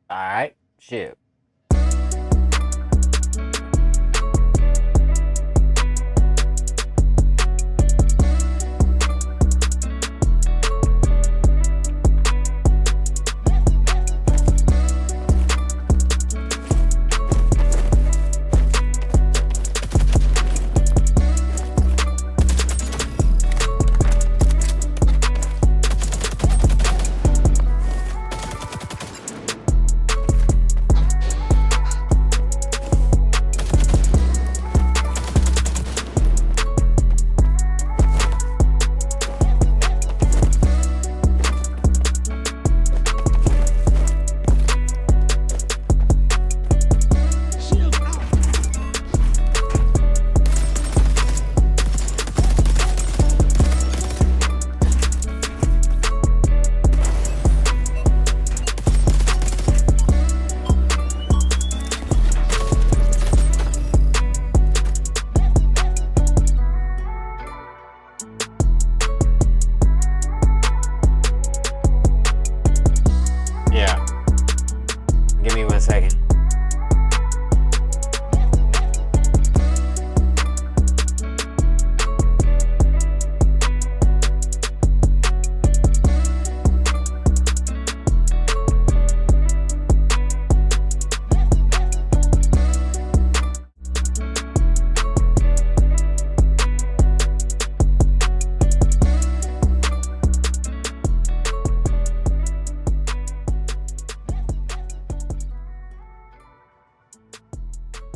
All right, shoot. Yeah. Give me 1 second.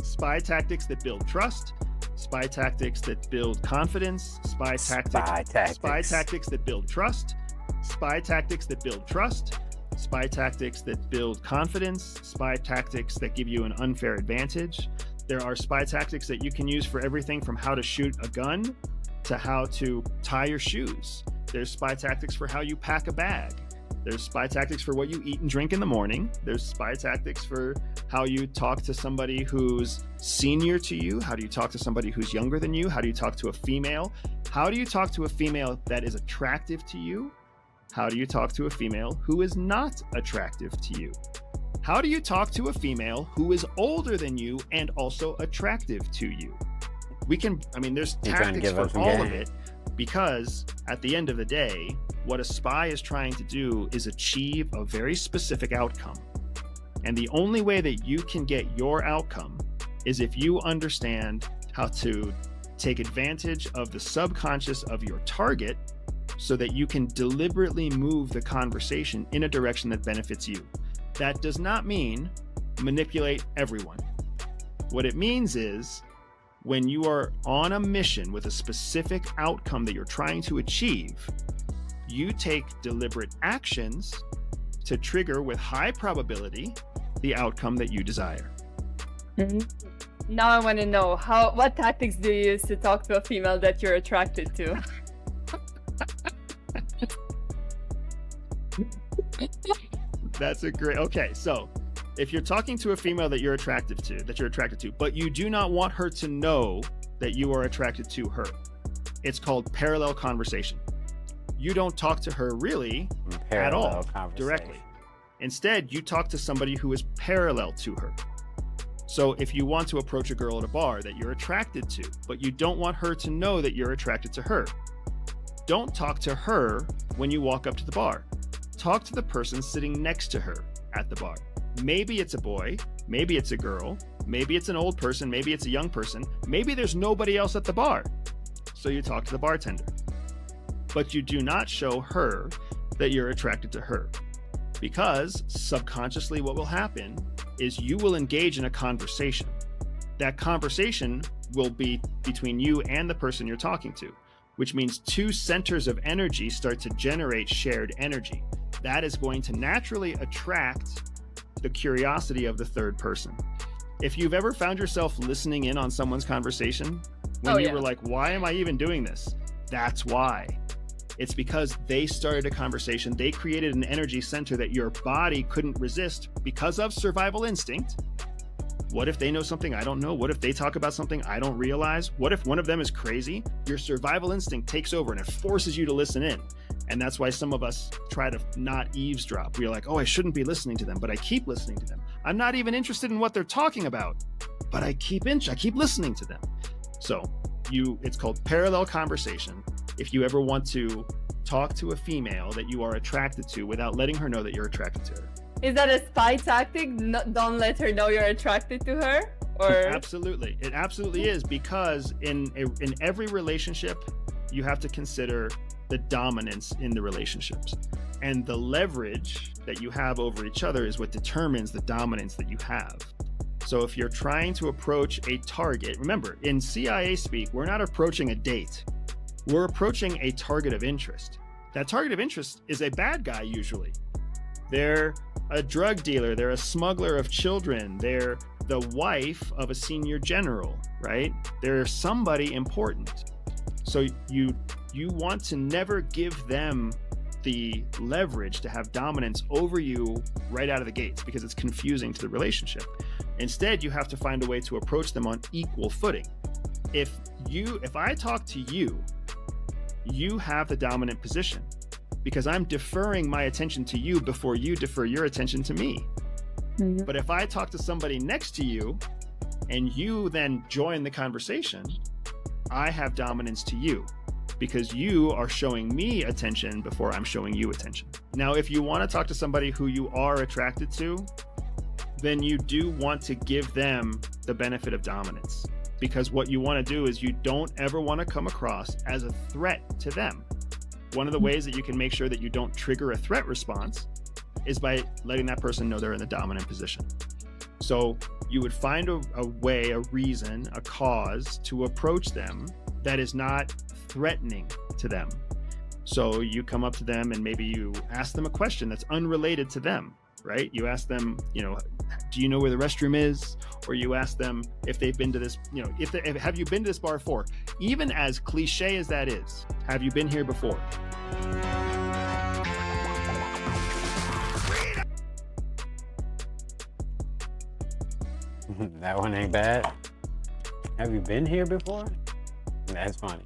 Spy tactics that build trust, spy tactics that build confidence, spy tactics that build trust, spy tactics that build trust, spy tactics that build confidence, spy tactics that give you an unfair advantage. There are spy tactics that you can use for everything from how to shoot a gun to how to tie your shoes. There's spy tactics for how you pack a bag. There's spy tactics for what you eat and drink in the morning. There's spy tactics for how you talk to somebody who's senior to you. How do you talk to somebody who's younger than you? How do you talk to a female? How do you talk to a female that is attractive to you? How do you talk to a female who is not attractive to you? How do you talk to a female who is older than you and also attractive to you? There's tactics for all of it, because at the end of the day, what a spy is trying to do is achieve a very specific outcome. And the only way that you can get your outcome is if you understand how to take advantage of the subconscious of your target so that you can deliberately move the conversation in a direction that benefits you. That does not mean manipulate everyone. What it means is when you are on a mission with a specific outcome that you're trying to achieve, you take deliberate actions to trigger with high probability the outcome that you desire. Mm-hmm. Now I want to know what tactics do you use to talk to a female that you're attracted to? That's a great. Okay, so if you're talking to a female that you're attracted to, but you do not want her to know that you are attracted to her, it's called parallel conversation. You don't talk to her really at all directly. Instead, you talk to somebody who is parallel to her. So if you want to approach a girl at a bar that you're attracted to, but you don't want her to know that you're attracted to her, don't talk to her when you walk up to the bar. Talk to the person sitting next to her at the bar. Maybe it's a boy, maybe it's a girl, maybe it's an old person, maybe it's a young person, maybe there's nobody else at the bar. So you talk to the bartender. But you do not show her that you're attracted to her, because subconsciously what will happen is you will engage in a conversation. That conversation will be between you and the person you're talking to, which means two centers of energy start to generate shared energy. That is going to naturally attract the curiosity of the third person. If you've ever found yourself listening in on someone's conversation when you were like, why am I even doing this? That's why. It's because they started a conversation. They created an energy center that your body couldn't resist because of survival instinct. What if they know something I don't know? What if they talk about something I don't realize? What if one of them is crazy? Your survival instinct takes over and it forces you to listen in. And that's why some of us try to not eavesdrop. We're like, oh, I shouldn't be listening to them, but I keep listening to them. I'm not even interested in what they're talking about, but I keep listening to them. So it's called parallel conversation. If you ever want to talk to a female that you are attracted to without letting her know that you're attracted to her. Is that a spy tactic? No, don't let her know you're attracted to her? Or Absolutely. It absolutely is, because in every relationship, you have to consider the dominance in the relationships. And the leverage that you have over each other is what determines the dominance that you have. So if you're trying to approach a target, remember, in CIA speak, we're not approaching a date. We're approaching a target of interest. That target of interest is a bad guy usually. They're a drug dealer, they're a smuggler of children, they're the wife of a senior general, right? They're somebody important. So you want to never give them the leverage to have dominance over you right out of the gates, because it's confusing to the relationship. Instead, you have to find a way to approach them on equal footing. If I talk to you, you have the dominant position, because I'm deferring my attention to you before you defer your attention to me. Mm-hmm. But if I talk to somebody next to you and you then join the conversation, I have dominance to you, because you are showing me attention before I'm showing you attention. Now, if you want to talk to somebody who you are attracted to, then you do want to give them the benefit of dominance, because what you want to do is you don't ever want to come across as a threat to them. One of the ways that you can make sure that you don't trigger a threat response is by letting that person know they're in the dominant position. So you would find a way, a reason, a cause to approach them that is not threatening to them. So you come up to them and maybe you ask them a question that's unrelated to them, right? You ask them, do you know where the restroom is? Or you ask them if they've been to this, have you been to this bar before? Even as cliche as that is, have you been here before? That one ain't bad. Have you been here before? That's funny.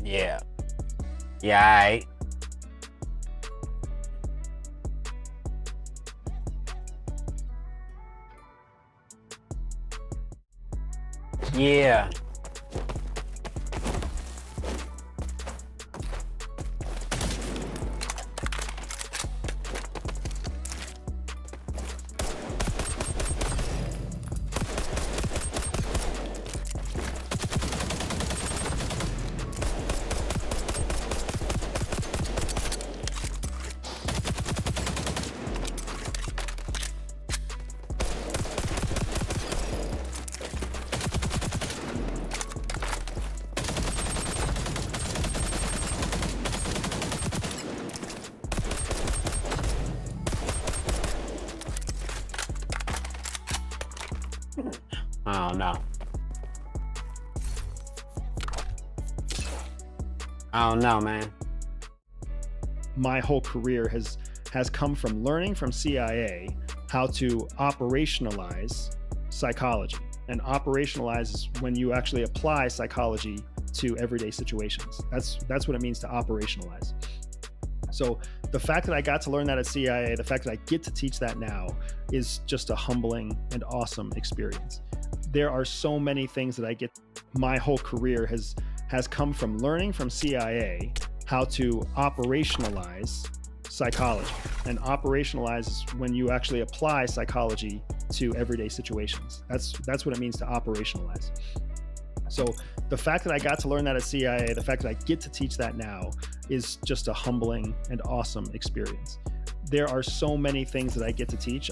Yeah. Yeah, aight. Yeah. I don't know. I don't know, man. My whole career has come from learning from CIA how to operationalize psychology. And operationalize is when you actually apply psychology to everyday situations. That's what it means to operationalize. So the fact that I got to learn that at CIA, the fact that I get to teach that now, is just a humbling and awesome experience. There are so many things that I get. My whole career has come from learning from CIA how to operationalize psychology. And operationalize is when you actually apply psychology to everyday situations. That's what it means to operationalize. So the fact that I got to learn that at CIA, the fact that I get to teach that now, is just a humbling and awesome experience. There are so many things that I get to teach.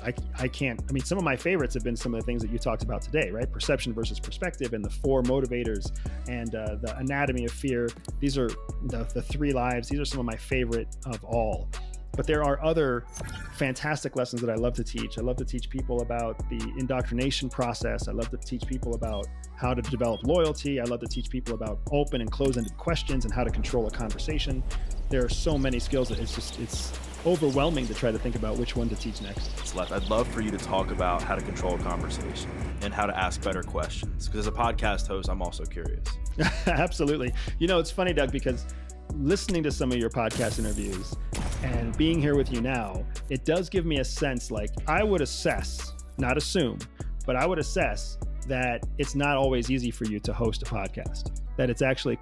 Some of my favorites have been some of the things that you talked about today, right? Perception versus perspective, and the 4 motivators, and the anatomy of fear. These are the 3 lives. These are some of my favorite of all. But there are other fantastic lessons that I love to teach. I love to teach people about the indoctrination process. I love to teach people about how to develop loyalty. I love to teach people about open and close-ended questions and how to control a conversation. There are so many skills that it's overwhelming to try to think about which one to teach next. I'd love for you to talk about how to control a conversation and how to ask better questions. Because as a podcast host, I'm also curious. Absolutely. You know, it's funny, Doug, because listening to some of your podcast interviews and being here with you now, it does give me a sense, like I would assess, not assume, but I would assess that it's not always easy for you to host a podcast, that it's actually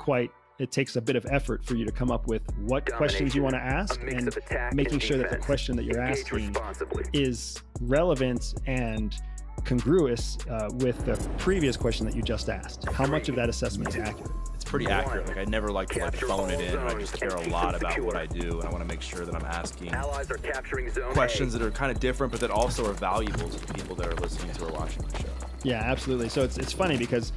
it takes a bit of effort for you to come up with what questions you want to ask and making sure that the question that you're asking is relevant and congruous with the previous question that you just asked. How much of that assessment is accurate? It's pretty accurate. Like I never like to phone it in. I just care a lot about what I do, and I want to make sure that I'm asking questions that are kind of different, but that also are valuable to the people that are listening to or watching the show. Yeah, absolutely. So it's funny because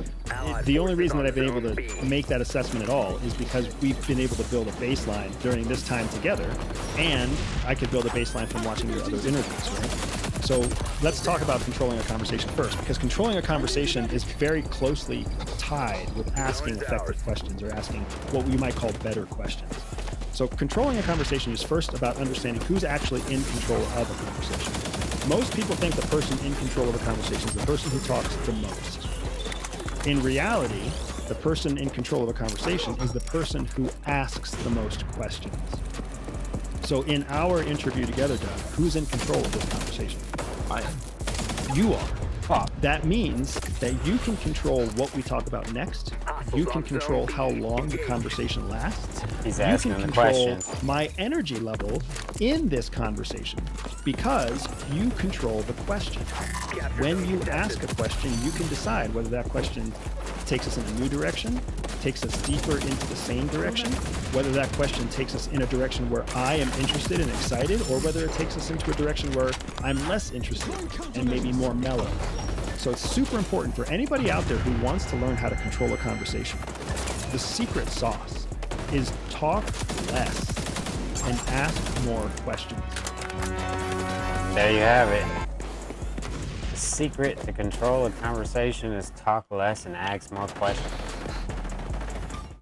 the only reason that I've been able to make that assessment at all is because we've been able to build a baseline during this time together, and I could build a baseline from watching your other interviews, right? So let's talk about controlling a conversation first, because controlling a conversation is very closely tied with asking effective questions or asking what we might call better questions. So controlling a conversation is first about understanding who's actually in control of a conversation. Most people think the person in control of a conversation is the person who talks the most. In reality, the person in control of a conversation is the person who asks the most questions. So in our interview together, Doug, who's in control of this conversation? I am. You are. That means that you can control what we talk about next. You can control how long the conversation lasts. He's asking the questions. You can control my energy level in this conversation because you control the question. When you ask a question, you can decide whether that question takes us in a new direction, takes us deeper into the same direction, whether that question takes us in a direction where I am interested and excited, or whether it takes us into a direction where I'm less interested and maybe more mellow. So it's super important for anybody out there who wants to learn how to control a conversation. The secret sauce is talk less and ask more questions. There you have it. The secret to control a conversation is talk less and ask more questions.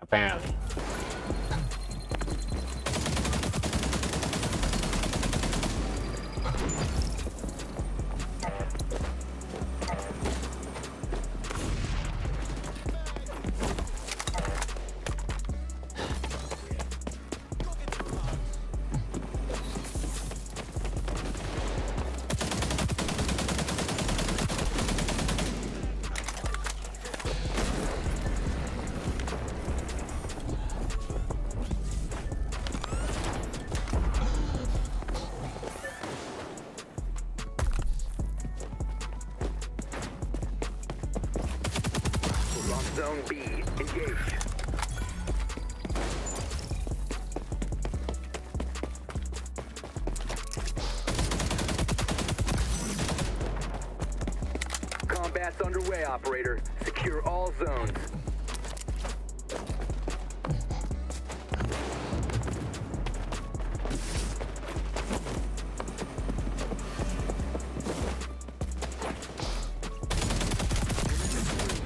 Apparently. Zone B, engage. Combat's underway, operator. Secure all zones.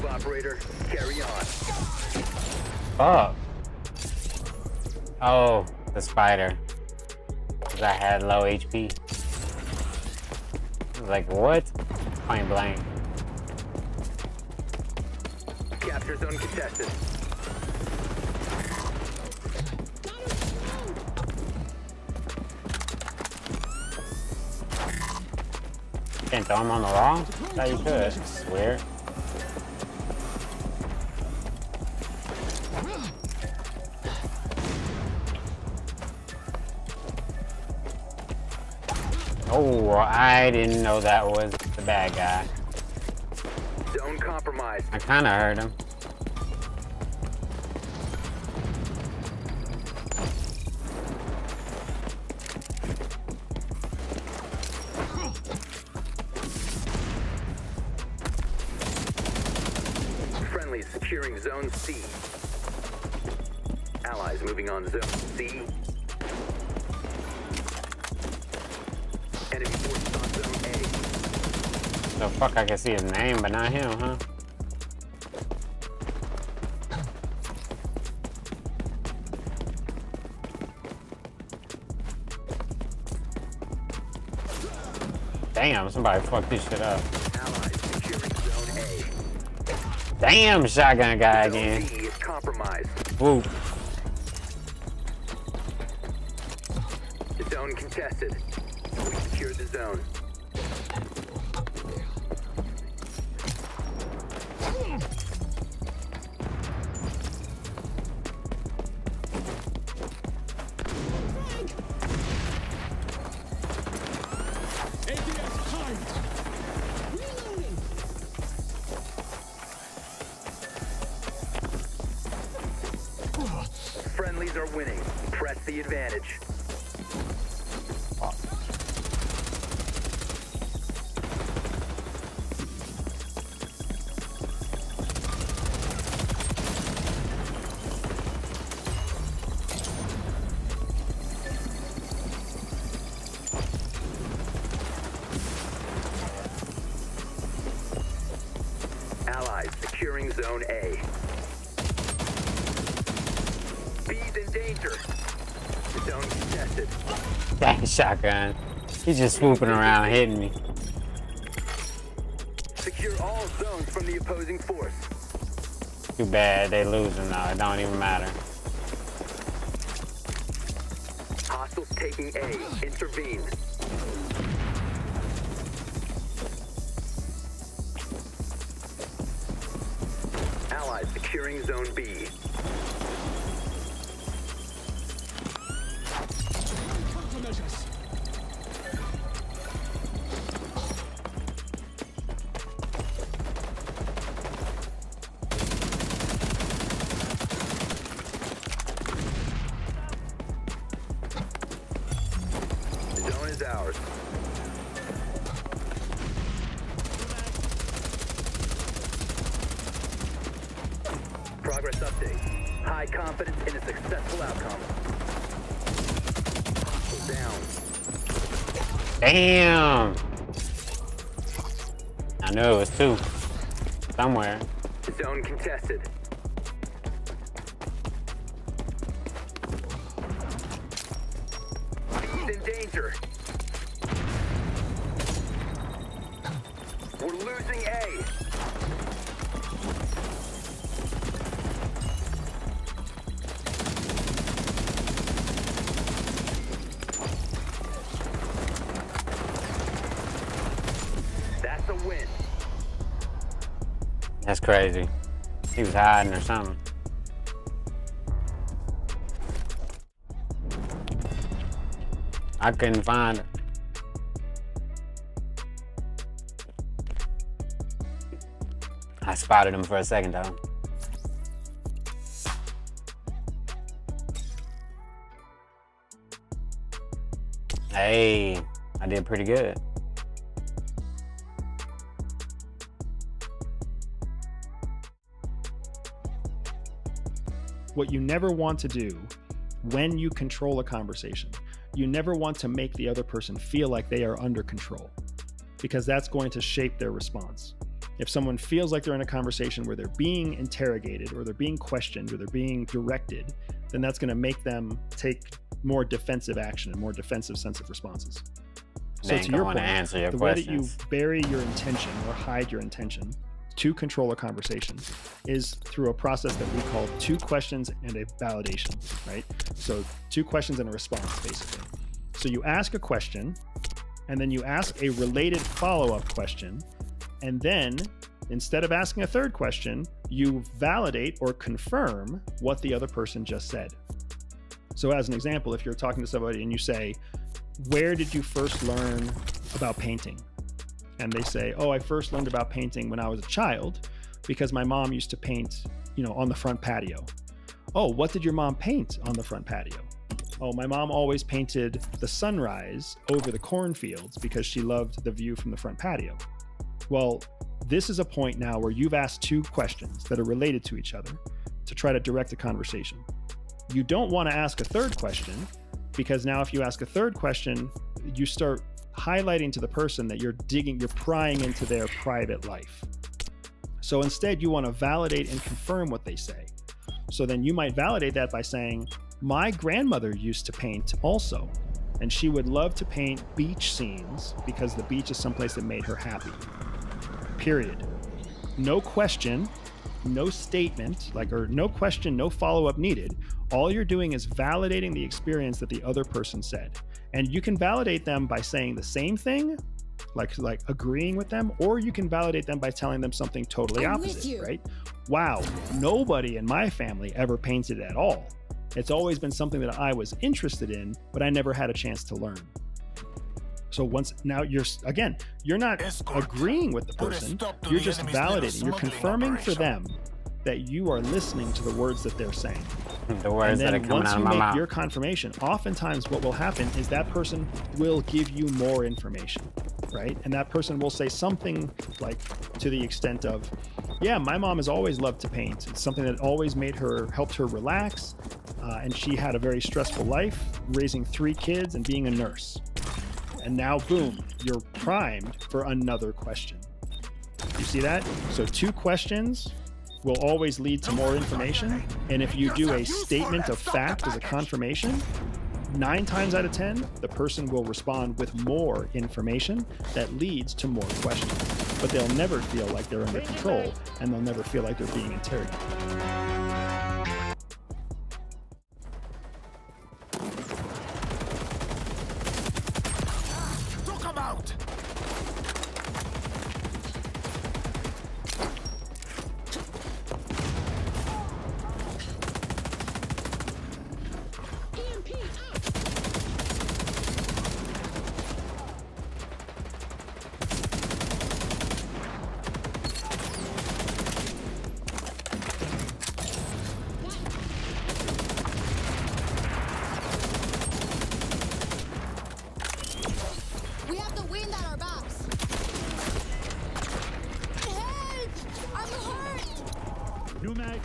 Operator, carry on. Fuck. Oh, the spider. Because I had low HP. I was like, what? Point blank. Capture zone contested. Can't throw him on the wall? I thought you could. It's weird. Oh, I didn't know that was the bad guy. Zone compromised. I kind of heard him. Friendlies securing zone C. Allies moving on zone C. So fuck, I can see his name, but not him, huh? Damn, somebody fucked this shit up. Allies securing Zone A. Damn, shotgun guy Zone again. B is compromised. Whoop. The zone contested. We secure the zone. Friendlies are winning. Press the advantage. Allies securing Zone A. B's in danger. The zone contested. Dang, shotgun. He's just swooping around hitting me. Secure all zones from the opposing force. Too bad they losing now. It don't even matter. Hostiles taking A. Intervene. Allies securing Zone B. The zone is ours. Progress update. High confidence in a successful outcome. Hostile down. Damn. I knew it was two. Somewhere. Zone contested. B's in danger. We're losing A. That's a win. That's crazy. He was hiding or something. I couldn't find her. I spotted him for a second though. Hey, I did pretty good. What you never want to do when you control a conversation, you never want to make the other person feel like they are under control, because that's going to shape their response. If someone feels like they're in a conversation where they're being interrogated or they're being questioned or they're being directed, then that's going to make them take more defensive action and more defensive sense of responses. They ain't gonna answer your the way that questions. you bury your intention or hide your intention to control a conversation is through a process that we call 2 questions and a validation, right? So 2 questions and a response, basically. So you ask a question, and then you ask a related follow-up question, and then instead of asking a third question, you validate or confirm what the other person just said. So as an example, if you're talking to somebody and you say, "Where did you first learn about painting?" And they say, "Oh, I first learned about painting when I was a child because my mom used to paint, on the front patio." "Oh, what did your mom paint on the front patio?" "Oh, my mom always painted the sunrise over the cornfields because she loved the view from the front patio." Well, this is a point now where you've asked 2 questions that are related to each other to try to direct a conversation. You don't want to ask a third question, because now if you ask a third question, you start highlighting to the person that you're prying into their private life. So instead, you want to validate and confirm what they say. So then you might validate that by saying, my grandmother used to paint also, and she would love to paint beach scenes because the beach is someplace that made her happy. Period. No question, no statement, or no question, no follow-up needed. All you're doing is validating the experience that the other person said. And you can validate them by saying the same thing, like agreeing with them, or you can validate them by telling them something totally opposite, right? Wow, nobody in my family ever painted at all. It's always been something that I was interested in, but I never had a chance to learn. So now you're not agreeing with the person, you're just validating, you're confirming for them that you are listening to the words that they're saying. The words that are coming out of my mouth. Once you make your confirmation, oftentimes what will happen is that person will give you more information, right? And that person will say something like to the extent of, yeah, my mom has always loved to paint. It's something that always helped her relax. And she had a very stressful life, raising 3 kids and being a nurse. And now, boom, you're primed for another question. You see that? So 2 questions will always lead to more information. And if you do a statement of fact as a confirmation, 9 times out of 10, the person will respond with more information that leads to more questions. But they'll never feel like they're under control, and they'll never feel like they're being interrogated. New mag.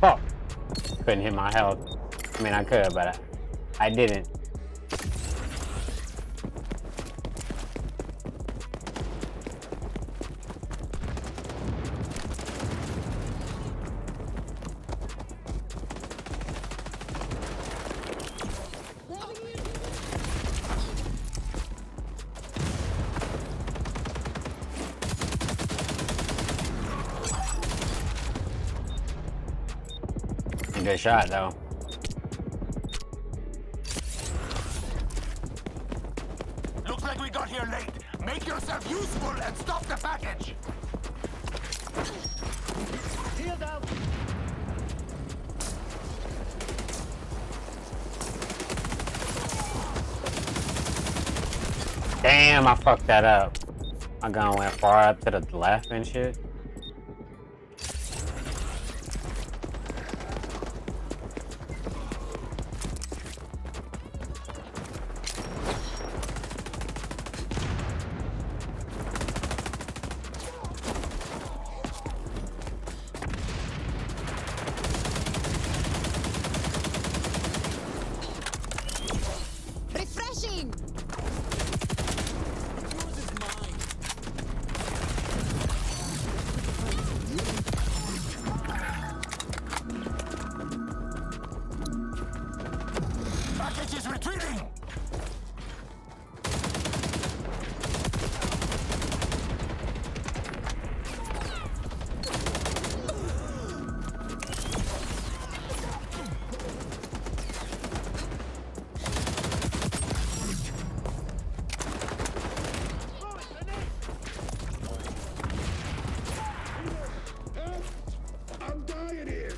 Oh, couldn't hit my health. I mean, I could, but I didn't. Good shot, though. Looks like we got here late. Make yourself useful and stop the package. Shield out. Damn, I fucked that up. My gun went far up to the left and shit. Refreshing! Package is retreating. I'm dying here.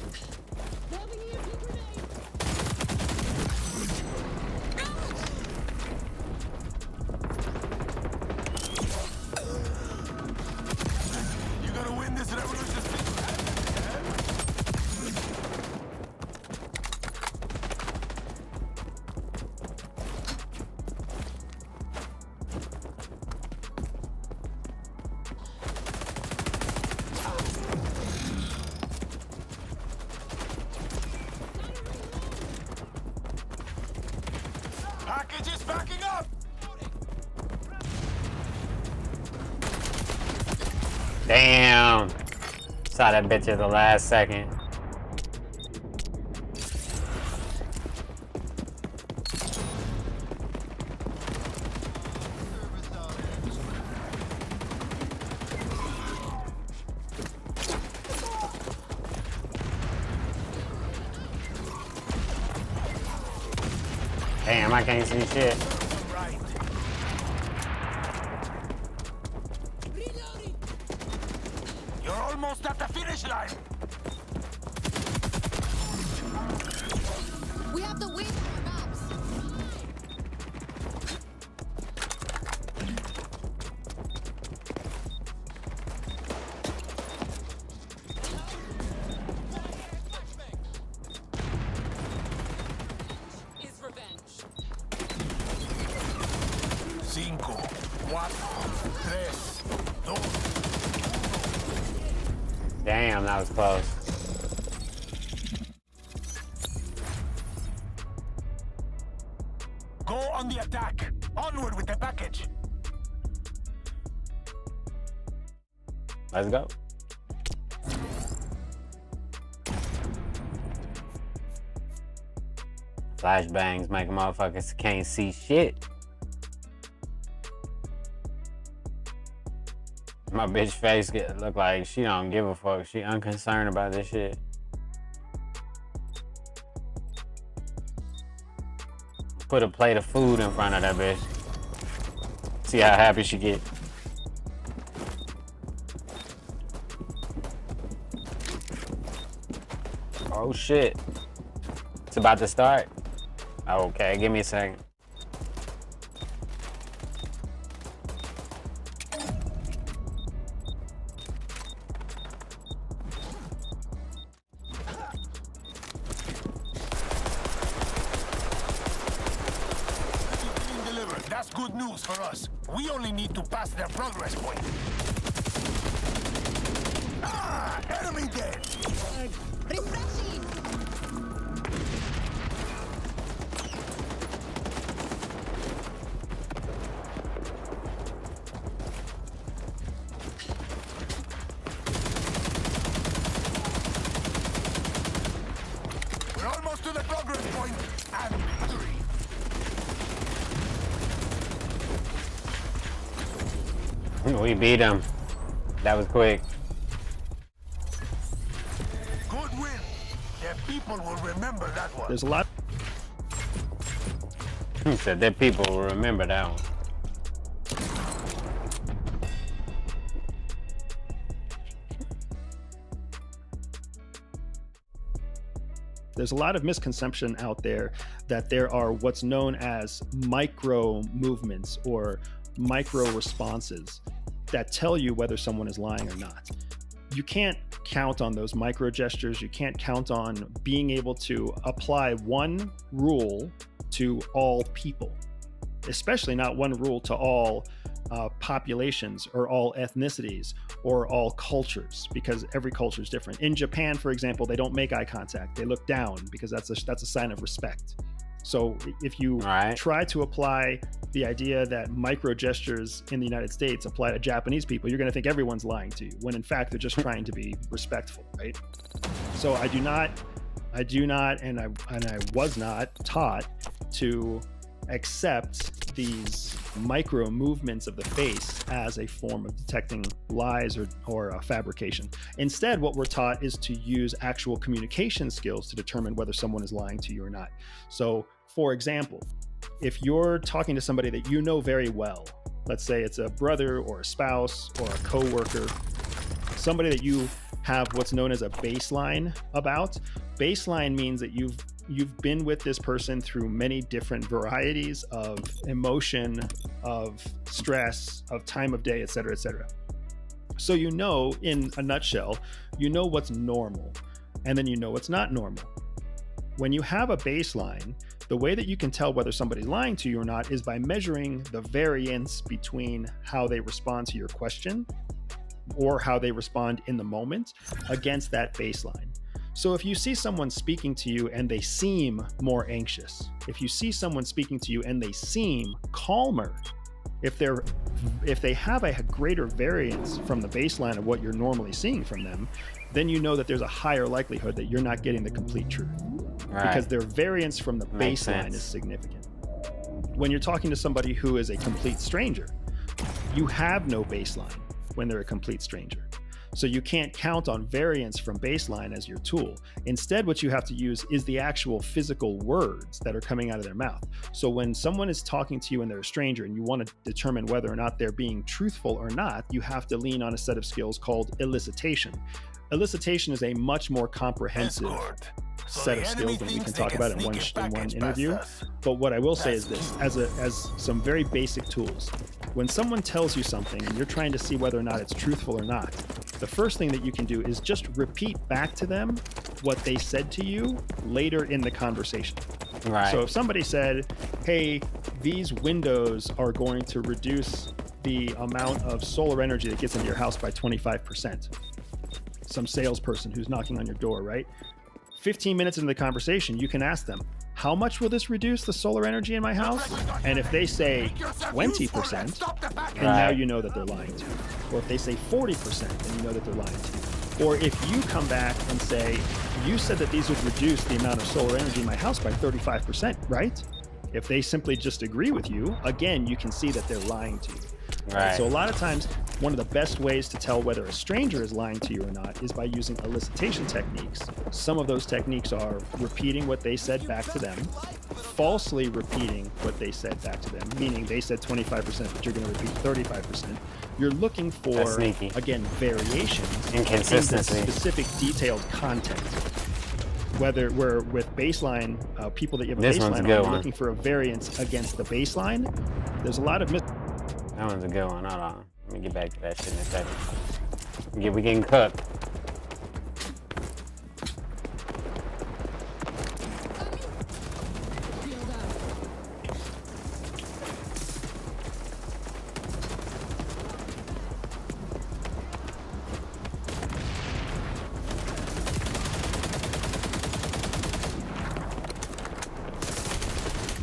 Package is backing up! Damn. Saw that bitch at the last second. Damn, I can't see shit. Right. You're almost at the finish line. We have the wing for our maps. Is revenge. 5, 4, 3, 2. Damn, that was close. Go on the attack. Onward with the package. Let's go. Flashbangs make motherfuckers can't see shit. My bitch face look like she don't give a fuck. She unconcerned about this shit. Put a plate of food in front of that bitch. See how happy she get. Oh shit. It's about to start. Okay, give me a second. Being delivered. That's good news for us. We only need to pass their progress point. Ah, enemy dead. Refreshing. We're almost to the progress point and victory. We beat him. That was quick. Good win. The people will remember that one. There's a lot. He said that people will remember that one. There's a lot of misconception out there that there are what's known as micro movements or micro responses that tell you whether someone is lying or not. You can't count on those micro gestures. You can't count on being able to apply one rule to all people, especially not one rule to all populations or all ethnicities or all cultures, because every culture is different. In Japan, for example, they don't make eye contact. They look down because that's a sign of respect. So if you try to apply the idea that micro gestures in the United States apply to Japanese people, you're going to think everyone's lying to you, when in fact they're just trying to be respectful, right? So I do not, and I was not taught to accept these micro movements of the face as a form of detecting lies or fabrication. Instead, what we're taught is to use actual communication skills to determine whether someone is lying to you or not. So, for example, if you're talking to somebody that you know very well, let's say it's a brother or a spouse or a coworker, somebody that you have what's known as a baseline about. Baseline means that you've been with this person through many different varieties of emotion, of stress, of time of day, et cetera, et cetera. So you know, in a nutshell, you know what's normal, and then you know what's not normal. When you have a baseline, the way that you can tell whether somebody's lying to you or not is by measuring the variance between how they respond to your question or how they respond in the moment against that baseline. So if you see someone speaking to you and they seem more anxious, if you see someone speaking to you and they seem calmer, if they have a greater variance from the baseline of what you're normally seeing from them, then you know that there's a higher likelihood that you're not getting the complete truth. Right. Because their variance from the Makes baseline sense. is significant. When you're talking to somebody who is a complete stranger, you have no baseline when they're a complete stranger. So you can't count on variance from baseline as your tool. Instead, what you have to use is the actual physical words that are coming out of their mouth. So when someone is talking to you and they're a stranger and you want to determine whether or not they're being truthful or not, you have to lean on a set of skills called elicitation. Elicitation is a much more comprehensive set of skills that we can talk about in one interview. But what I will say is this, as some very basic tools, when someone tells you something and you're trying to see whether or not it's truthful or not, the first thing that you can do is just repeat back to them what they said to you later in the conversation. Right. So if somebody said, hey, these windows are going to reduce the amount of solar energy that gets into your house by 25%. Some salesperson who's knocking on your door, right? 15 minutes into the conversation, you can ask them, how much will this reduce the solar energy in my house? And if they say 20%, then now you know that they're lying to you. Or if they say 40%, then you know that they're lying to you. Or if you come back and say, you said that these would reduce the amount of solar energy in my house by 35%, right? If they simply just agree with you, again, you can see that they're lying to you. Right. So a lot of times, one of the best ways to tell whether a stranger is lying to you or not is by using elicitation techniques. Some of those techniques are repeating what they said back to them, falsely repeating what they said back to them, meaning they said 25%, but you're going to repeat 35%. You're looking for, That's sneaky. again, variations Inconsistency. in the specific detailed content. Whether we're with baseline, people that you have a This one's baseline a good on, you're one. looking for a variance against the baseline. There's a lot of That one's a good one. Hold on. Let me get back to that shit in a second. We getting cooked.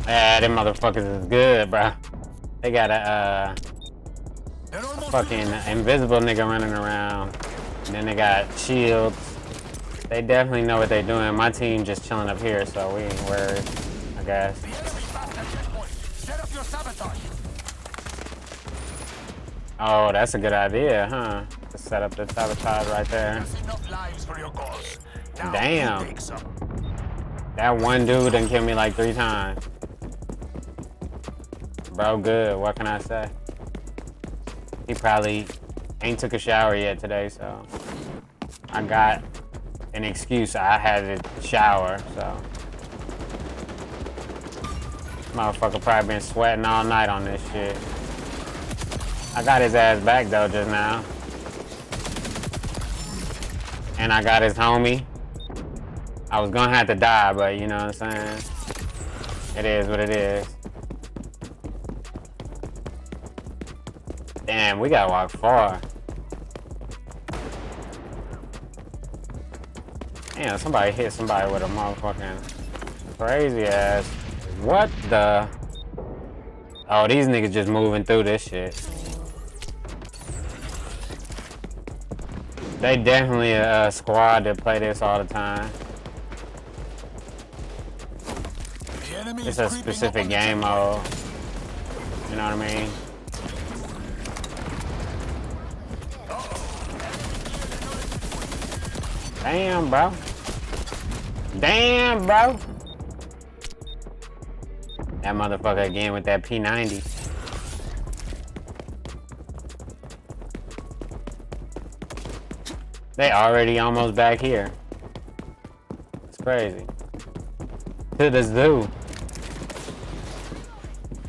Yeah, them motherfuckers is good, bro. They got a fucking invisible nigga running around, and then they got shields. They definitely know what they're doing. My team just chilling up here, so we ain't worried, I guess. The enemy passed that checkpoint. Set up your sabotage. Oh, that's a good idea, huh? To set up the sabotage right there. That's enough lives for your cause. Now, Damn. you take some. That one dude done killed me like 3 times. Bro, good. What can I say? He probably ain't took a shower yet today, so I got an excuse. I had to shower, so motherfucker probably been sweating all night on this shit. I got his ass back though just now, and I got his homie. I was gonna have to die, but you know what I'm saying? It is what it is. Damn, we gotta walk far. Damn, somebody hit somebody with a motherfucking crazy ass. What the? Oh, these niggas just moving through this shit. They definitely a squad that play this all the time. The enemy It's is a creeping up specific on the game checkpoint. mode. You know what I mean? Damn, bro. Damn, bro. That motherfucker again with that P90. They already almost back here. It's crazy. To the zoo.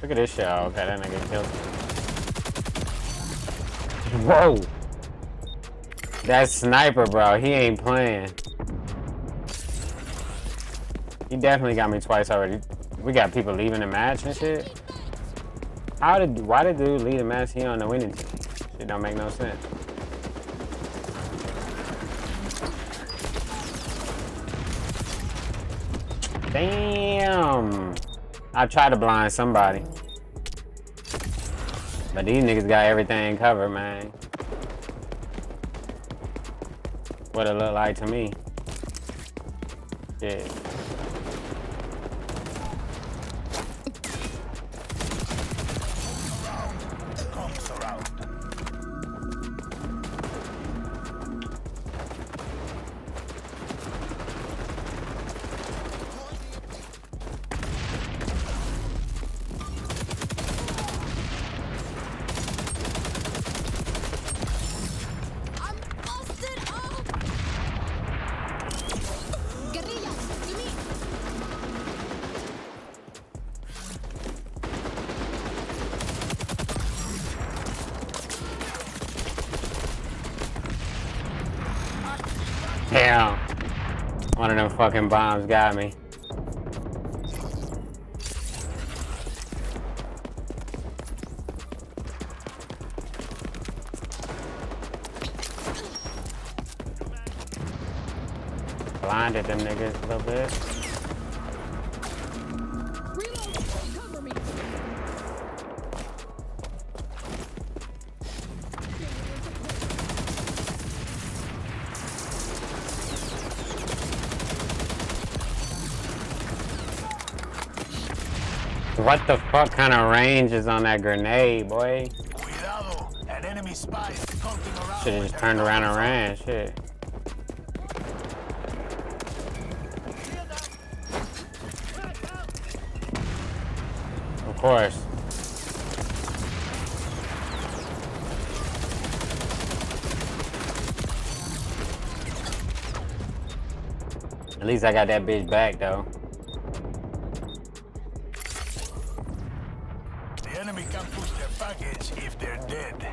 Look at this shit. Oh, okay, that nigga killed me. Whoa. That sniper, bro, he ain't playing. He definitely got me twice already. We got people leaving the match and shit. Why did dude leave the match? He on the winning team. Shit don't make no sense. Damn. I tried to blind somebody. But these niggas got everything covered, man. What it look like to me. Shit. I'm busted up. Guerrilla, to me. Damn. One of them fucking bombs got me. Blinded them niggas a little bit. Reload. Cover me. What the fuck kind of range is on that grenade, boy? Cuidado, an enemy spy is skulking around. Should've with just their turned around and guns ran, shit. Of course. At least I got that bitch back though. The enemy can push their package if they're dead.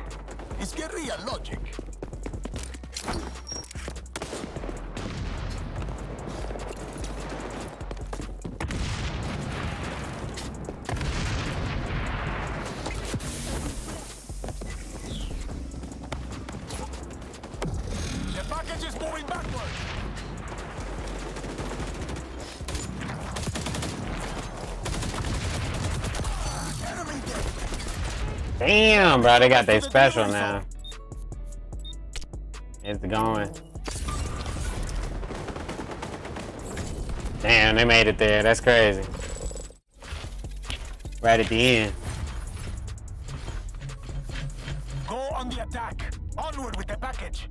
It's guerrilla logic. The package is moving backward. Enemy dead. Damn, bro, they got their special now. It's going. Damn, they made it there. That's crazy. Right at the end. Go on the attack. Onward with the package.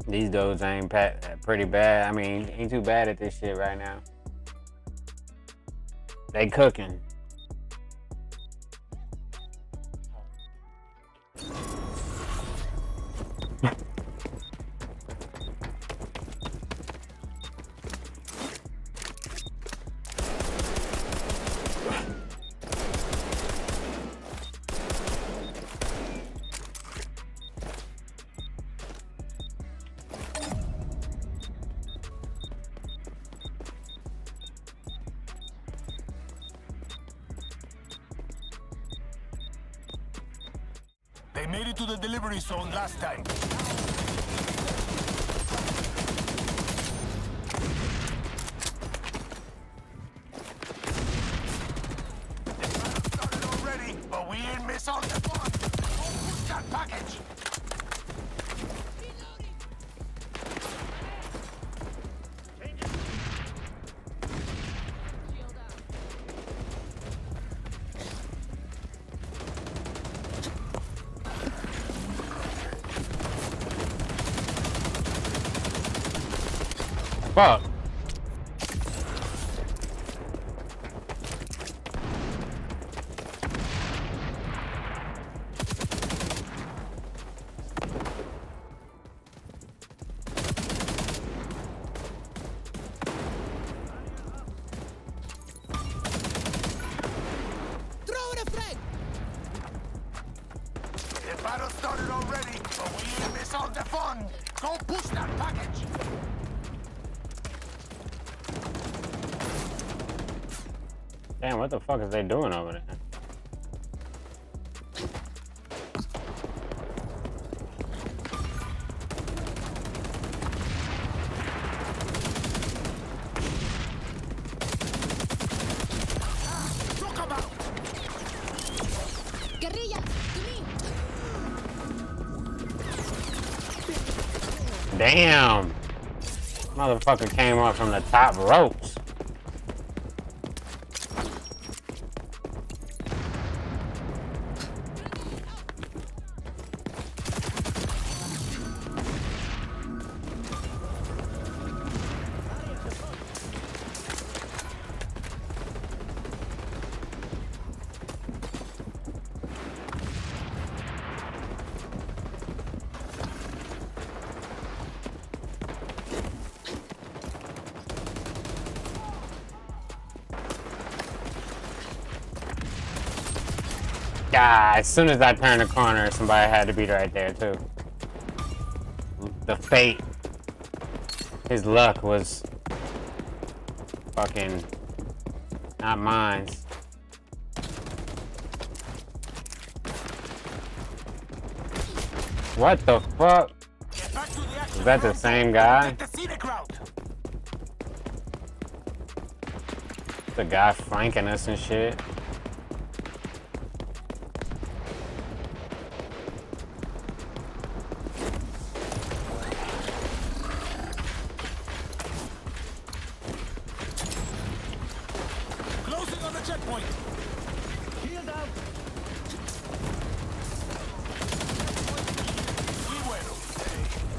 These dudes ain't pretty bad. I mean, ain't too bad at this shit right now. They cooking. They made it to the delivery zone last time. The battle started already, but we ain't miss out the fun. Go push that package. Fuck. Throw in a frag. The battle started already, but we ain't miss out the fun. Go push that package. Damn, what the fuck is they doing over there? Guerrilla, to me. Damn! Motherfucker came up from the top ropes. God, as soon as I turned the corner, somebody had to be right there too. The fate. His luck was fucking not mine. What the fuck? Get back to the action. Is that the same guy? Take the scenic route. The guy flanking us and shit. Closing on the checkpoint. Shield out.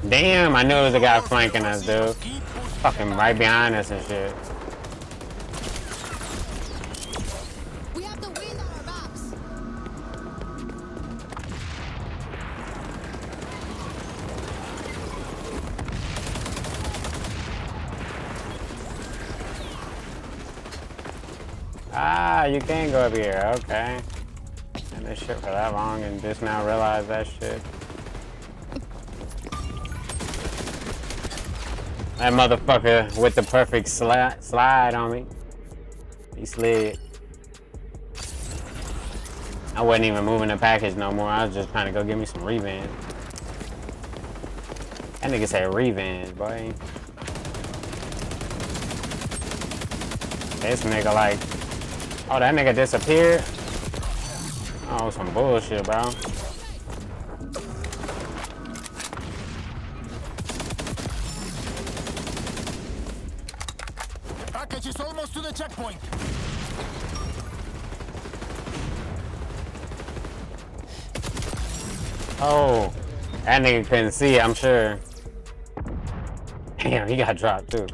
Damn, I knew it was a guy flanking us, dude. Fucking right behind us and shit. We have the wind on our backs. Ah, you can't go up here, okay. And this shit for that long and just now realize that shit. That motherfucker with the perfect slide on me. He slid. I wasn't even moving the package no more. I was just trying to go get me some revenge. That nigga said revenge, boy. This nigga like... Oh, that nigga disappeared? Oh, some bullshit, bro. Package is almost to the checkpoint. Oh, that nigga couldn't see, I'm sure. Damn, he got dropped too.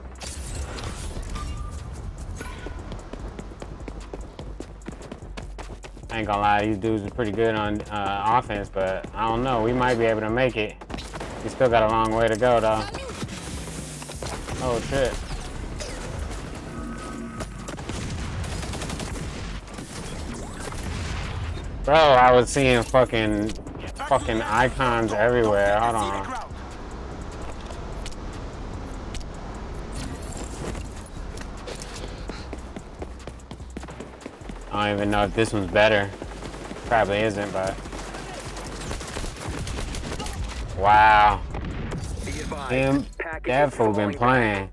I ain't gonna lie, these dudes are pretty good on offense, but I don't know. We might be able to make it. We still got a long way to go, though. Oh shit. Bro, I was seeing fucking icons everywhere. Hold on. I don't even know if this one's better. Probably isn't, but... Wow. That fool been playing.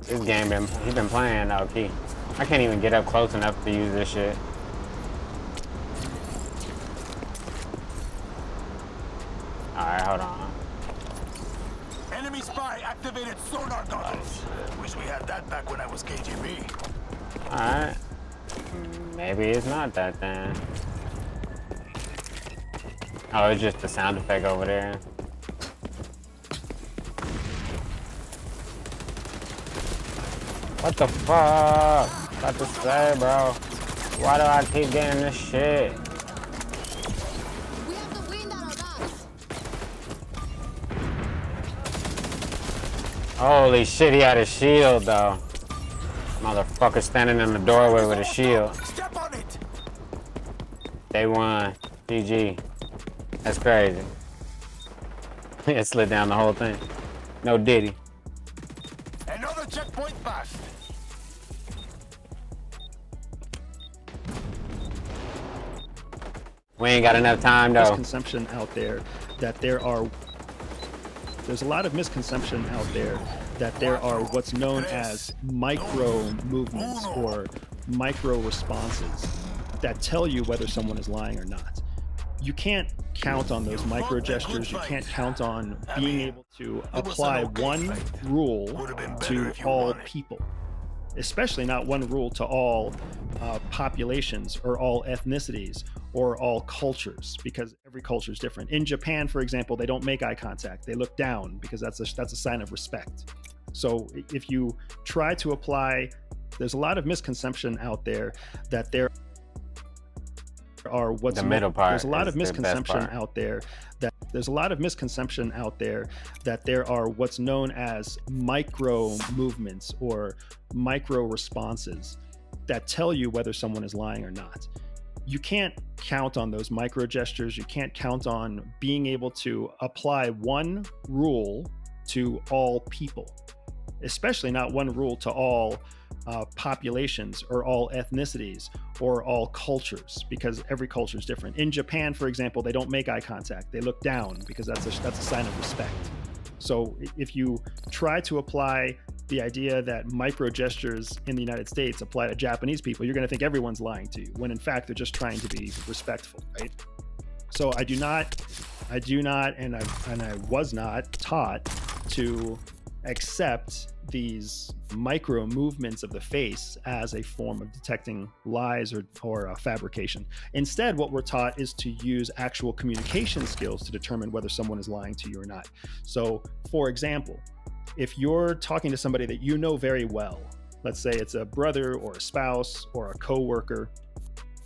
This game he been playing though, key. I can't even get up close enough to use this shit. Alright, hold on. Enemy spy activated sonar goggles. Wish we had that back when I was KGB. Alright. Maybe it's not that then. Oh, it's just the sound effect over there. What the fuck? About to say, bro. Why do I keep getting this shit? We have the wind on our backs. Holy shit, he had a shield though. Motherfucker standing in the doorway with a shield. Step on it. They won. GG. That's crazy. It slid down the whole thing. No Diddy. Another checkpoint passed. We ain't got enough time though. Misconception out there that there's a lot of misconception out there that there are what's known as micro movements or micro responses that tell you whether someone is lying or not. You can't count on those micro gestures. You can't count on being able to apply one rule to all people, especially not one rule to all populations or all ethnicities or all cultures, because every culture is different. In Japan, for example, they don't make eye contact. They look down because that's a sign of respect. So if you try to apply, there's a lot of misconception out there that there are what's the middle part. There's a lot is of misconception the best part. out there that there's a lot of misconception out there that there are what's known as micro movements or micro responses that tell you whether someone is lying or not. You can't count on those micro gestures. You can't count on being able to apply one rule to all people, especially not one rule to all populations or all ethnicities or all cultures, because every culture is different. In Japan, for example, they don't make eye contact. They look down because that's a sign of respect. So if you try to apply the idea that micro gestures in the United States apply to Japanese people, you're going to think everyone's lying to you, when in fact they're just trying to be respectful, right? So I do not, and I was not taught to accept these micro movements of the face as a form of detecting lies or fabrication. Instead, what we're taught is to use actual communication skills to determine whether someone is lying to you or not. So, for example, if you're talking to somebody that you know very well, let's say it's a brother or a spouse or a coworker,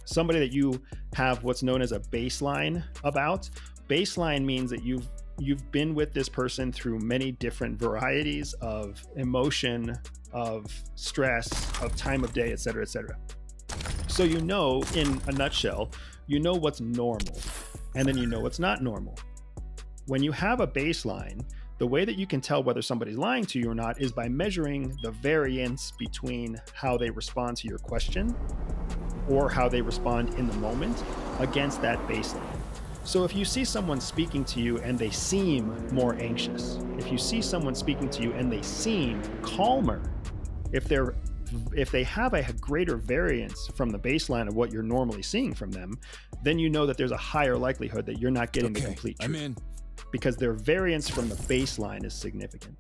somebody that you have what's known as a baseline about. Baseline means that you've been with this person through many different varieties of emotion, of stress, of time of day, et cetera, et cetera. So you know, in a nutshell, you know what's normal, and then you know what's not normal. When you have a baseline, the way that you can tell whether somebody's lying to you or not is by measuring the variance between how they respond to your question or how they respond in the moment against that baseline. So if you see someone speaking to you and they seem more anxious, if you see someone speaking to you and they seem calmer, if they have a greater variance from the baseline of what you're normally seeing from them, then you know that there's a higher likelihood that you're not getting the complete truth. I'm in. Because their variance from the baseline is significant.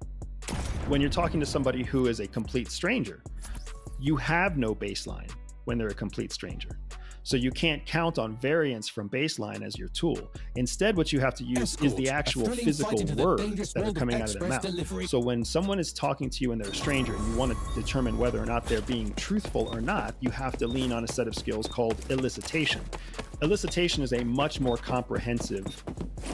When you're talking to somebody who is a complete stranger, you have no baseline when they're a complete stranger. So you can't count on variance from baseline as your tool. Instead, what you have to use is the actual physical words that are coming out of their mouth. So when someone is talking to you and they're a stranger and you want to determine whether or not they're being truthful or not, you have to lean on a set of skills called elicitation. Elicitation is a much more comprehensive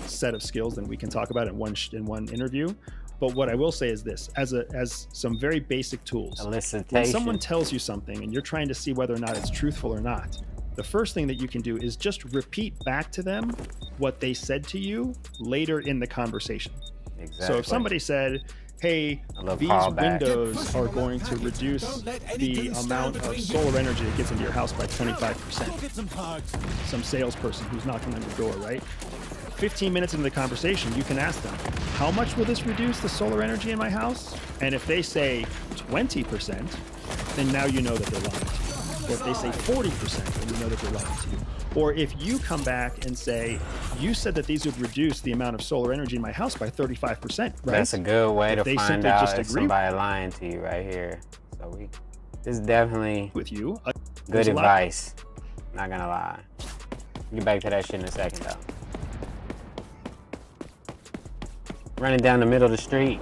set of skills than we can talk about in one interview. But what I will say is this, as some very basic tools. Elicitation. When someone tells you something and you're trying to see whether or not it's truthful or not, the first thing that you can do is just repeat back to them what they said to you later in the conversation. Exactly. So if somebody said, hey, these windows are going to reduce the amount of solar energy that gets into your house by 25%. Some salesperson who's knocking on your door, right? 15 minutes into the conversation, you can ask them, how much will this reduce the solar energy in my house? And if they say 20%, then now you know that they're lying to you. Or if they say 40%, then you know that they're lying to you. Or if you come back and say, you said that these would reduce the amount of solar energy in my house by 35%, right? That's a good way to find out if somebody lying to you right here. So this is definitely with you. Good advice. Not gonna lie. Get back to that shit in a second though. Running down the middle of the street,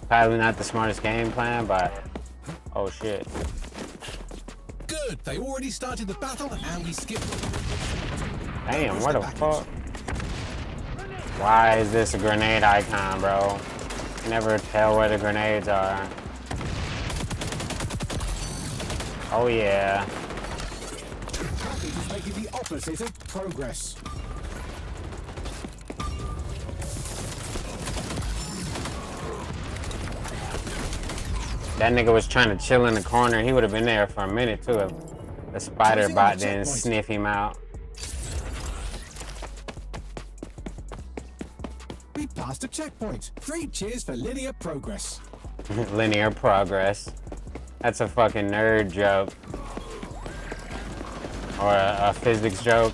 probably not the smartest game plan, but oh shit. Good, they already started the battle and we skipped. Damn, what the fuck? Why is this a grenade icon, bro? Never tell where the grenades are. Oh yeah. Making the opposite of progress. That nigga was trying to chill in the corner. He would have been there for a minute too if the spider bot didn't sniff him out. We passed a checkpoint. 3 cheers for linear progress. Linear progress. That's a fucking nerd joke. Or a physics joke.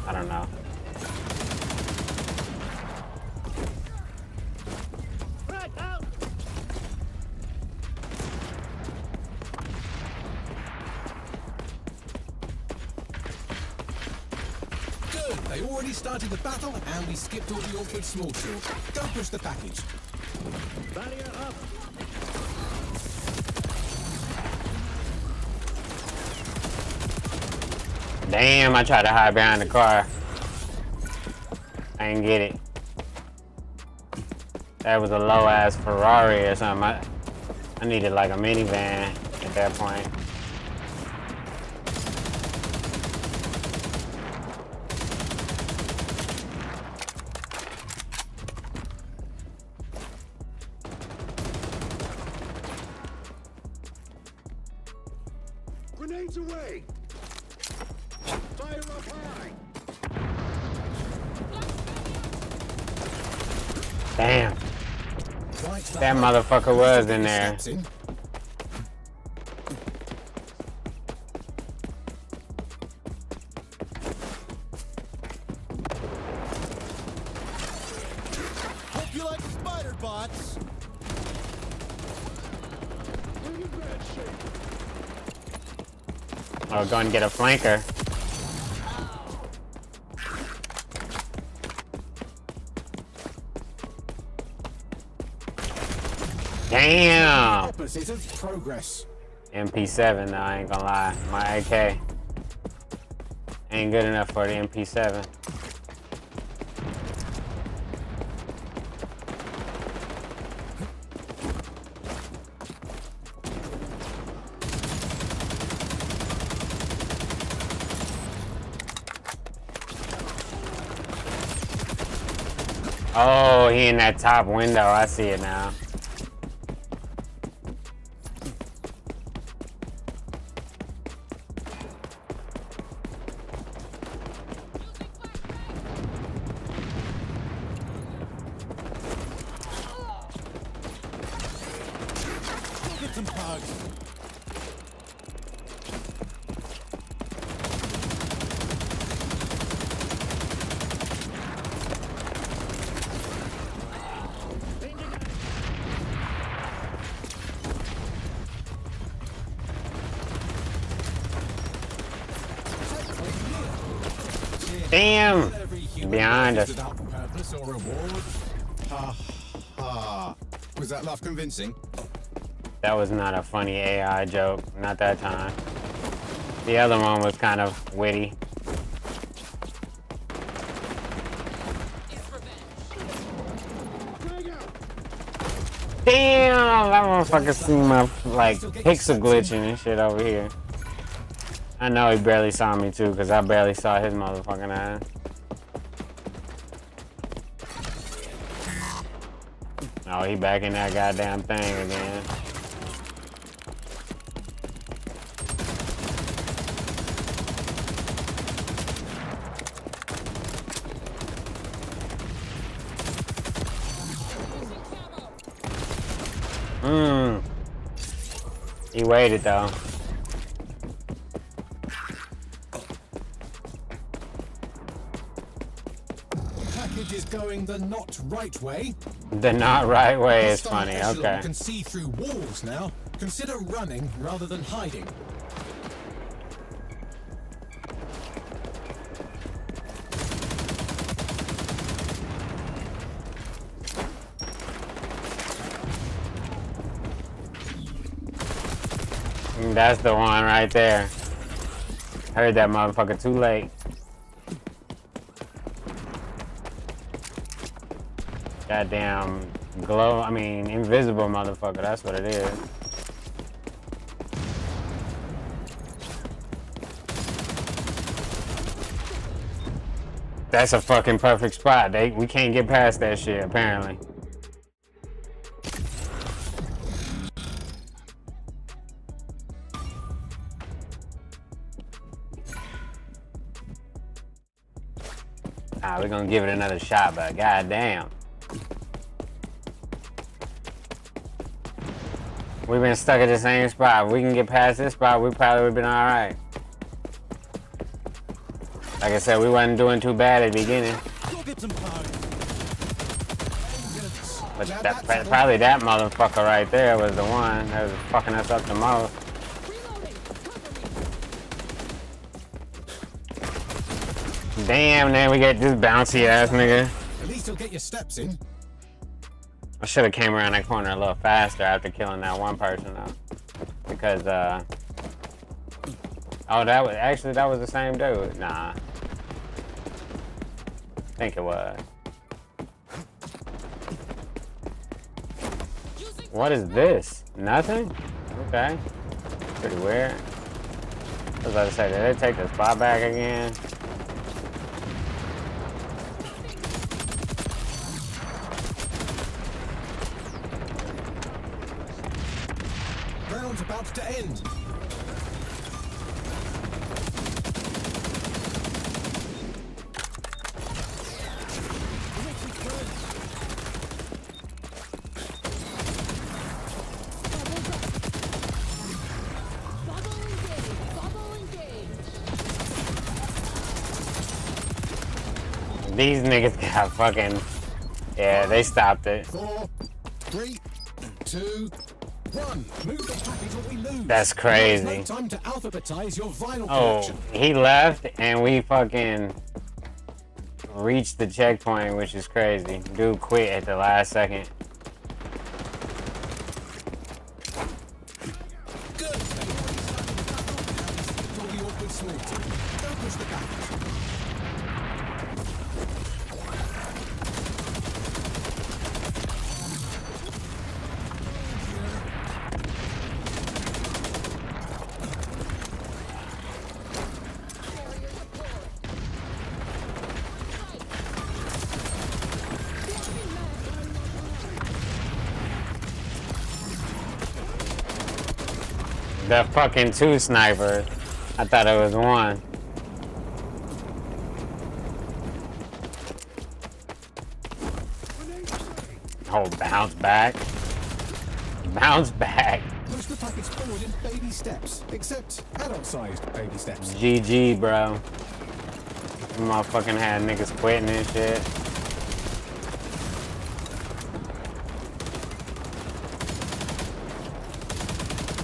I don't know. Good. They already started the battle, and we skipped all the awkward small talk. Go push the package. Barrier up. Damn, I tried to hide behind the car. I didn't get it. That was a low-ass Ferrari or something. I needed like a minivan at that point. Grenades away! Fire up high! Damn, Right, that motherfucker was in there. Steps in. Hope you like spider bots! We're in bad shape. Oh, go and get a flanker. Damn! Opposite of progress. MP7 though, I ain't gonna lie. My AK ain't good enough for the MP7. Oh, he in that top window. I see it now. Go get some pugs! Damn! Every human Behind life us. is without purpose or reward. Ha ha. Was that laugh convincing? That was not a funny AI joke. Not that time. The other one was kind of witty. Damn! That motherfucker seen my like pixel glitching and shit over here. I know he barely saw me too, cause I barely saw his motherfucking ass. Oh, he back in that goddamn thing again. He waited though. Package is going the not right way. The not right way is Hostile funny, echelon okay. can see through walls now. Consider running rather than hiding. That's the one right there. Heard that motherfucker too late. Goddamn invisible motherfucker, that's what it is. That's a fucking perfect spot. We can't get past that shit, apparently. We're gonna give it another shot, but goddamn. We've been stuck at the same spot. If we can get past this spot, we probably would have been alright. Like I said, we wasn't doing too bad at the beginning. But that, probably that motherfucker right there was the one that was fucking us up the most. Damn, then we get this bouncy ass nigga. At least you'll get your steps in. I should have came around that corner a little faster after killing that one person though. Because, oh, that was the same dude. Nah. I think it was. What is this? Nothing? Okay. Pretty weird. I was about to say, did they take the spot back again? Round's about to end. These niggas got fucking... Yeah, they stopped it. 4, 3, 2, 1. Move the package or we lose. That's crazy. There's no time to alphabetize your vinyl Oh, collection. he left and we fucking reached the checkpoint, which is crazy. Dude quit at the last second. Good. For the awkward slaughter. Don't push the package. The fucking 2 snipers. I thought it was 1. Oh, bounce back. Bounce back. Push the package forward in baby steps, except adult-sized baby steps. GG, bro. Motherfucking had niggas quitting and shit.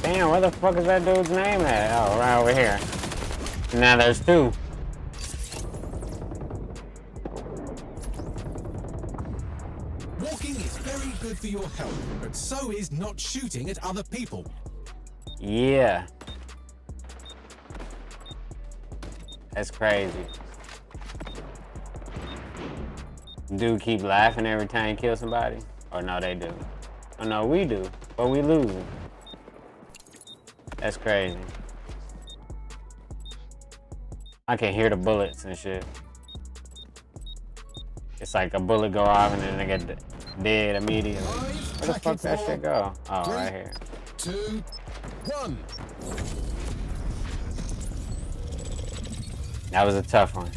Damn, where the fuck is that dude's name at? Oh, right over here. Now there's 2. Walking is very good for your health, but so is not shooting at other people. Yeah. That's crazy. Dude keep laughing every time you kill somebody? Or no, they do. Oh no, we do. But we losing. That's crazy. I can hear the bullets and shit. It's like a bullet go off and then they get dead immediately. Where the fuck that shit go? Oh, right here. 2, 1. That was a tough one.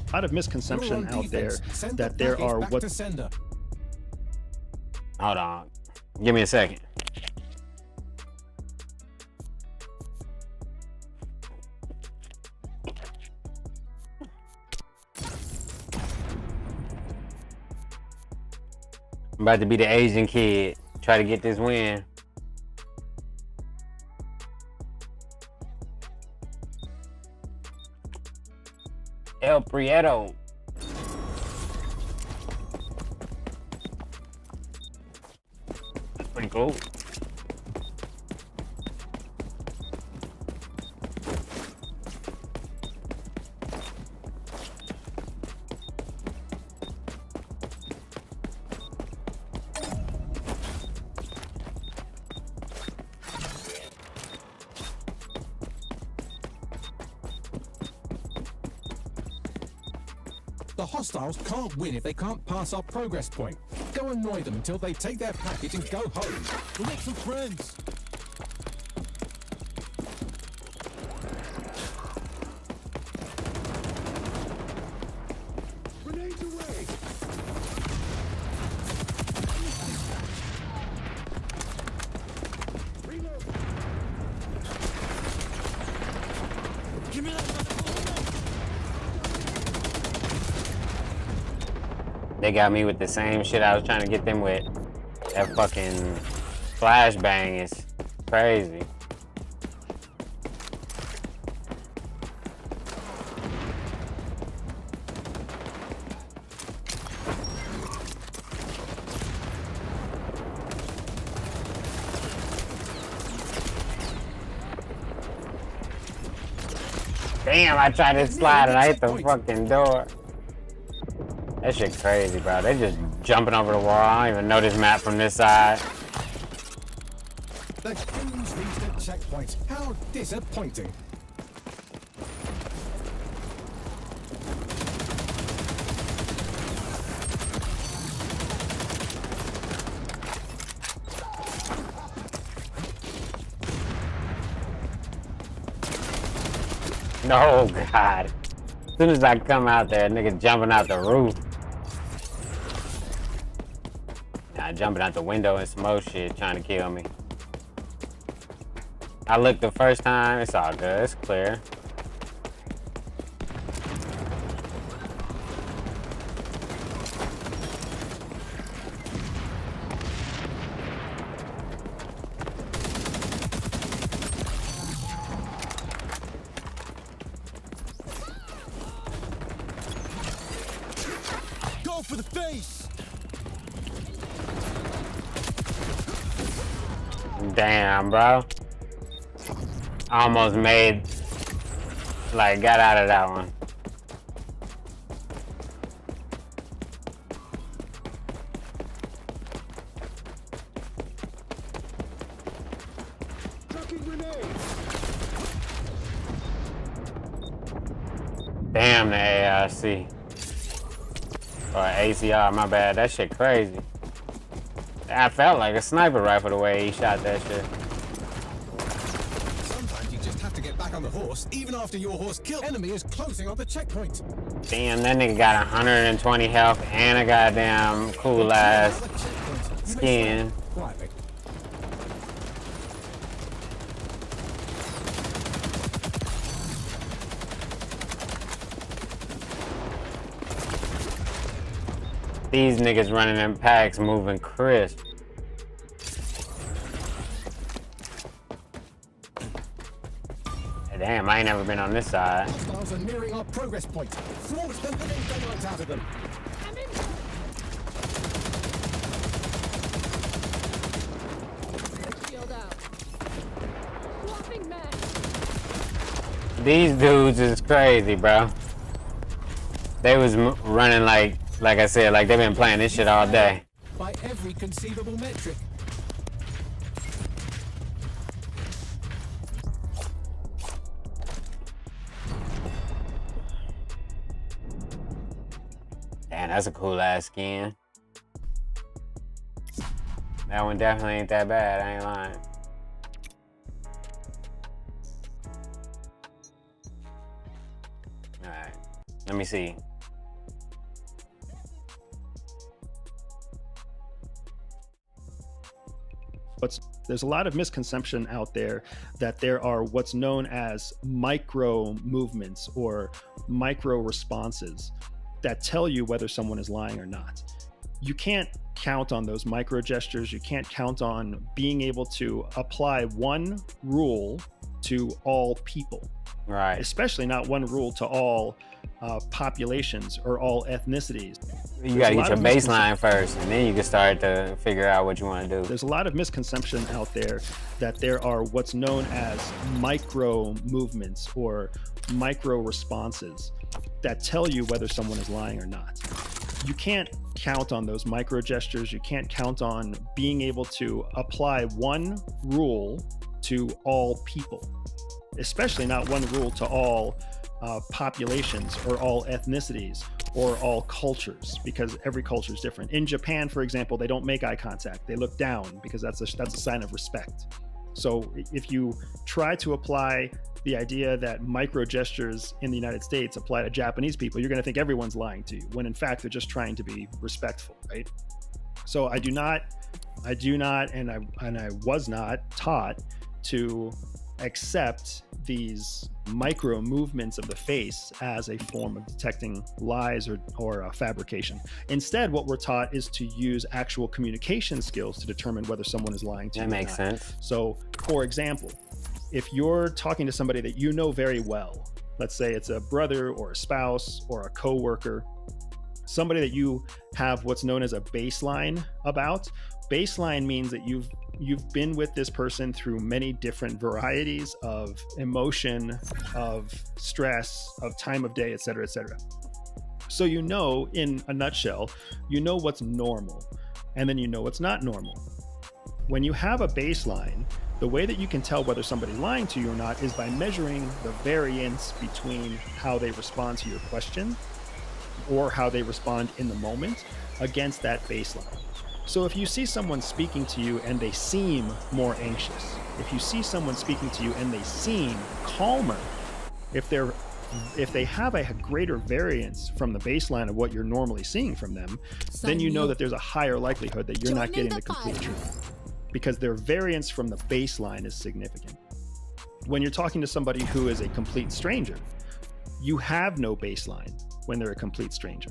A lot of misconception You're on out there defense. Send that the there package are back what to sender. Hold on. Give me a second. I'm about to be the Asian kid. Try to get this win. El Prieto. That's pretty cool. The hostiles can't win if they can't pass our progress point. Go annoy them until they take their package and go home. We'll make some friends. Grenades away. They got me with the same shit I was trying to get them with. That fucking flashbang is crazy. Damn, I tried to slide and I hit the fucking door. That shit crazy, bro. They just jumping over the wall. I don't even know this map from this side. The goons reached a checkpoint. How disappointing. No, God. As soon as I come out there, niggas jumping out the roof. Nah, jumping out the window and some more shit trying to kill me. I looked the first time, it's all good, it's clear. Go for the face! Damn, bro. Almost made, like, got out of that one. Damn, the ARC. Or ACR, my bad. That shit crazy. I felt like a sniper rifle the way he shot that shit. Sometimes you just have to get back on the horse, even after your horse killed. Enemy is closing on the checkpoint. Damn, that nigga got 120 health and a goddamn cool ass skin. Quietly. These niggas running in packs, moving crisp. Damn, I ain't never been on this side. Hostiles are nearing our progress point. Thwart the living daylight out of them. Shield out. Swapping mag. These dudes is crazy, bro. They was running like I said, like they've been playing this shit all day. By every conceivable metric. Damn, that's a cool ass skin. That one definitely ain't that bad, I ain't lying. Alright, let me see. There's a lot of misconception out there that there are what's known as micro movements or micro responses that tell you whether someone is lying or not. You can't count on those micro gestures. You can't count on being able to apply one rule to all people. Right. Especially not one rule to all populations or all ethnicities. You gotta get your baseline first, and then you can start to figure out what you want to do. There's a lot of misconception out there that there are what's known as micro movements or micro responses that tell you whether someone is lying or not. You can't count on those micro gestures. You can't count on being able to apply one rule to all people, especially not one rule to all populations or all ethnicities or all cultures, because every culture is different. In Japan, for example, they don't make eye contact. They look down because that's a sign of respect. So if you try to apply the idea that micro gestures in the United States apply to Japanese people, you're going to think everyone's lying to you, when in fact they're just trying to be respectful, right? So I do not, and I was not taught to accept these micro movements of the face as a form of detecting lies or fabrication. Instead, what we're taught is to use actual communication skills to determine whether someone is lying to you. That makes sense. So, for example, if you're talking to somebody that you know very well, let's say it's a brother or a spouse or a coworker, somebody that you have what's known as a baseline about. Baseline means that you've been with this person through many different varieties of emotion, of stress, of time of day, et cetera, et cetera. So you know, in a nutshell, you know what's normal, and then you know what's not normal. When you have a baseline, the way that you can tell whether somebody's lying to you or not is by measuring the variance between how they respond to your question or how they respond in the moment against that baseline. So if you see someone speaking to you and they seem more anxious, if you see someone speaking to you and they seem calmer, if they have a greater variance from the baseline of what you're normally seeing from them, then you know that there's a higher likelihood that you're not getting the complete truth, because their variance from the baseline is significant. When you're talking to somebody who is a complete stranger, you have no baseline when they're a complete stranger.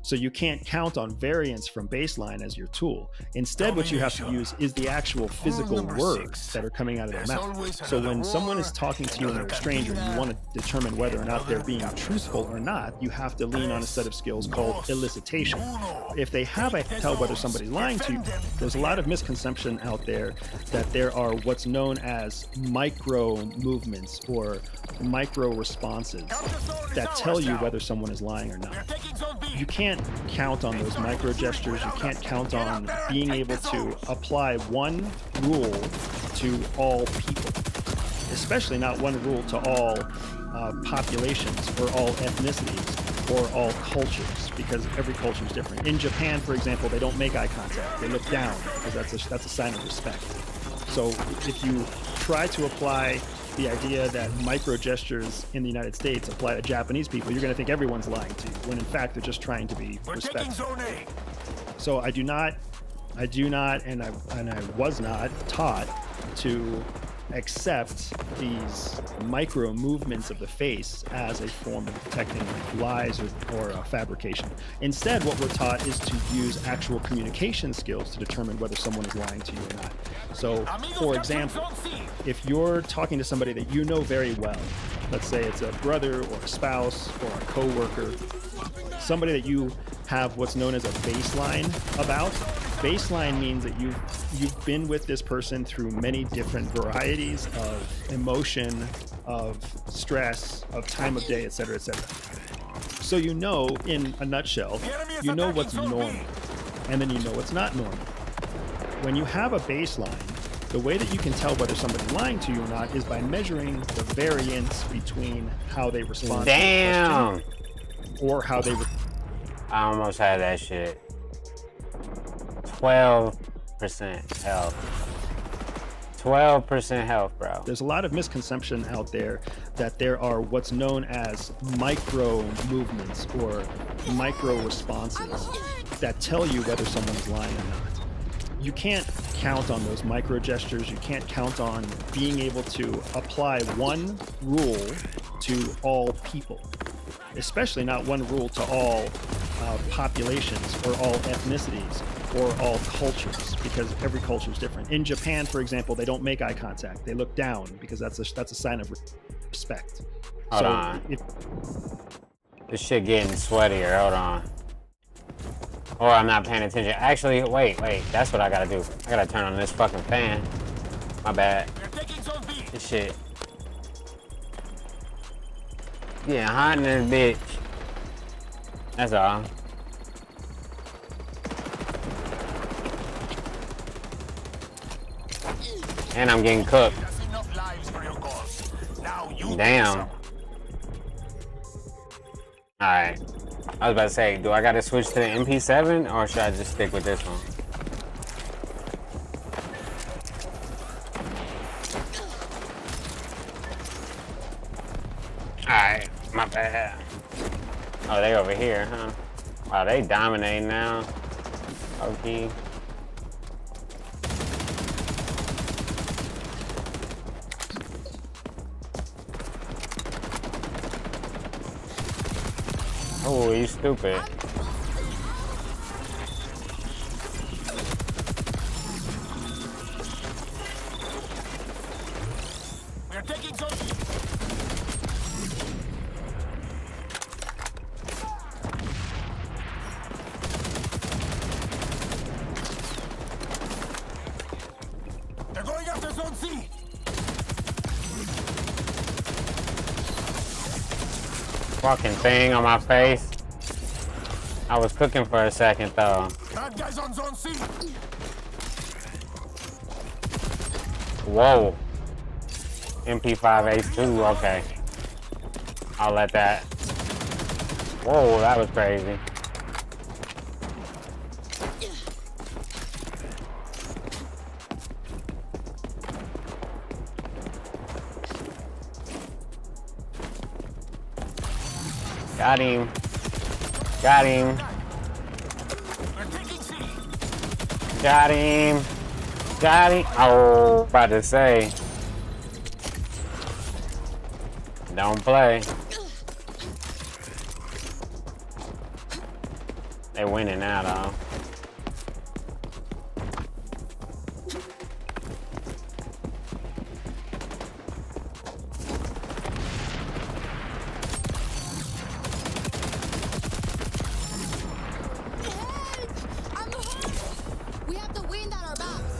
So you can't count on variance from baseline as your tool. Instead, what you have to use is the actual physical words that are coming out of their mouth. So when someone is talking to you and they're a stranger, and you want to determine whether or not they're being truthful or not, you have to lean on a set of skills called elicitation. If they have a tell whether somebody's lying to you, there's a lot of misconception out there that there are what's known as micro movements or micro responses that tell you whether someone is lying or not. You can't count on those micro gestures. You can't count on being able to apply one rule to all people, especially not one rule to all populations or all ethnicities or all cultures, because every culture is different. In Japan, for example, they don't make eye contact. They look down because that's a sign of respect. So if you try to apply the idea that micro gestures in the United States apply to Japanese people, you're going to think everyone's lying to you, when in fact they're just trying to be respectful. So I do not, and I was not taught to accept these micro movements of the face as a form of detecting lies or fabrication. Instead, what we're taught is to use actual communication skills to determine whether someone is lying to you or not. So, for example, if you're talking to somebody that you know very well, let's say it's a brother or a spouse or a coworker, somebody that you have what's known as a baseline about. Baseline means that you've been with this person through many different varieties of emotion, of stress, of time of day, et cetera, et cetera. So you know, in a nutshell, you know what's normal, and then you know what's not normal. When you have a baseline, the way that you can tell whether somebody's lying to you or not is by measuring the variance between how they respond to the question or how they... I almost had that shit. 12% health. 12% health, bro. There's a lot of misconception out there that there are what's known as micro movements or micro responses that tell you whether someone's lying or not. You can't count on those micro gestures. You can't count on being able to apply one rule to all people, especially not one rule to all populations or all ethnicities or all cultures, because every culture is different. In Japan, for example, they don't make eye contact. They look down because that's a sign of respect. Hold on. This shit getting sweatier. Hold on. Or I'm not paying attention. Actually, wait. That's what I gotta do. I gotta turn on this fucking fan. My bad. This shit. Yeah, hot in this bitch. That's all. And I'm getting cooked. Damn. Alright. I was about to say, do I gotta switch to the MP7 or should I just stick with this one? Alright, my bad. Oh, they over here, huh? Wow, they dominating now. Okay. Oh, you stupid. We're taking zone. They're going after zone C. Fucking thing on my face. I was cooking for a second though. Bad guys on zone C. Whoa. MP5 Ace 2, okay. I'll let that. Whoa, that was crazy. Got him. Got him. We're taking C. Got him. Got him. Oh, about to say. Don't play. They winning now, though. We have the wind at our backs.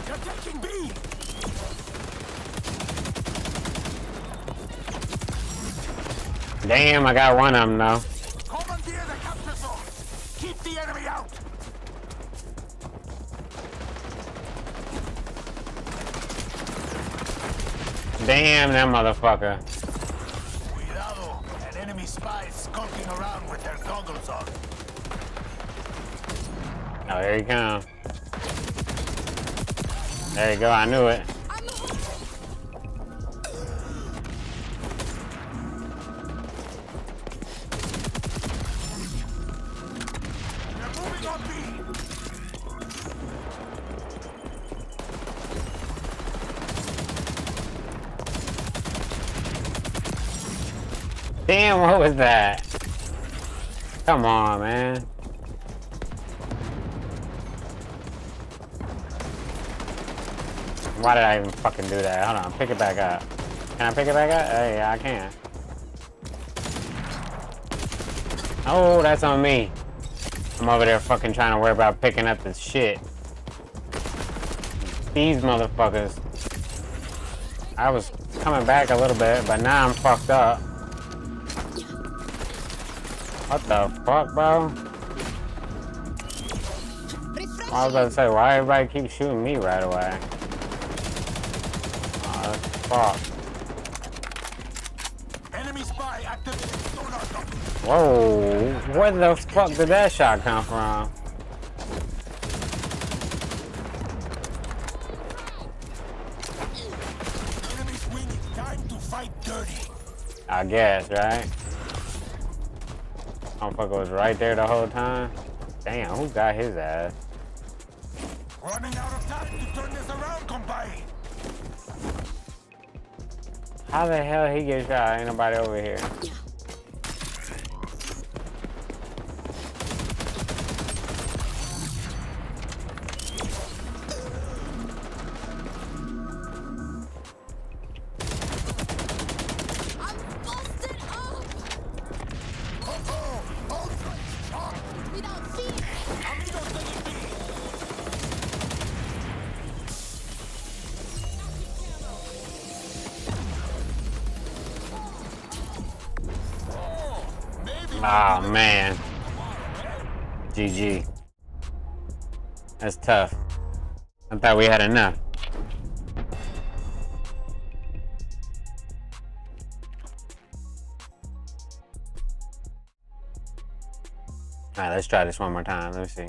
They're taking B. Damn, I got one of them, though. Commandeer the capture zone. Keep the enemy out. Damn, that motherfucker. Cuidado. An enemy spy is skulking around with their goggles on. Oh, here he comes. There you go, I knew it. They're moving on B. Damn, what was that? Come on, man. Why did I even fucking do that? Hold on, pick it back up. Can I pick it back up? Hey, yeah, I can. Oh, that's on me. I'm over there fucking trying to worry about picking up this shit. These motherfuckers. I was coming back a little bit, but now I'm fucked up. What the fuck, bro? I was about to say, why everybody keep shooting me right away? Oh, that's fuck. Enemy spy activated sonar gun. Whoa, where the fuck did that shot come from? Enemy's winning. Time to fight dirty. I guess, right? Motherfucker was right there the whole time. Damn, who got his ass? Running out of time to turn this around, compay. How the hell he get shot? Ain't nobody over here. I'm busted up. Oh, ultra shock. Without fear. Amigos taking B. Oh, maybe. Oh man. GG. That's tough. I thought we had enough. Alright, let's try this one more time. Let me see.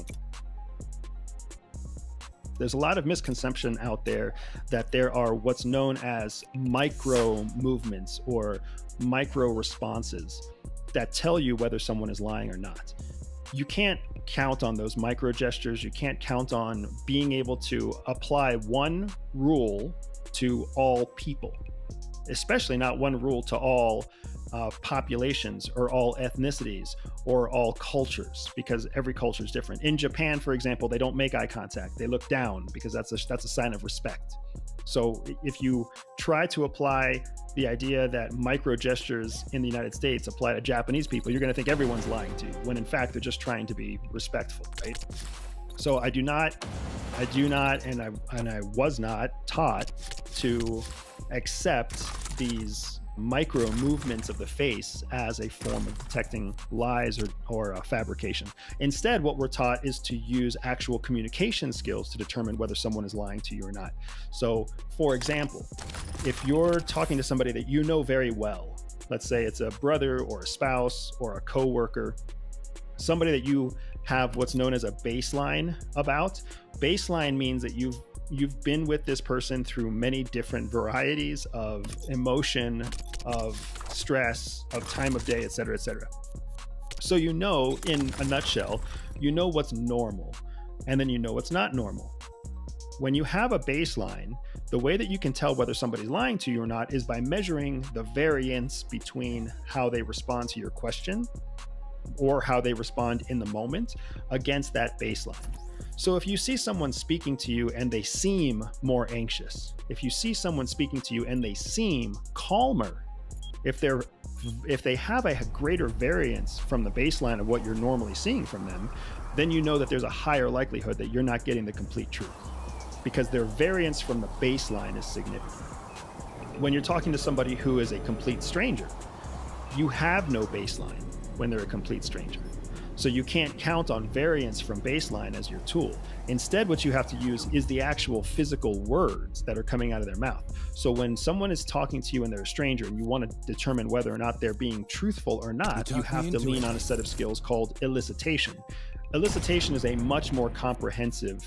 There's a lot of misconception out there that there are what's known as micro movements or micro responses that tell you whether someone is lying or not. You can't count on those micro gestures. You can't count on being able to apply one rule to all people, especially not one rule to all populations or all ethnicities or all cultures, because every culture is different. In Japan, for example, they don't make eye contact. They look down because that's a sign of respect. So if you try to apply the idea that micro gestures in the United States apply to Japanese people, you're going to think everyone's lying to you, when in fact they're just trying to be respectful, right? So I do not, and I was not taught to accept these micro movements of the face as a form of detecting lies or fabrication. Instead, what we're taught is to use actual communication skills to determine whether someone is lying to you or not. So, for example, if you're talking to somebody that you know very well, let's say it's a brother or a spouse or a coworker, somebody that you have what's known as a baseline about. Baseline means that you've been with this person through many different varieties of emotion, of stress, of time of day, et cetera, et cetera. So you know, in a nutshell, you know what's normal, and then you know what's not normal. When you have a baseline, the way that you can tell whether somebody's lying to you or not is by measuring the variance between how they respond to your question or how they respond in the moment against that baseline. So if you see someone speaking to you and they seem more anxious, if you see someone speaking to you and they seem calmer, if they have a greater variance from the baseline of what you're normally seeing from them, then you know that there's a higher likelihood that you're not getting the complete truth, because their variance from the baseline is significant. When you're talking to somebody who is a complete stranger, you have no baseline when they're a complete stranger. So you can't count on variance from baseline as your tool. Instead, what you have to use is the actual physical words that are coming out of their mouth. So when someone is talking to you and they're a stranger and you want to determine whether or not they're being truthful or not, you have to lean on a set of skills called elicitation. Elicitation is a much more comprehensive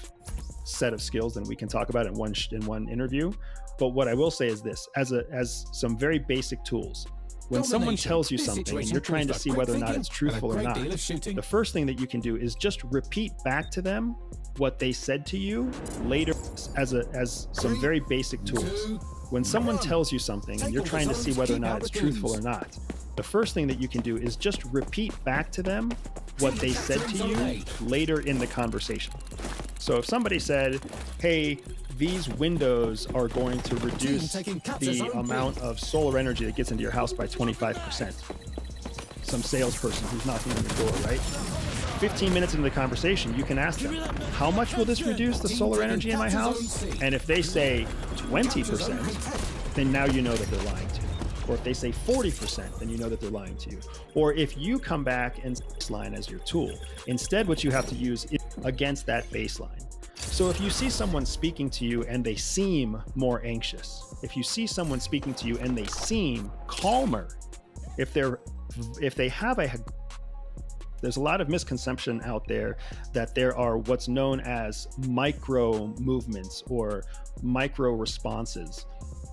set of skills than we can talk about in one interview. But what I will say is this, as some very basic tools. When someone tells you something and you're trying to see whether or not it's truthful or not, the first thing that you can do is just repeat back to them what they said to you later as some very basic tools. When someone tells you something and you're trying to see whether or not it's truthful or not, the first thing that you can do is just repeat back to them what they said to you later in the conversation. So if somebody said, hey, these windows are going to reduce the amount of solar energy that gets into your house by 25%. Some salesperson who's knocking on your door, right? 15 minutes into the conversation, you can ask them, how much will this reduce the solar energy in my house? And if they say 20%, then now you know that they're lying to you. Or if they say 40%, then you know that they're lying to you. Or if you come back and baseline as your tool, instead what you have to use is against that baseline. So if you see someone speaking to you and they seem more anxious, if you see someone speaking to you and they seem calmer, if they have there's a lot of misconception out there that there are what's known as micro movements or micro responses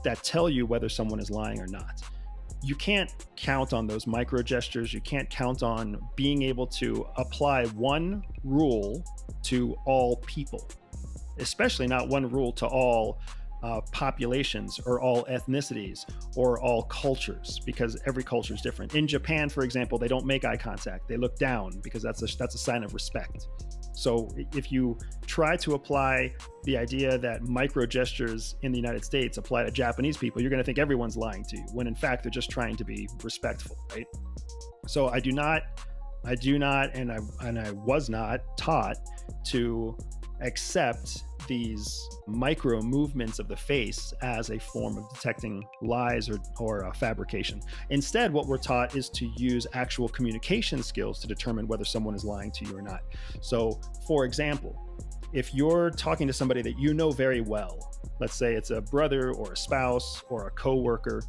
that tell you whether someone is lying or not. You can't count on those micro gestures. You can't count on being able to apply one rule to all people, especially not one rule to all populations or all ethnicities or all cultures, because every culture is different. In Japan, for example, they don't make eye contact. They look down because that's a sign of respect. So if you try to apply the idea that micro gestures in the United States apply to Japanese people, you're going to think everyone's lying to you, when in fact they're just trying to be respectful, right? So I do not, and I was not taught to accept these micro movements of the face as a form of detecting lies or fabrication. Instead, what we're taught is to use actual communication skills to determine whether someone is lying to you or not. So, for example, if you're talking to somebody that you know very well, let's say it's a brother or a spouse or a coworker,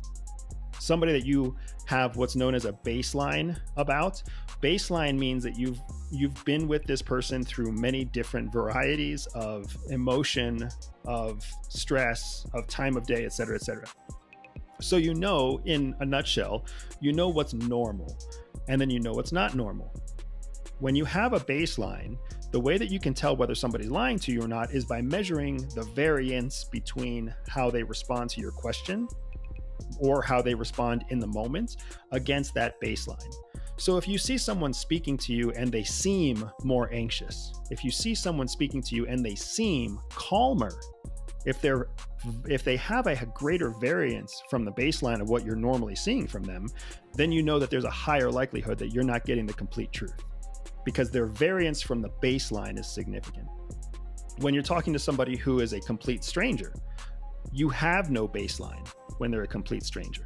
somebody that you have what's known as a baseline about. Baseline means that you've been with this person through many different varieties of emotion, of stress, of time of day, et cetera, et cetera. So you know, in a nutshell, you know what's normal, and then you know what's not normal. When you have a baseline, the way that you can tell whether somebody's lying to you or not is by measuring the variance between how they respond to your question or how they respond in the moment against that baseline. So if you see someone speaking to you and they seem more anxious, if you see someone speaking to you and they seem calmer, if they have a greater variance from the baseline of what you're normally seeing from them, then you know that there's a higher likelihood that you're not getting the complete truth, because their variance from the baseline is significant. When you're talking to somebody who is a complete stranger, you have no baseline when they're a complete stranger.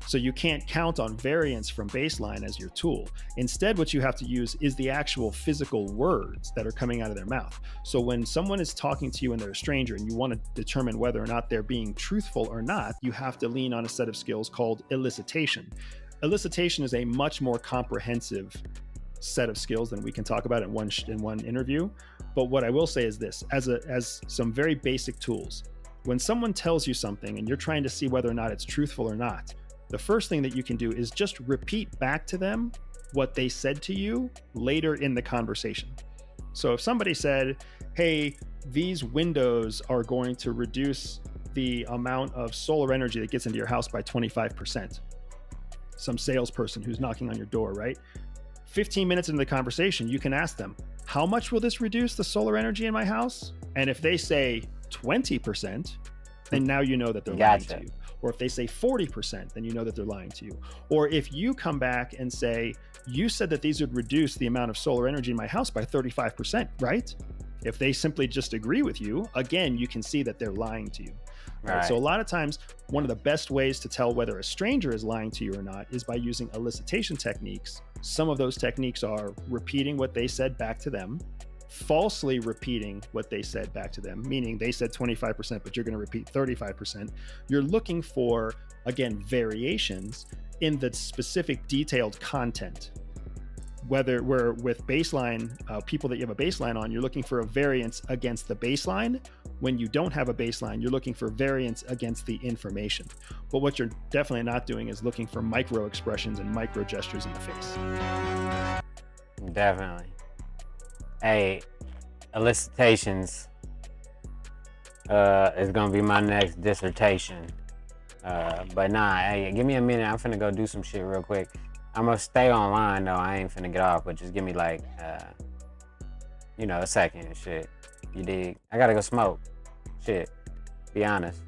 So you can't count on variance from baseline as your tool. Instead, what you have to use is the actual physical words that are coming out of their mouth. So when someone is talking to you and they're a stranger and you want to determine whether or not they're being truthful or not, you have to lean on a set of skills called elicitation. Elicitation is a much more comprehensive set of skills than we can talk about in one interview. But what I will say is this, as some very basic tools, when someone tells you something and you're trying to see whether or not it's truthful or not, the first thing that you can do is just repeat back to them what they said to you later in the conversation. So if somebody said, hey, these windows are going to reduce the amount of solar energy that gets into your house by 25%, some salesperson who's knocking on your door, right? 15 minutes into the conversation, you can ask them, how much will this reduce the solar energy in my house? And if they say 20%, then now you know that they're lying to you. Or if they say 40%, then you know that they're lying to you. Or if you come back and say, you said that these would reduce the amount of solar energy in my house by 35%, right? If they simply just agree with you, again, you can see that they're lying to you. Right. So a lot of times, one of the best ways to tell whether a stranger is lying to you or not is by using elicitation techniques. Some of those techniques are repeating what they said back to them, falsely repeating what they said back to them, meaning they said 25%, but you're going to repeat 35%. You're looking for, again, variations in the specific detailed content. Whether we're with baseline, people that you have a baseline on, you're looking for a variance against the baseline. When you don't have a baseline, you're looking for variance against the information. But what you're definitely not doing is looking for micro expressions and micro gestures in the face. Definitely. Hey, elicitations is gonna be my next dissertation. But nah, hey, give me a minute. I'm finna go do some shit real quick. I'm gonna stay online though. I ain't finna get off, but just give me like, a second and shit. You dig? I gotta go smoke. Shit. Be honest.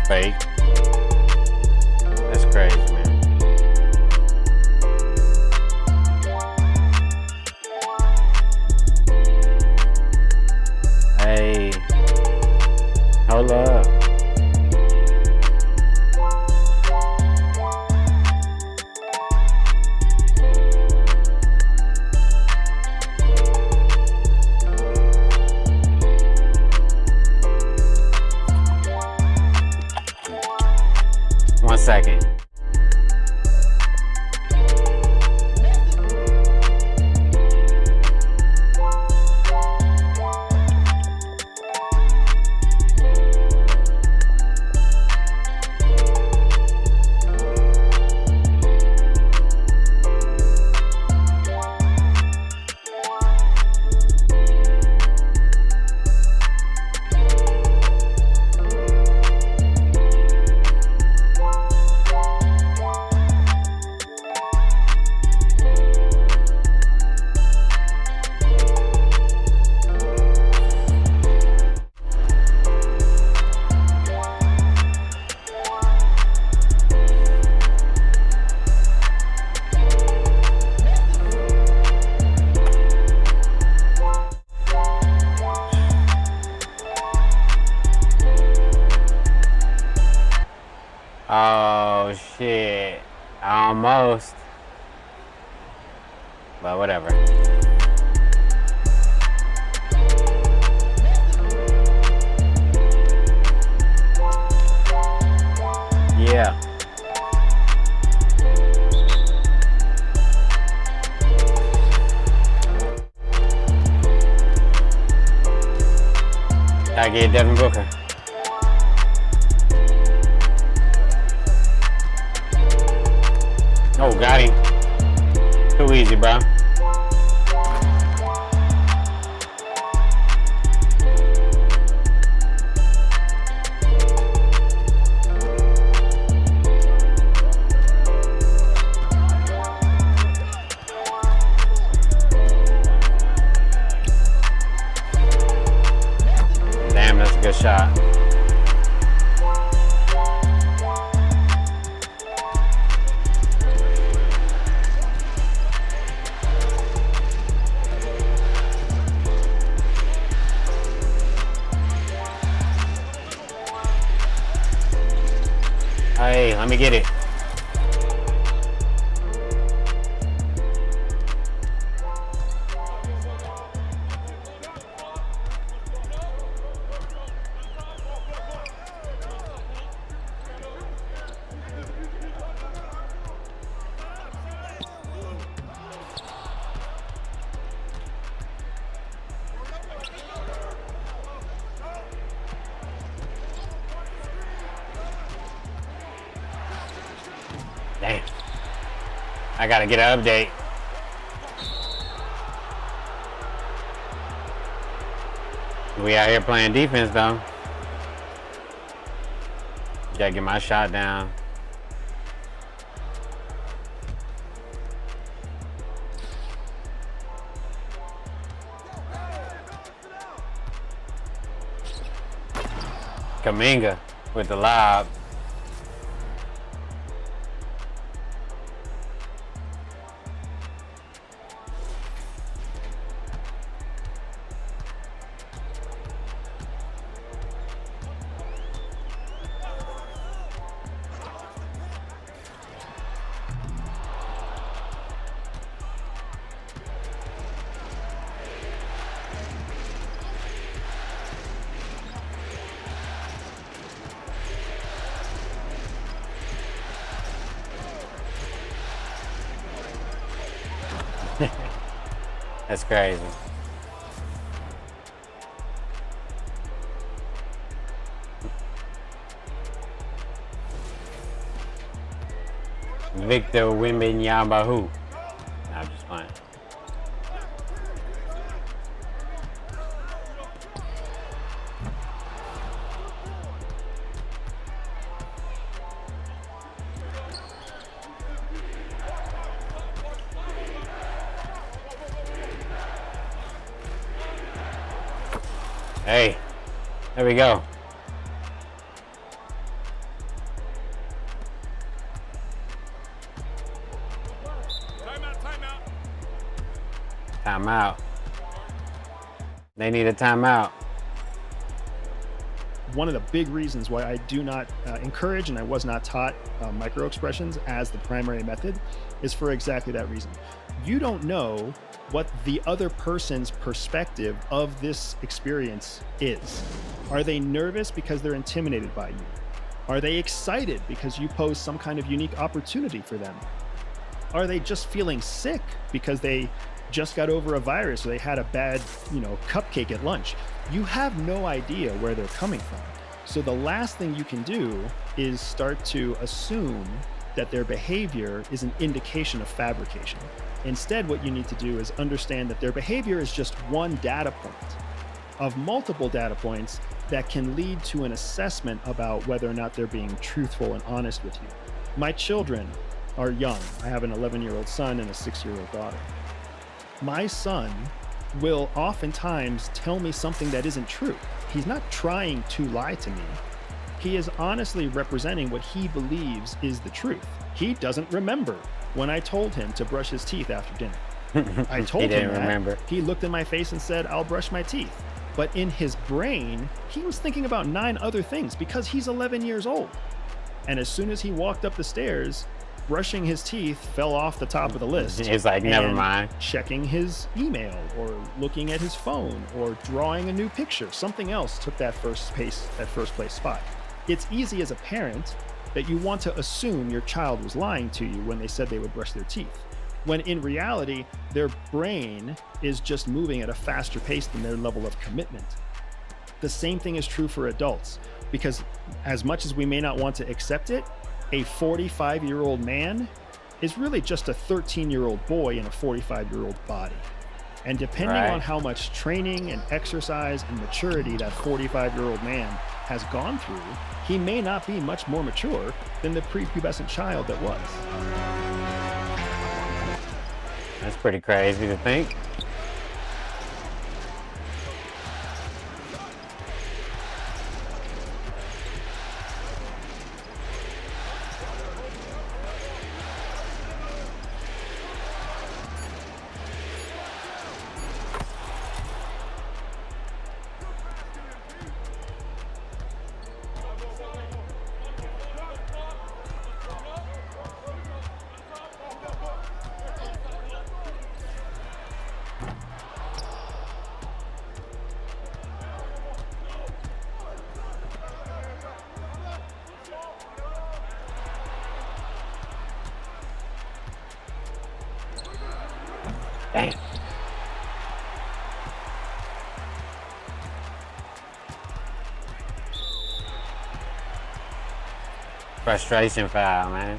fake. That's crazy, man. Hey, hold up. One second. Oh shit. Almost. But whatever. Yeah. I get Devin Booker. Oh, got him. Too easy, bro. Damn, that's a good shot. Hey, let me get it. Damn. I gotta get an update. We out here playing defense though. Gotta get my shot down. Kuminga with the lob. That's crazy. Victor Wembanyama. Nah, I'm just playing. Hey, there we go. timeout. They need a timeout. One of the big reasons why I do not encourage, and I was not taught micro expressions as the primary method, is for exactly that reason. You don't know what the other person's perspective of this experience is. Are they nervous because they're intimidated by you? Are they excited because you pose some kind of unique opportunity for them? Are they just feeling sick because they just got over a virus or they had a bad, cupcake at lunch? You have no idea where they're coming from. So the last thing you can do is start to assume that their behavior is an indication of fabrication. Instead, what you need to do is understand that their behavior is just one data point of multiple data points that can lead to an assessment about whether or not they're being truthful and honest with you. My children are young. I have an 11-year-old son and a 6-year-old daughter. My son will oftentimes tell me something that isn't true. He's not trying to lie to me. He is honestly representing what he believes is the truth. He doesn't remember when I told him to brush his teeth after dinner. I told him that. Remember. He looked in my face and said, "I'll brush my teeth." But in his brain, he was thinking about 9 other things because he's 11 years old. And as soon as he walked up the stairs, brushing his teeth fell off the top of the list. He's like, never mind. Checking his email or looking at his phone or drawing a new picture. Something else took that first place spot. It's easy as a parent that you want to assume your child was lying to you when they said they would brush their teeth, when in reality, their brain is just moving at a faster pace than their level of commitment. The same thing is true for adults, because as much as we may not want to accept it, a 45-year-old man is really just a 13-year-old boy in a 45-year-old body. And depending on how much training and exercise and maturity that 45-year-old man has gone through, he may not be much more mature than the prepubescent child that was. That's pretty crazy to think. Damn. Frustration foul, man.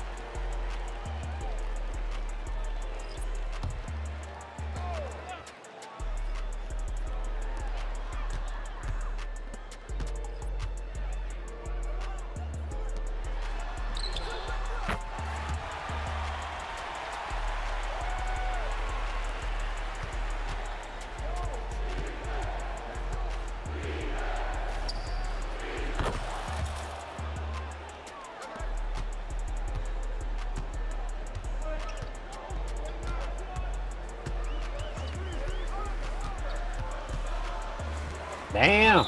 Damn.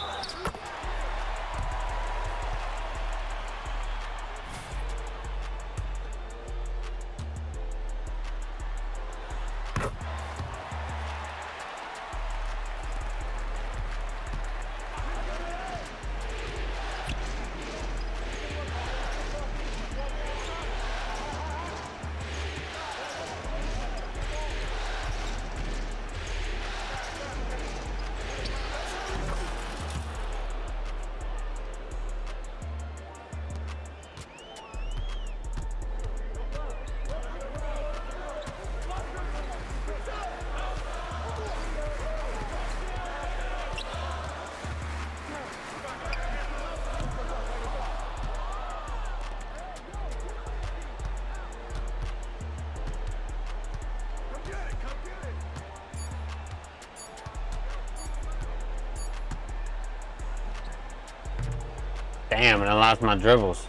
Damn, and I lost my dribbles.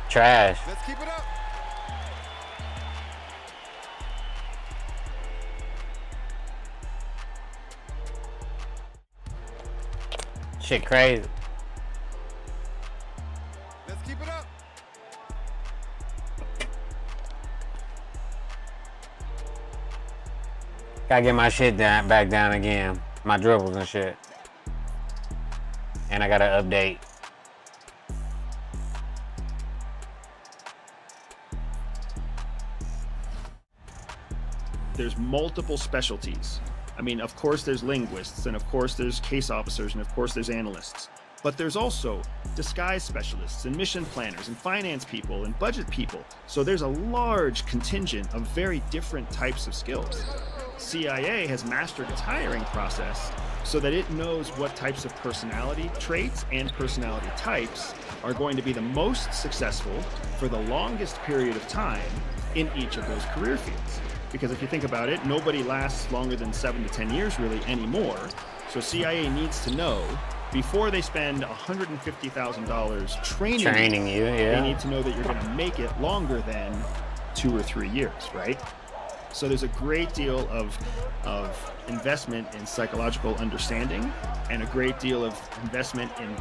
Trash. Let's keep it up. Shit crazy. Let's keep it up. Gotta get my shit back down again. My dribbles and shit. And I gotta update. There's multiple specialties. I mean, of course there's linguists, and of course there's case officers, and of course there's analysts. But there's also disguise specialists and mission planners and finance people and budget people. So there's a large contingent of very different types of skills. CIA has mastered its hiring process so that it knows what types of personality traits and personality types are going to be the most successful for the longest period of time in each of those career fields. Because if you think about it, nobody lasts longer than 7 to 10 years really anymore. So CIA needs to know before they spend $150,000 training you, yeah. They need to know that you're going to make it longer than 2 or 3 years, right? So there's a great deal of investment in psychological understanding and a great deal of investment in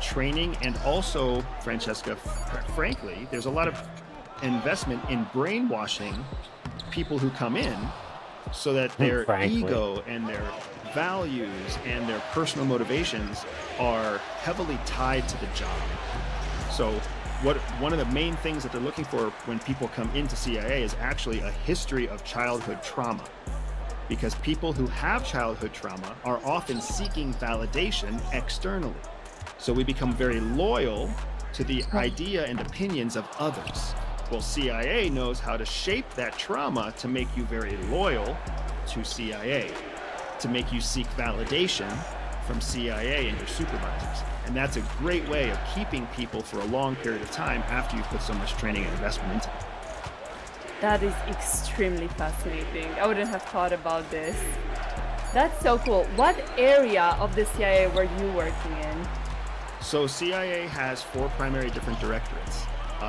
training. And also, Francesca, frankly, there's a lot of investment in brainwashing people who come in so that their ego and their values and their personal motivations are heavily tied to the job. So one of the main things that they're looking for when people come into CIA is actually a history of childhood trauma. Because people who have childhood trauma are often seeking validation externally. So we become very loyal to the idea and opinions of others. Well, CIA knows how to shape that trauma to make you very loyal to CIA, to make you seek validation from CIA and your supervisors. And that's a great way of keeping people for a long period of time after you've put so much training and investment into them. That is extremely fascinating. I wouldn't have thought about this. That's so cool. What area of the CIA were you working in? So CIA has 4 primary different directorates.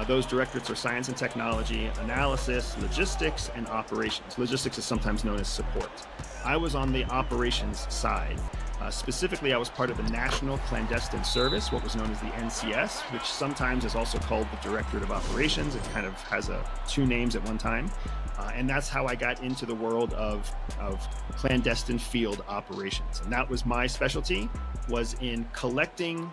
Those directorates are science and technology, analysis, logistics, and operations. Logistics is sometimes known as support. I was on the operations side. Specifically, I was part of the National Clandestine Service, what was known as the NCS, which sometimes is also called the Directorate of Operations. It kind of has 2 names at one time. And that's how I got into the world of clandestine field operations. And that was my specialty, was in collecting.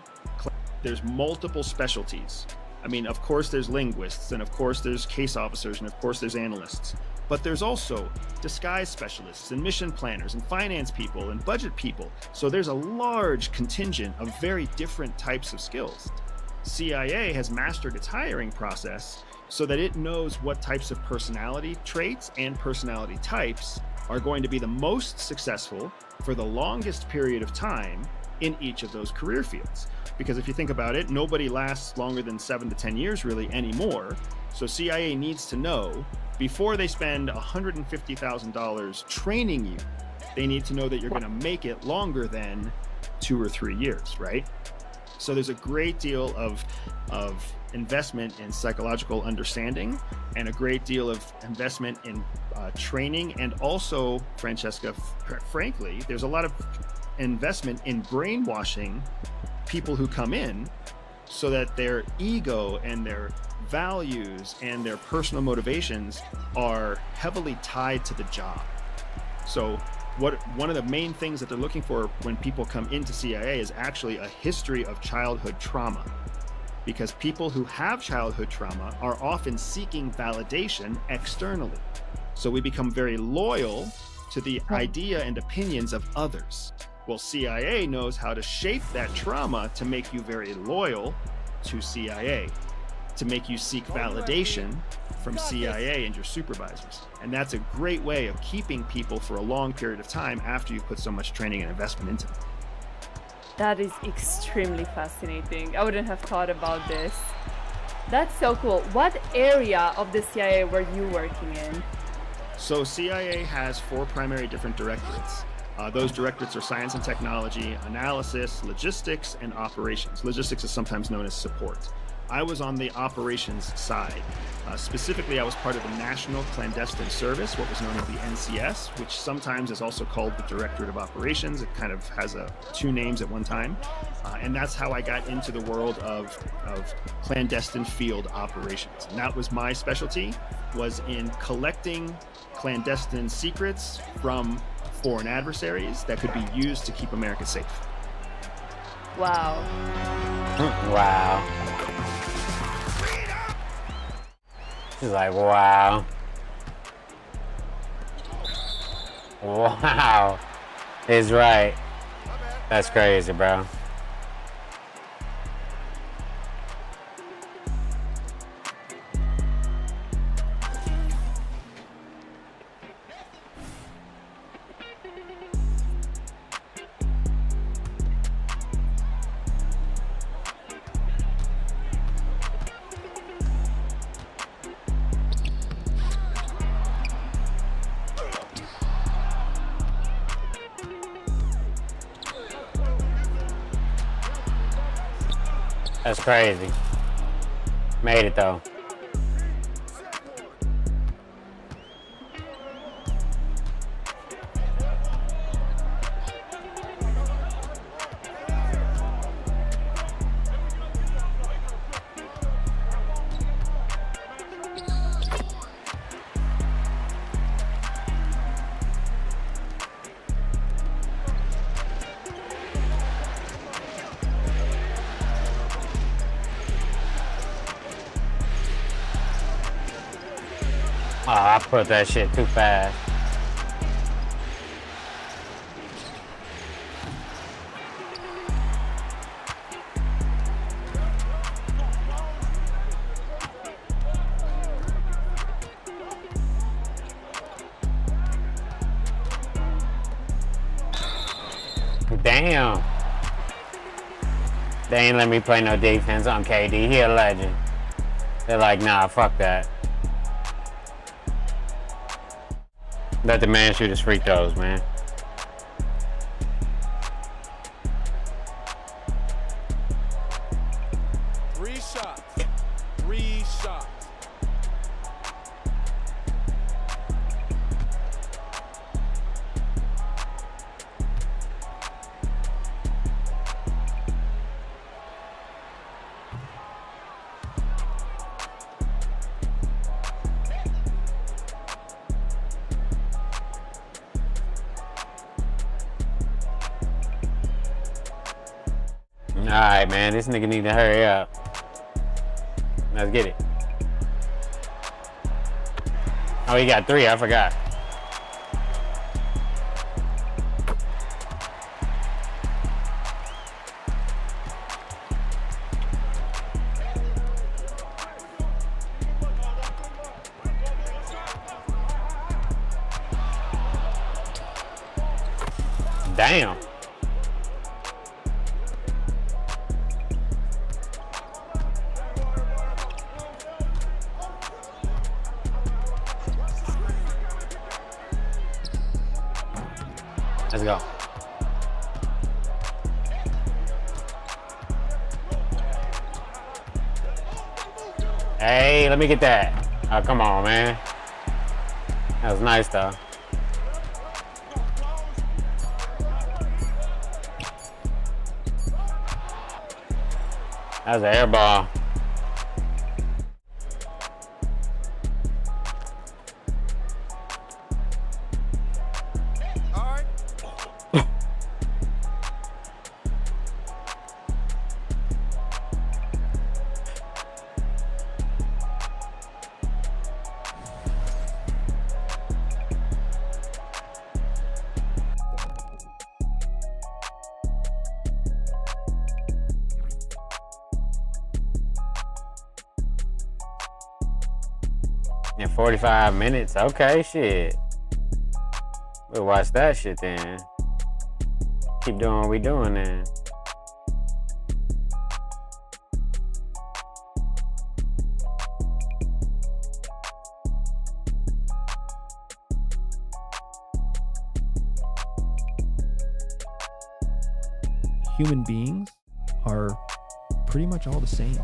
There's multiple specialties. I mean, of course there's linguists, and of course there's case officers, and of course there's analysts. But there's also disguise specialists and mission planners and finance people and budget people. So there's a large contingent of very different types of skills. CIA has mastered its hiring process so that it knows what types of personality traits and personality types are going to be the most successful for the longest period of time in each of those career fields. Because if you think about it, nobody lasts longer than 7 to 10 years really anymore. So CIA needs to know before they spend $150,000 training you, they need to know that you're going to make it longer than 2 or 3 years, right? So there's a great deal of investment in psychological understanding and a great deal of investment in training. And also, Francesca, frankly, there's a lot of investment in brainwashing people who come in so that their ego and their values and their personal motivations are heavily tied to the job. So one of the main things that they're looking for when people come into CIA is actually a history of childhood trauma. Because people who have childhood trauma are often seeking validation externally. So we become very loyal to the idea and opinions of others. Well, CIA knows how to shape that trauma to make you very loyal to CIA, to make you seek validation from CIA and your supervisors. And that's a great way of keeping people for a long period of time after you've put so much training and investment into them. That is extremely fascinating. I wouldn't have thought about this. That's so cool. What area of the CIA were you working in? So CIA has 4 primary different directorates. Those directorates are science and technology, analysis, logistics, and operations. Logistics is sometimes known as support. I was on the operations side. Specifically, I was part of the National Clandestine Service, what was known as the NCS, which sometimes is also called the Directorate of Operations. It kind of has two names at one time. And that's how I got into the world of clandestine field operations. And that was my specialty, was in collecting clandestine secrets from foreign adversaries that could be used to keep America safe. Wow. Wow. She's like, wow. Wow. He's right. That's crazy, bro. That's crazy. Made it though. Oh, I put that shit too fast. Damn. They ain't let me play no defense on KD. He a legend. They're like, nah, fuck that. Let the man shoot his free throws, man. Three shots. 3 shots. Alright, man, this nigga need to hurry up. Let's get it. Oh, he got 3, I forgot. Damn. Let's go. Hey, let me get that. Oh, come on, man. That was nice, though. That was an air ball. In 45 minutes, okay, shit. We'll watch that shit then. Keep doing what we doing then. Human beings are pretty much all the same.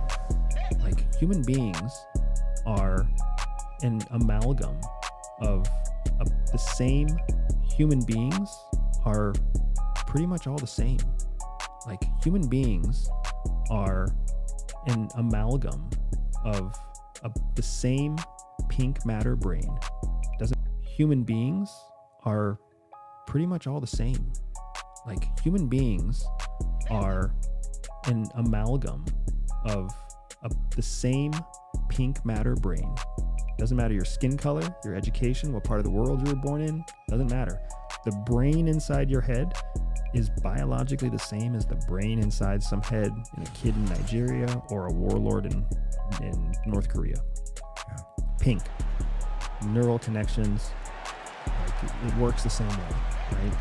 human beings are an amalgam of the same. Human beings are pretty much all the same. Like, human beings are an amalgam of the same pink matter brain. Human beings are pretty much all the same. Like, human beings are an amalgam of the same pink matter brain. Doesn't matter your skin color, your education, what part of the world you were born in, doesn't matter. The brain inside your head is biologically the same as the brain inside some head in a kid in Nigeria or a warlord in North Korea. Pink. Neural connections, like, it works the same way, right?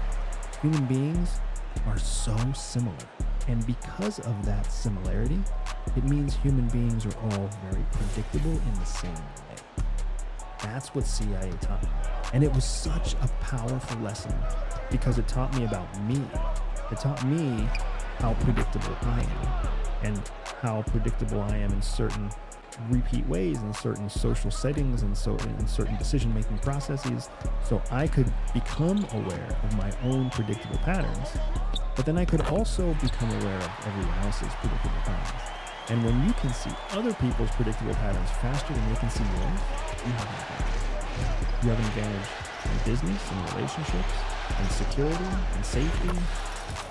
Human beings are so similar. And because of that similarity, it means human beings are all very predictable in the same way. That's what CIA taught me. And it was such a powerful lesson because it taught me about me. It taught me how predictable I am and how predictable I am in certain repeat ways, in certain social settings, and so in certain decision-making processes. So I could become aware of my own predictable patterns, but then I could also become aware of everyone else's predictable patterns. And when you can see other people's predictable patterns faster than they can see yours, you have an advantage. You have an advantage in business, in relationships, in security, in safety.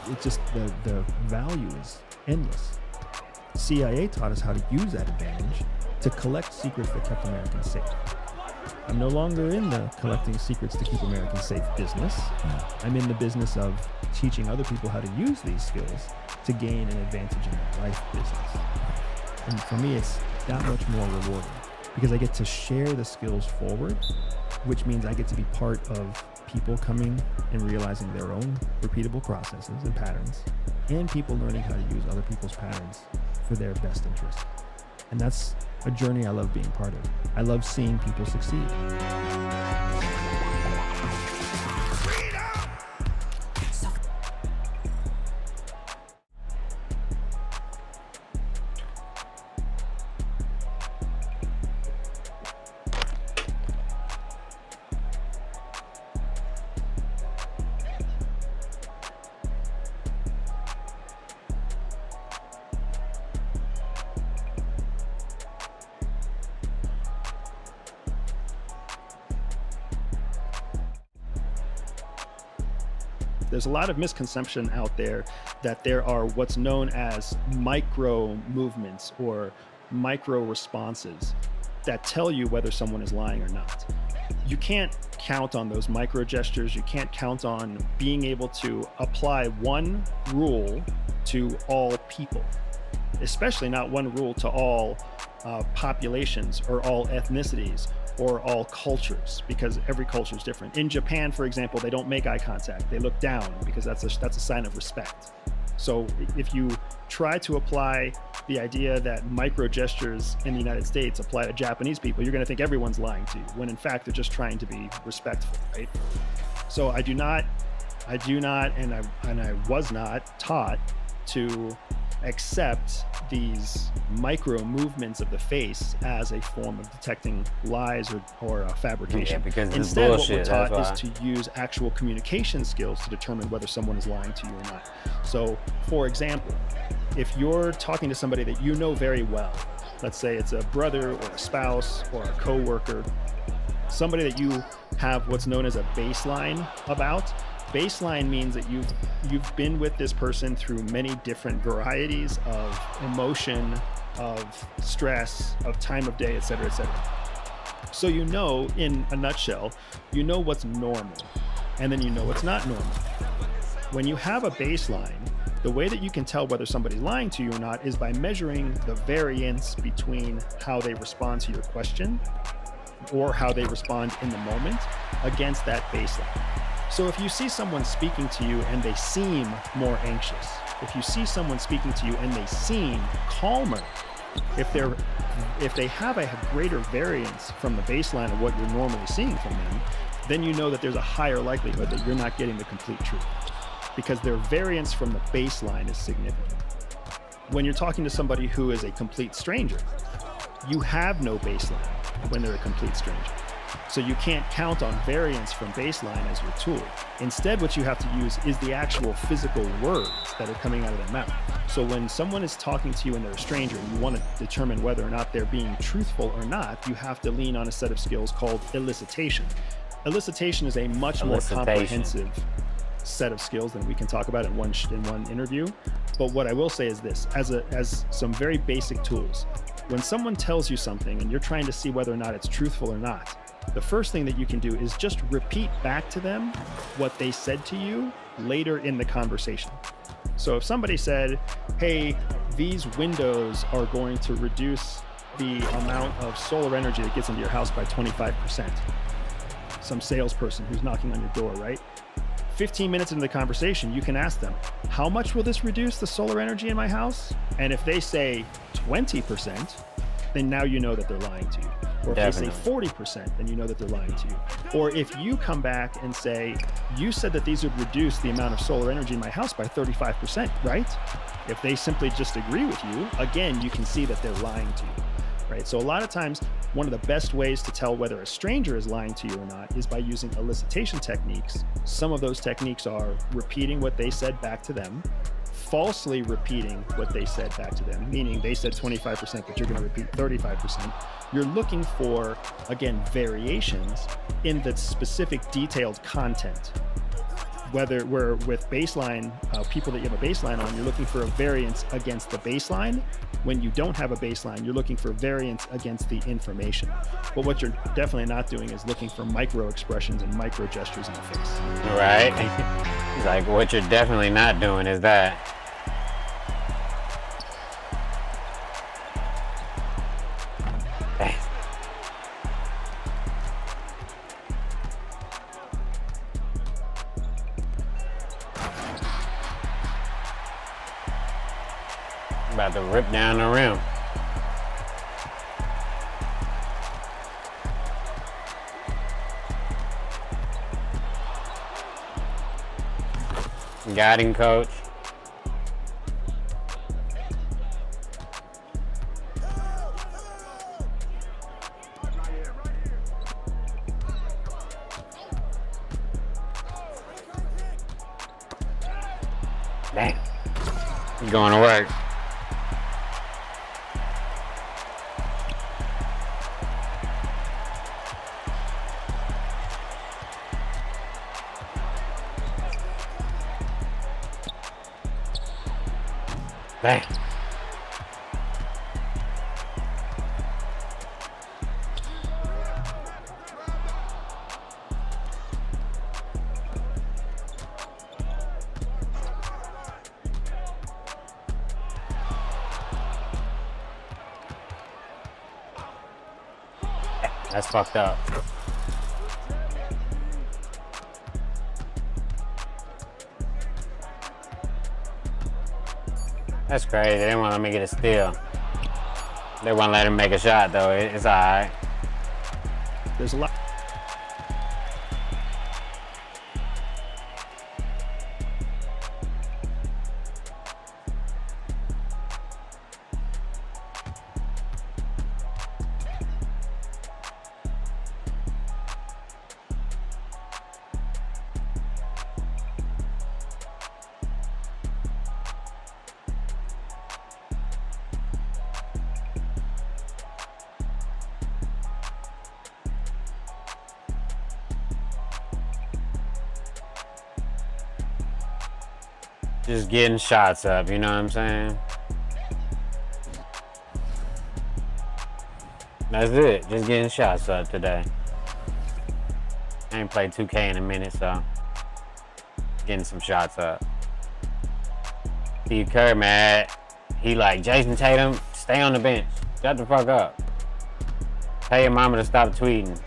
It's just the value is endless. CIA taught us how to use that advantage to collect secrets that kept Americans safe. I'm no longer in the collecting secrets to keep Americans safe business. I'm in the business of teaching other people how to use these skills to gain an advantage in their life business. And for me, it's that much more rewarding because I get to share the skills forward, which means I get to be part of people coming and realizing their own repeatable processes and patterns, and people learning how to use other people's patterns for their best interest. And that's a journey I love being part of. I love seeing people succeed. There's a lot of misconception out there that there are what's known as micro movements or micro responses that tell you whether someone is lying or not. You can't count on those micro gestures. You can't count on being able to apply one rule to all people, especially not one rule to all populations or all ethnicities or all cultures, because every culture is different. In Japan, for example, they don't make eye contact. They look down because that's a sign of respect. So if you try to apply the idea that micro gestures in the United States apply to Japanese people, you're gonna think everyone's lying to you, when in fact, they're just trying to be respectful, right? So I do not, and I was not taught to accept these micro movements of the face as a form of detecting lies or fabrication. Yeah, because instead, bullshit, what we're taught is to use actual communication skills to determine whether someone is lying to you or not. So, for example, if you're talking to somebody that you know very well, let's say it's a brother or a spouse or a coworker, somebody that you have what's known as a baseline about. Baseline means that you've been with this person through many different varieties of emotion, of stress, of time of day, et cetera, et cetera. So you know, in a nutshell, you know what's normal, and then you know what's not normal. When you have a baseline, the way that you can tell whether somebody's lying to you or not is by measuring the variance between how they respond to your question or how they respond in the moment against that baseline. So if you see someone speaking to you and they seem more anxious, if you see someone speaking to you and they seem calmer, if they have a greater variance from the baseline of what you're normally seeing from them, then you know that there's a higher likelihood that you're not getting the complete truth, because their variance from the baseline is significant. When you're talking to somebody who is a complete stranger, you have no baseline when they're a complete stranger. So you can't count on variance from baseline as your tool. Instead, what you have to use is the actual physical words that are coming out of their mouth. So when someone is talking to you and they're a stranger and you want to determine whether or not they're being truthful or not, you have to lean on a set of skills called elicitation. Elicitation is a much more comprehensive set of skills than we can talk about in one interview. But what I will say is this, as some very basic tools, when someone tells you something and you're trying to see whether or not it's truthful or not, the first thing that you can do is just repeat back to them what they said to you later in the conversation. So if somebody said, hey, these windows are going to reduce the amount of solar energy that gets into your house by 25%. Some salesperson who's knocking on your door, right? 15 minutes into the conversation, you can ask them, how much will this reduce the solar energy in my house? And if they say 20%, then now you know that they're lying to you. Or if they say 40%, then you know that they're lying to you. Or if you come back and say, you said that these would reduce the amount of solar energy in my house by 35%, right? If they simply just agree with you, again, you can see that they're lying to you, right? So a lot of times, one of the best ways to tell whether a stranger is lying to you or not is by using elicitation techniques. Some of those techniques are repeating what they said back to them, falsely repeating what they said back to them, meaning they said 25%, but you're going to repeat 35%. You're looking for, again, variations in the specific detailed content. Whether we're with baseline, people that you have a baseline on, you're looking for a variance against the baseline. When you don't have a baseline, you're looking for variance against the information. But what you're definitely not doing is looking for micro expressions and micro gestures in the face. Right. Like what you're definitely not doing is that. About to rip down the rim. Guiding coach. Damn. He's going to work. Damn. That's fucked up. That's crazy. They didn't want to let me get a steal. They won't let him make a shot though. It's alright. There's a lot. Just getting shots up, you know what I'm saying? That's it, just getting shots up today. I ain't played 2K in a minute, so getting some shots up. Steve Kerr, man, he like, Jason Tatum, stay on the bench. Shut the fuck up. Tell your mama to stop tweeting.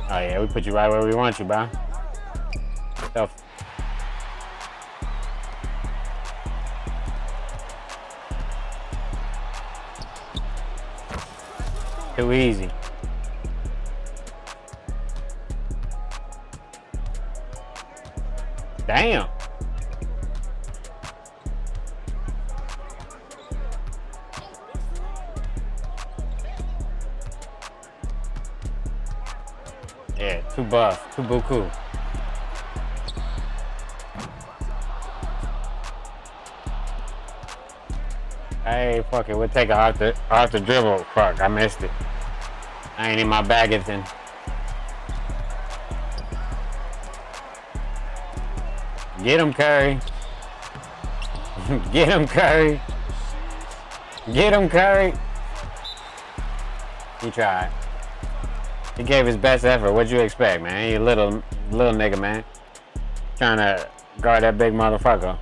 Oh yeah, we put you right where we want you, bro. Too easy. Damn. Yeah, too buff, too buku. Hey, fuck it, we'll take it off the dribble. Fuck, I missed it. I ain't in my baggage in. Get him, Curry. Get him, Curry. Get him, Curry. He tried. He gave his best effort. What'd you expect, man? He a little nigga, man. Trying to guard that big motherfucker.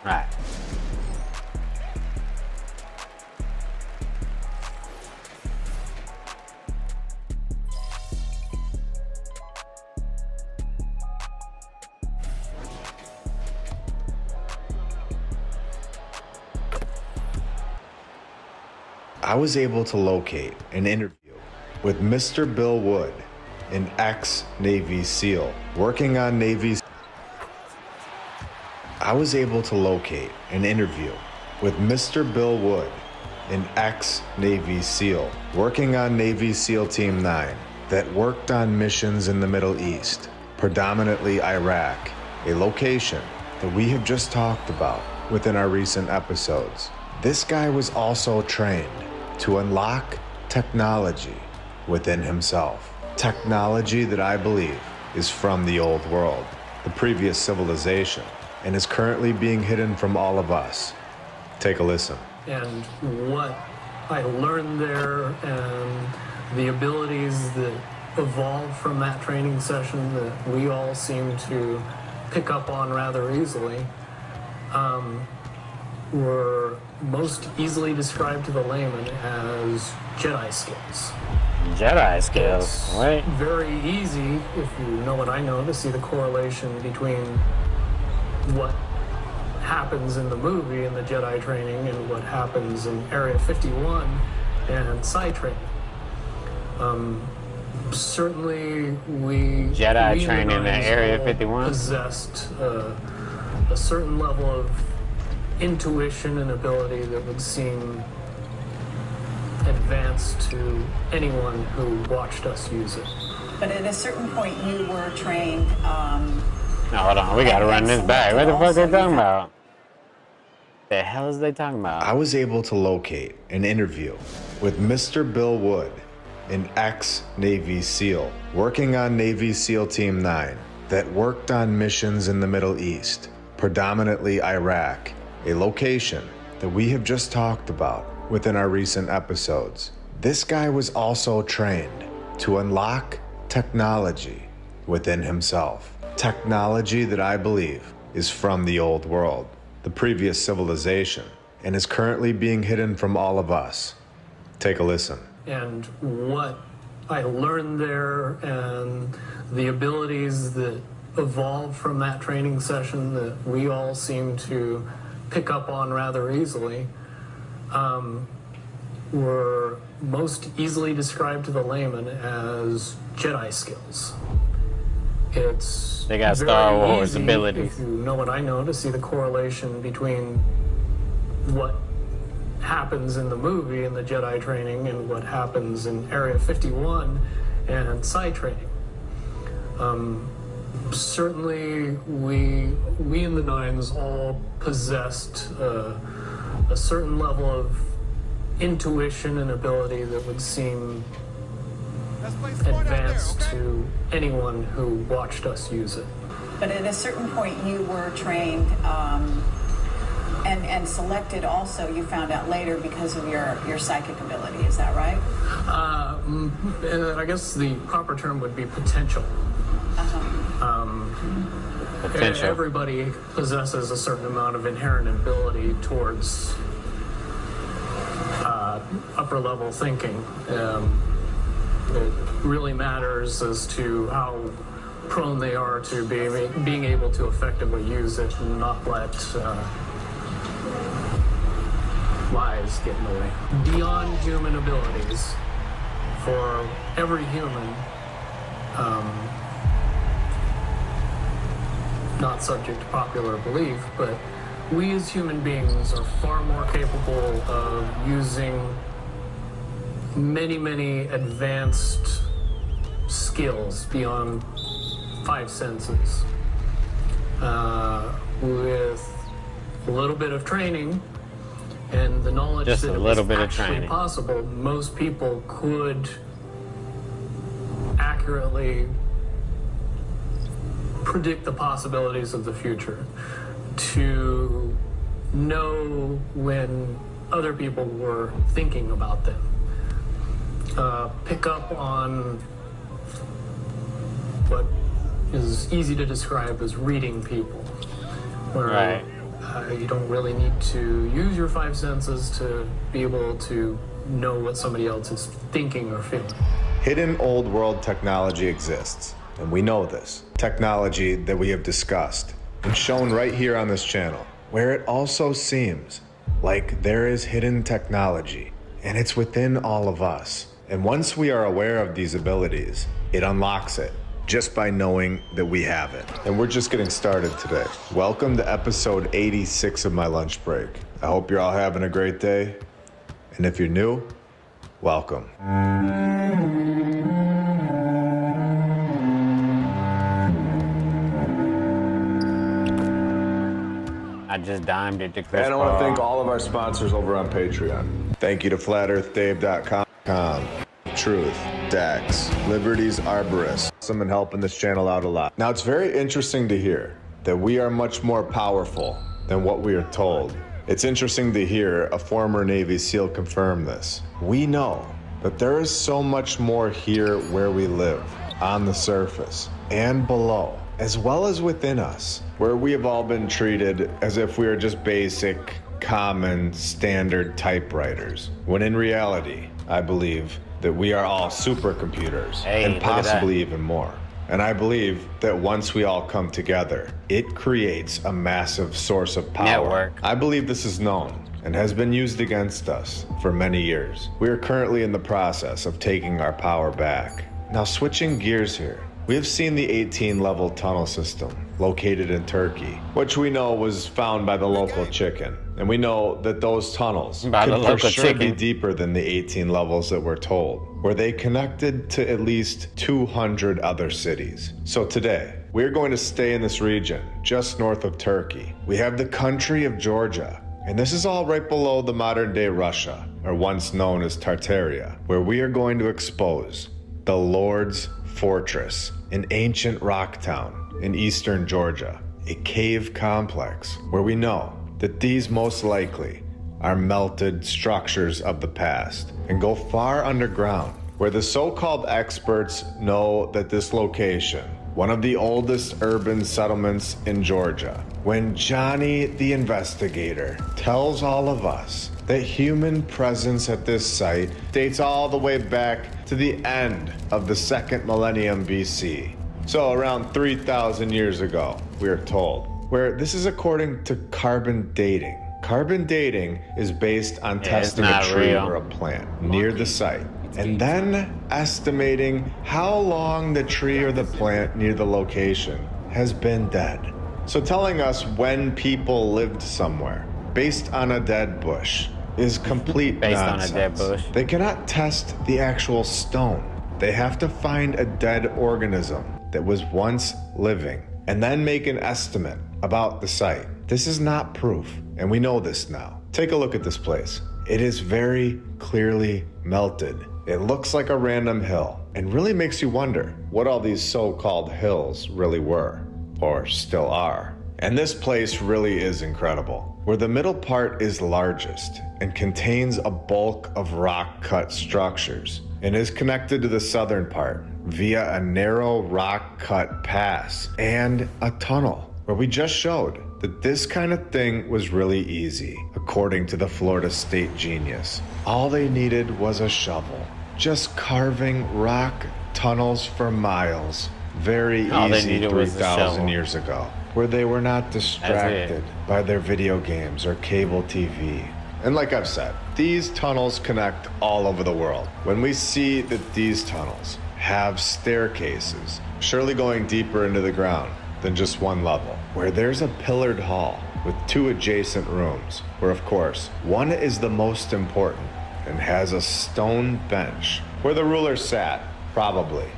Right. I was able to locate an interview with Mr. Bill Wood, an ex-Navy SEAL working on Navy's. I was able to locate an interview with Mr. Bill Wood, an ex-Navy SEAL working on Navy SEAL Team 9 that worked on missions in the Middle East, predominantly Iraq, a location that we have just talked about within our recent episodes. This guy was also trained to unlock technology within himself. Technology that I believe is from the old world, the previous civilization, and is currently being hidden from all of us. Take a listen. And what I learned there and the abilities that evolved from that training session that we all seem to pick up on rather easily were most easily described to the layman as Jedi skills. Jedi skills, It's right? very easy, if you know what I know, to see the correlation between what happens in the movie in the Jedi training and what happens in Area 51 and psi training. Certainly, we Jedi training in Area 51 possessed a certain level of intuition and ability that would seem advanced to anyone who watched us use it. But at a certain point, you were trained. No, hold on, we gotta run this back. What the fuck they talking about? The hell is they talking about? I was able to locate an interview with Mr. Bill Wood, an ex-Navy SEAL working on Navy SEAL Team 9 that worked on missions in the Middle East, predominantly Iraq, a location that we have just talked about within our recent episodes. This guy was also trained to unlock technology within himself. Technology that I believe is from the old world, the previous civilization, and is currently being hidden from all of us. Take a listen. And what I learned there and the abilities that evolved from that training session that we all seem to pick up on rather easily were most easily described to the layman as Jedi skills. It's They got Star very Wars easy, abilities. if you know what I know, to see the correlation between what happens in the movie in the Jedi training and what happens in Area 51 and psi training. Certainly, we in the Nines all possessed a certain level of intuition and ability that would seem advanced to anyone who watched us use it. But at a certain point, you were trained and selected also, you found out later, because of your psychic ability. Is that right? I guess the proper term would be potential. Potential. Everybody possesses a certain amount of inherent ability towards upper level thinking. It really matters as to how prone they are to being able to effectively use it and not let lies get in the way. Beyond human abilities, for every human, not subject to popular belief, but we as human beings are far more capable of using many advanced skills beyond 5 senses. With a little bit of training and the knowledge Just that a it little was bit of actually training. possible, most people could accurately predict the possibilities of the future, to know when other people were thinking about them, pick up on what is easy to describe as reading people, where Right. You don't really need to use your 5 senses to be able to know what somebody else is thinking or feeling. Hidden old world technology exists, and we know this. Technology that we have discussed and shown right here on this channel, where it also seems like there is hidden technology, and it's within all of us. And once we are aware of these abilities, it unlocks it just by knowing that we have it. And we're just getting started today. Welcome to episode 86 of My Lunch Break. I hope you're all having a great day. And if you're new, welcome. I just dimed it to Chris And I want to Paul. thank all of our sponsors over on Patreon. Thank you to FlatEarthDave.com, Truth, Dax, Liberty's Arborist. Someone helping this channel out a lot. Now, it's very interesting to hear that we are much more powerful than what we are told. It's interesting to hear a former Navy SEAL confirm this. We know that there is so much more here where we live, on the surface and below, as well as within us, where we have all been treated as if we are just basic, common, standard typewriters, when in reality, I believe that we are all supercomputers, Hey, and look at that. possibly even more. And I believe that once we all come together, it creates a massive source of power. Network. I believe this is known and has been used against us for many years. We are currently in the process of taking our power back. Now, switching gears here, we have seen the 18-level tunnel system located in Turkey, which we know was found by the local chicken. And we know that those tunnels By the could for local sure be chicken. deeper than the 18 levels that we're told, where they connected to at least 200 other cities. So today, we're going to stay in this region, just north of Turkey. We have the country of Georgia, and this is all right below the modern-day Russia, or once known as Tartaria, where we are going to expose the Lord's Fortress, an ancient rock town in eastern Georgia, a cave complex where we know that these most likely are melted structures of the past and go far underground, where the so-called experts know that this location, one of the oldest urban settlements in Georgia, when Johnny the investigator tells all of us that human presence at this site dates all the way back to the end of the 2nd millennium BC. So around 3,000 years ago, we are told, where this is according to carbon dating. Carbon dating is based on testing a not tree real. or a plant near the site, and then estimating how long the tree or the plant near the location has been dead. So telling us when people lived somewhere based on a dead bush is complete Based nonsense. on a dead bush. They cannot test the actual stone. They have to find a dead organism that was once living and then make an estimate about the site. This is not proof, and we know this now. Take a look at this place. It is very clearly melted. It looks like a random hill and really makes you wonder what all these so-called hills really were, or still are. And this place really is incredible, where the middle part is largest and contains a bulk of rock-cut structures and is connected to the southern part via a narrow rock-cut pass and a tunnel, where we just showed that this kind of thing was really easy, according to the Florida State genius. All they needed was a shovel, just carving rock tunnels for miles. Very All they easy needed was a 3,000 shovel. years ago, where they were not distracted by their video games or cable TV. And like I've said, these tunnels connect all over the world. When we see that these tunnels have staircases, surely going deeper into the ground, than just one level, where there's a pillared hall with 2 adjacent rooms, where of course, one is the most important and has a stone bench where the ruler sat, probably,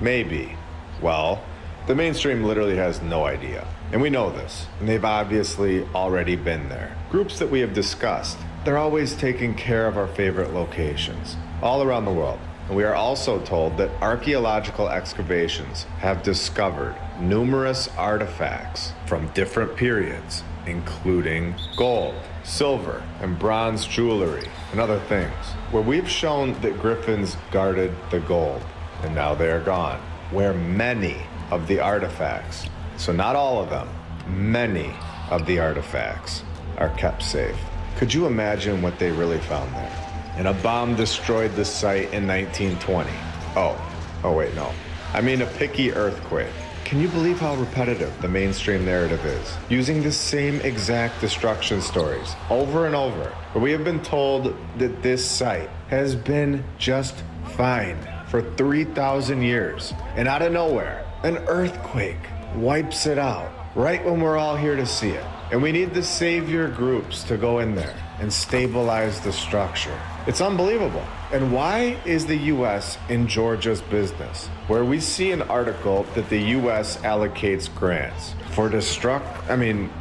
maybe. Well, the mainstream literally has no idea. And we know this, and they've obviously already been there. Groups that we have discussed, they're always taking care of our favorite locations, all around the world. And we are also told that archaeological excavations have discovered numerous artifacts from different periods, including gold, silver, and bronze jewelry, and other things, where we've shown that griffins guarded the gold, and now they are gone, where many of the artifacts, so not all of them, many of the artifacts are kept safe. Could you imagine what they really found there? And a bomb destroyed the site in 1920. Oh wait, no. I mean a picky earthquake. Can you believe how repetitive the mainstream narrative is? Using the same exact destruction stories over and over, where we have been told that this site has been just fine for 3,000 years. And out of nowhere, an earthquake wipes it out right when we're all here to see it. And we need the savior groups to go in there and stabilize the structure. It's unbelievable. And why is the U.S. in Georgia's business, where we see an article that the U.S. allocates grants for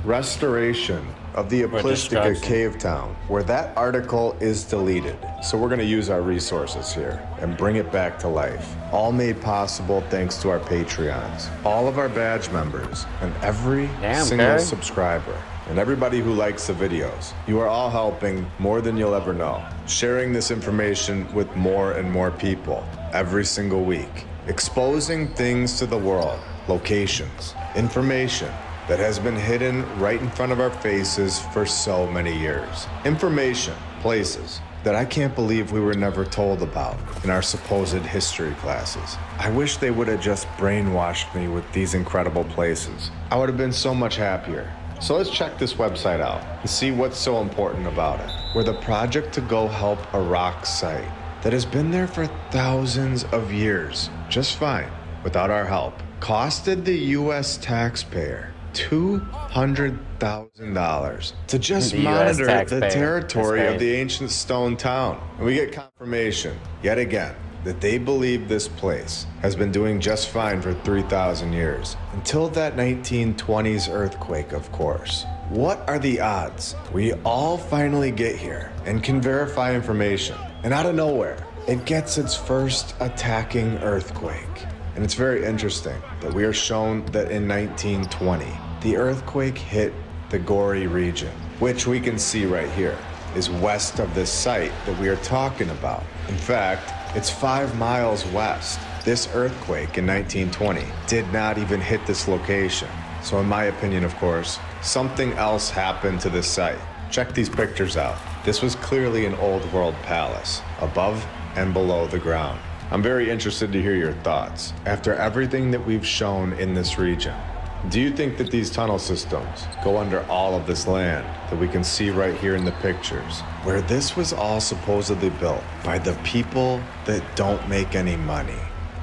restoration of the Aplistica cave town, where that article is deleted. So we're gonna use our resources here and bring it back to life. All made possible thanks to our Patreons, all of our badge members, and every single subscriber. And everybody who likes the videos. You are all helping more than you'll ever know. Sharing this information with more and more people every single week. Exposing things to the world, locations, information that has been hidden right in front of our faces for so many years. Information, places that I can't believe we were never told about in our supposed history classes. I wish they would have just brainwashed me with these incredible places. I would have been so much happier. So let's check this website out and see what's so important about it. We're the project to go help a rock site that has been there for thousands of years, just fine, without our help. Costed the US taxpayer $200,000 to just monitor the territory of the ancient stone town. And we get confirmation, yet again, that they believe this place has been doing just fine for 3,000 years. Until that 1920s earthquake, of course. What are the odds we all finally get here and can verify information? And out of nowhere, it gets its first attacking earthquake. And it's very interesting that we are shown that in 1920, the earthquake hit the Gori region, which we can see right here is west of this site that we are talking about. In fact, it's 5 miles west. This earthquake in 1920 did not even hit this location. So in my opinion, of course, something else happened to this site. Check these pictures out. This was clearly an old world palace, above and below the ground. I'm very interested to hear your thoughts. After everything that we've shown in this region, do you think that these tunnel systems go under all of this land that we can see right here in the pictures, where this was all supposedly built by the people that don't make any money?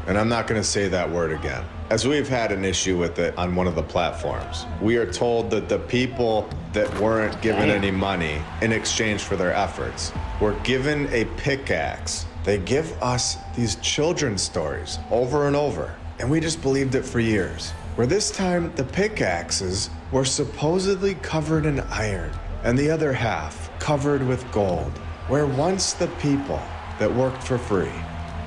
And I'm not going to say that word again, as we've had an issue with it on one of the platforms. We are told that the people that weren't given any money in exchange for their efforts were given a pickaxe. They give us these children's stories over and over, and we just believed it for years. Where this time the pickaxes were supposedly covered in iron and the other half covered with gold. Where once the people that worked for free,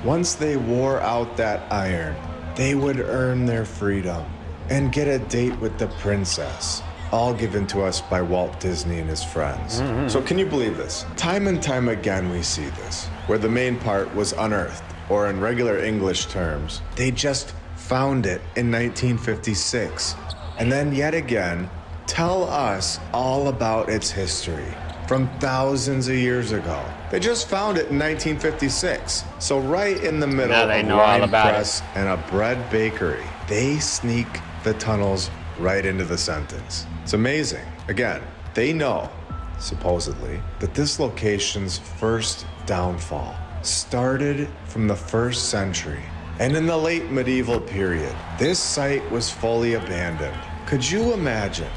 once they wore out that iron, they would earn their freedom and get a date with the princess, all given to us by Walt Disney and his friends. So can you believe this? Time and time again we see this, where the main part was unearthed, or in regular English terms, they just found it in 1956, and then yet again tell us all about its history from thousands of years ago. They just found it in 1956. So right in the middle of wine press and a bread bakery, they sneak the tunnels right into the sentence. It's amazing. Again, they know, supposedly, that this location's first downfall started from the 1st century And in the late medieval period, this site was fully abandoned. Could you imagine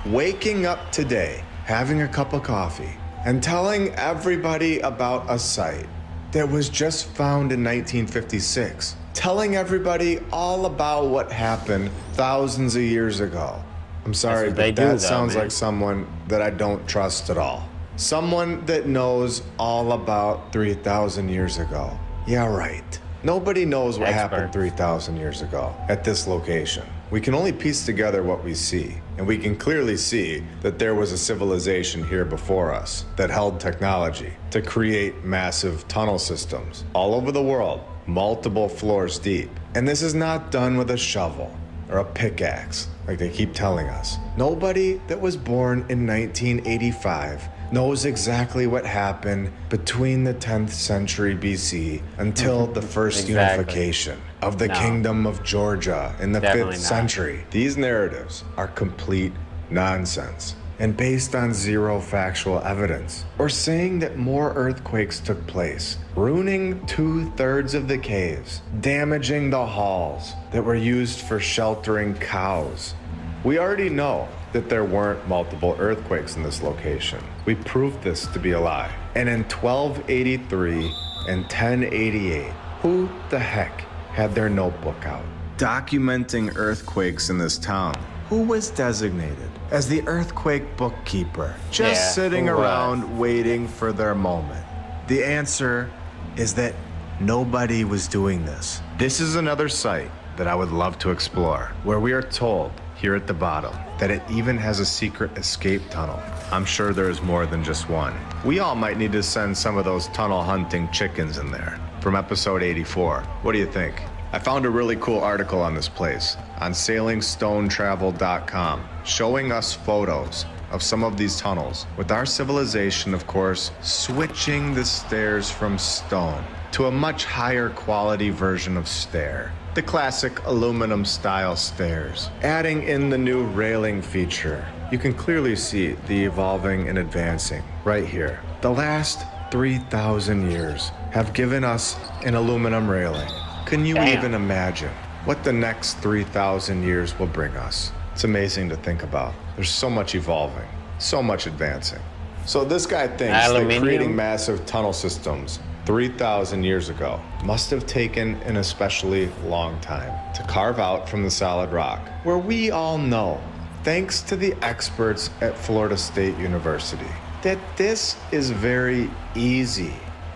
waking up today, having a cup of coffee, and telling everybody about a site that was just found in 1956? Telling everybody all about what happened thousands of years ago. I'm sorry, but that sounds like someone that I don't trust at all. Someone that knows all about 3,000 years ago. Yeah, right. Nobody knows what happened 3,000 years ago at this location. We can only piece together what we see, and we can clearly see that there was a civilization here before us that held technology to create massive tunnel systems all over the world, multiple floors deep. And this is not done with a shovel or a pickaxe, like they keep telling us. Nobody that was born in 1985 knows exactly what happened between the 10th century BC until the first unification of the Kingdom of Georgia in the 5th century. These narratives are complete nonsense and based on zero factual evidence, or saying that more earthquakes took place, ruining 2/3 of the caves, damaging the halls that were used for sheltering cows. We already know that there weren't multiple earthquakes in this location. We proved this to be a lie. And in 1283 and 1088, who the heck had their notebook out documenting earthquakes in this town? Who was designated as the earthquake bookkeeper, just sitting around waiting for their moment? The answer is that nobody was doing this. This is another site that I would love to explore, where we are told here at the bottom that it even has a secret escape tunnel. I'm sure there is more than just one. We all might need to send some of those tunnel hunting chickens in there from episode 84. What do you think? I found a really cool article on this place on sailingstonetravel.com showing us photos of some of these tunnels, with our civilization, of course, switching the stairs from stone to a much higher quality version of stair. The classic aluminum style stairs, adding in the new railing feature. You can clearly see the evolving and advancing right here. The last 3,000 years have given us an aluminum railing. Can you even imagine what the next 3,000 years will bring us? It's amazing to think about. There's so much evolving, so much advancing. So this guy thinks that creating massive tunnel systems 3,000 years ago must have taken an especially long time to carve out from the solid rock, where we all know, thanks to the experts at Florida State University, that this is very easy.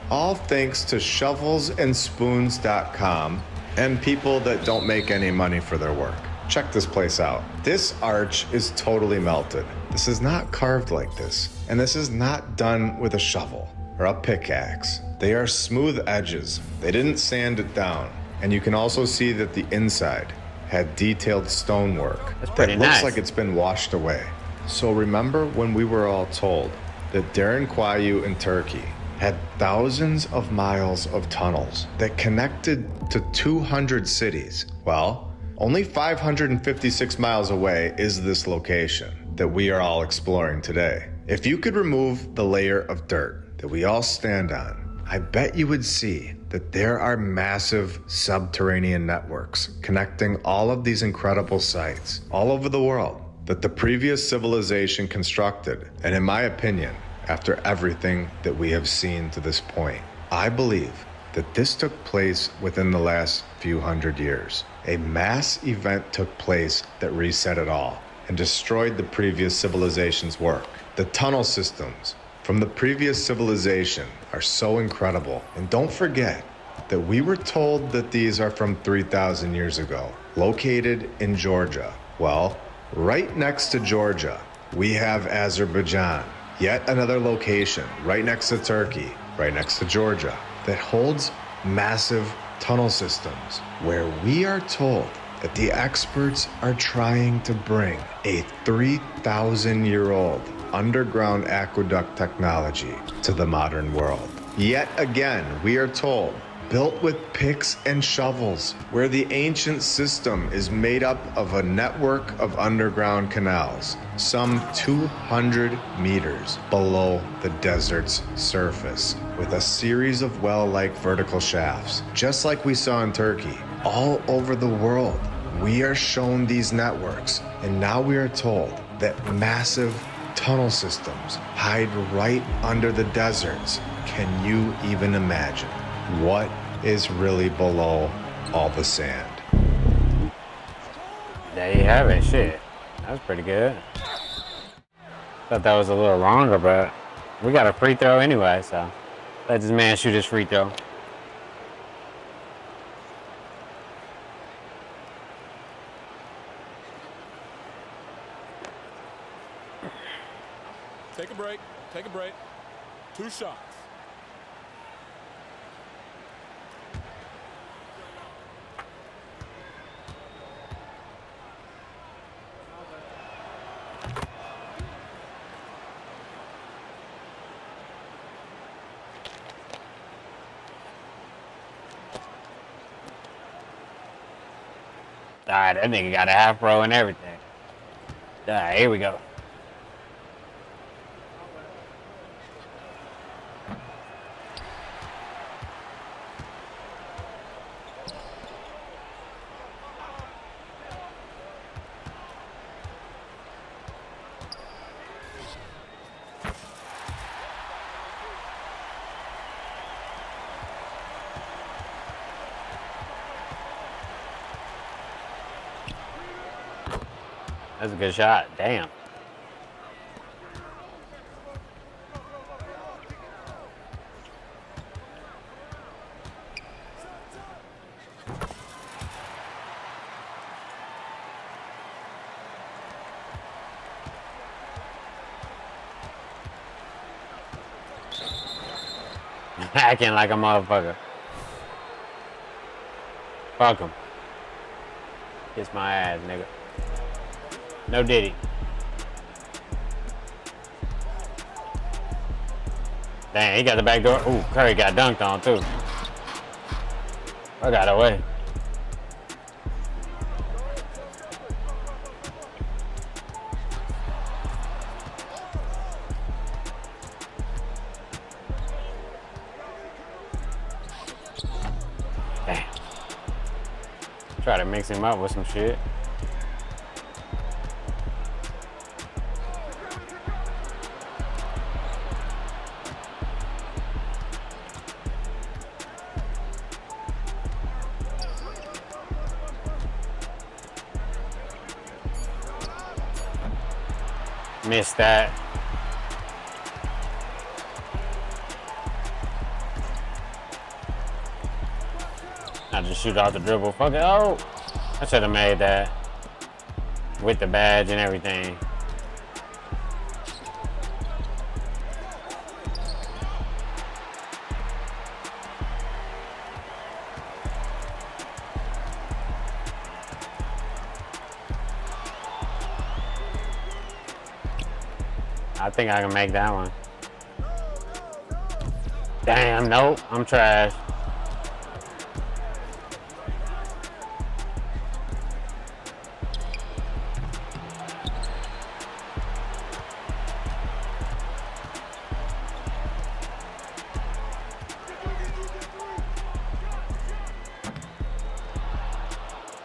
All thanks to shovelsandspoons.com and people that don't make any money for their work. Check this place out. This arch is totally melted. This is not carved like this, and this is not done with a shovel or a pickaxe. They are smooth edges. They didn't sand it down. And you can also see that the inside had detailed stonework that looks like it's been washed away. So remember when we were all told that Derinkuyu in Turkey had thousands of miles of tunnels that connected to 200 cities? Well, only 556 miles away is this location that we are all exploring today. If you could remove the layer of dirt that we all stand on, I bet you would see that there are massive subterranean networks connecting all of these incredible sites all over the world that the previous civilization constructed. And in my opinion, after everything that we have seen to this point, I believe that this took place within the last few hundred years. A mass event took place that reset it all and destroyed the previous civilization's work. The tunnel systems from the previous civilization are so incredible. And don't forget that we were told that these are from 3,000 years ago, located in Georgia. Well, right next to Georgia, we have Azerbaijan, yet another location right next to Turkey, right next to Georgia, that holds massive tunnel systems, where we are told that the experts are trying to bring a 3,000-year-old underground aqueduct technology to the modern world. Yet again, we are told, built with picks and shovels, where the ancient system is made up of a network of underground canals, some 200 meters below the desert's surface, with a series of well-like vertical shafts, just like we saw in Turkey, all over the world. We are shown these networks, and now we are told that massive tunnel systems hide right under the deserts. Can you even imagine what is really below all the sand? There you have it. Shit. That was pretty good. Thought that was a little longer, but we got a free throw anyway, so let this man shoot his free throw. Take a break. Take a break. 2 shots. Alright, that nigga got a half row and everything. Alright, here we go. That's a good shot. Damn. Hacking like a motherfucker. Fuck him. Kiss my ass, nigga. No diddy. Dang, he got the back door. Ooh, Curry got dunked on too. I got away. Damn. Try to mix him up with some shit. Missed that. I just shoot off the dribble. Fuck it. Oh, I should have made that with the badge and everything. I think I can make that one. Damn, nope, I'm trash.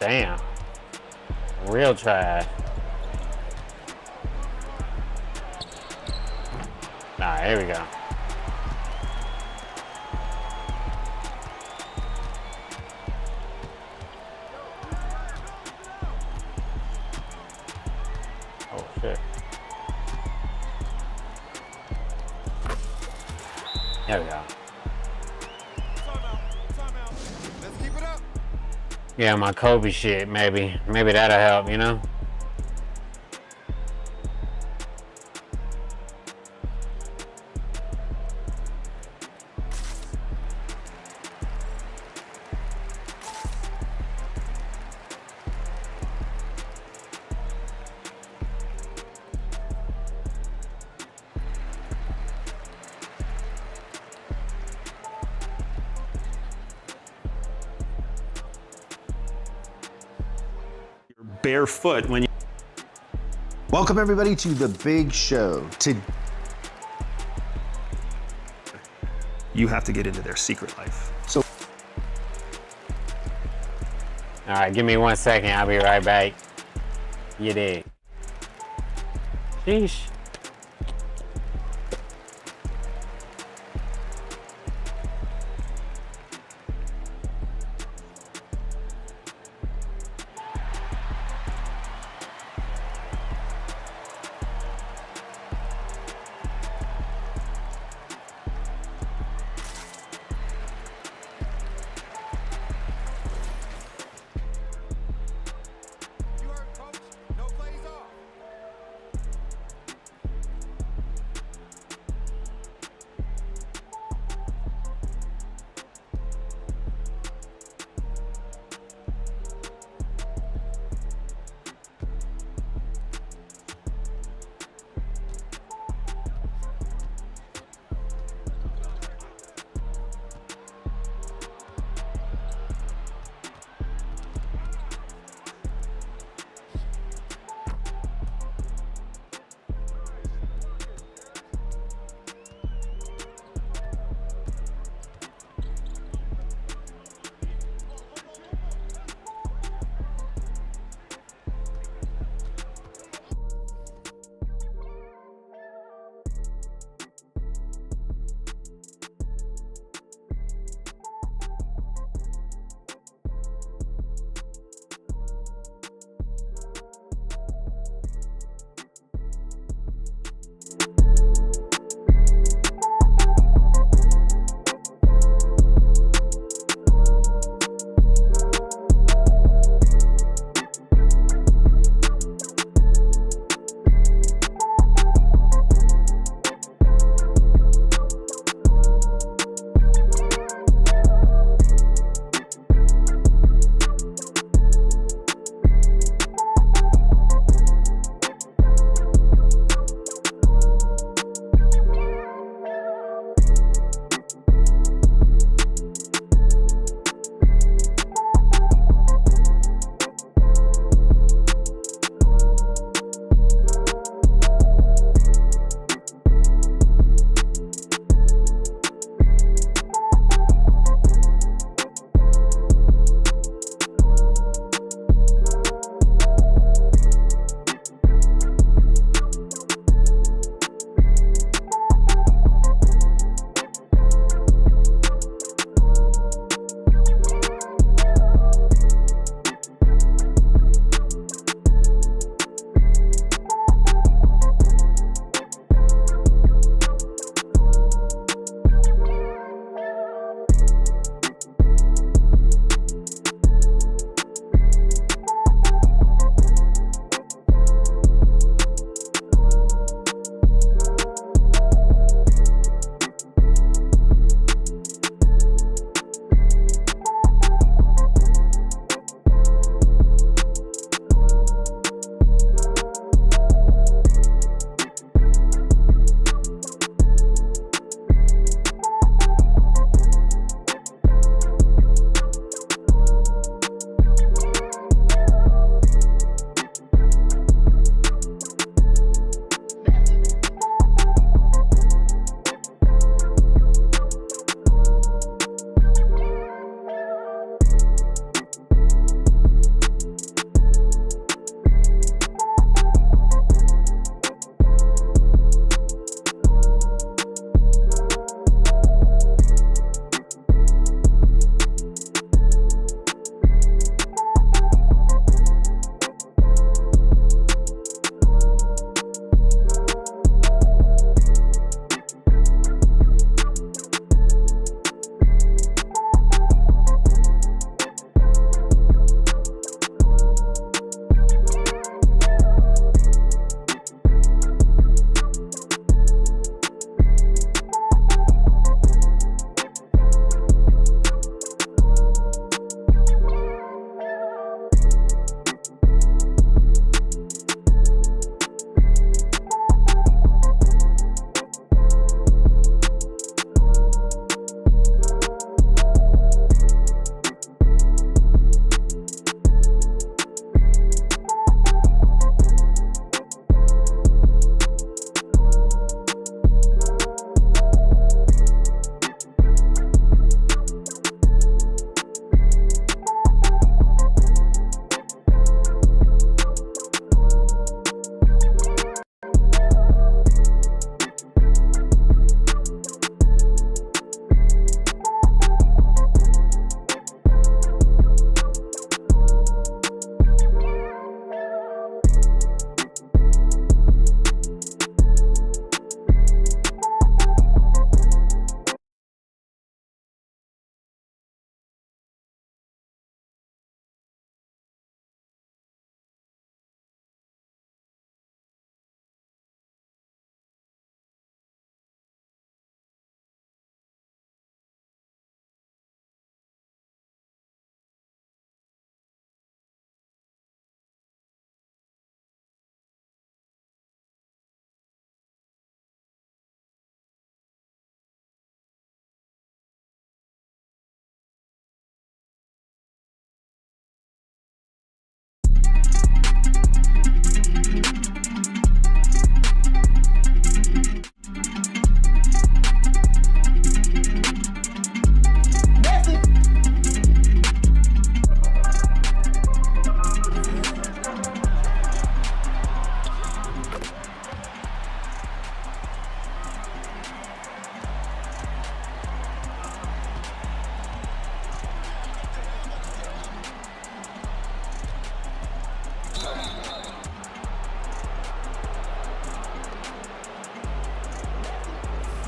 Damn, real trash. Alright, here we go. Oh shit. There we go. Let's keep it up. Yeah, my Kobe shit, maybe. Maybe that'll help, you know? Barefoot when you... Welcome everybody to the big show. You have to get into their secret life. So All right, give me 1 second. I'll be right back. You dig? Sheesh.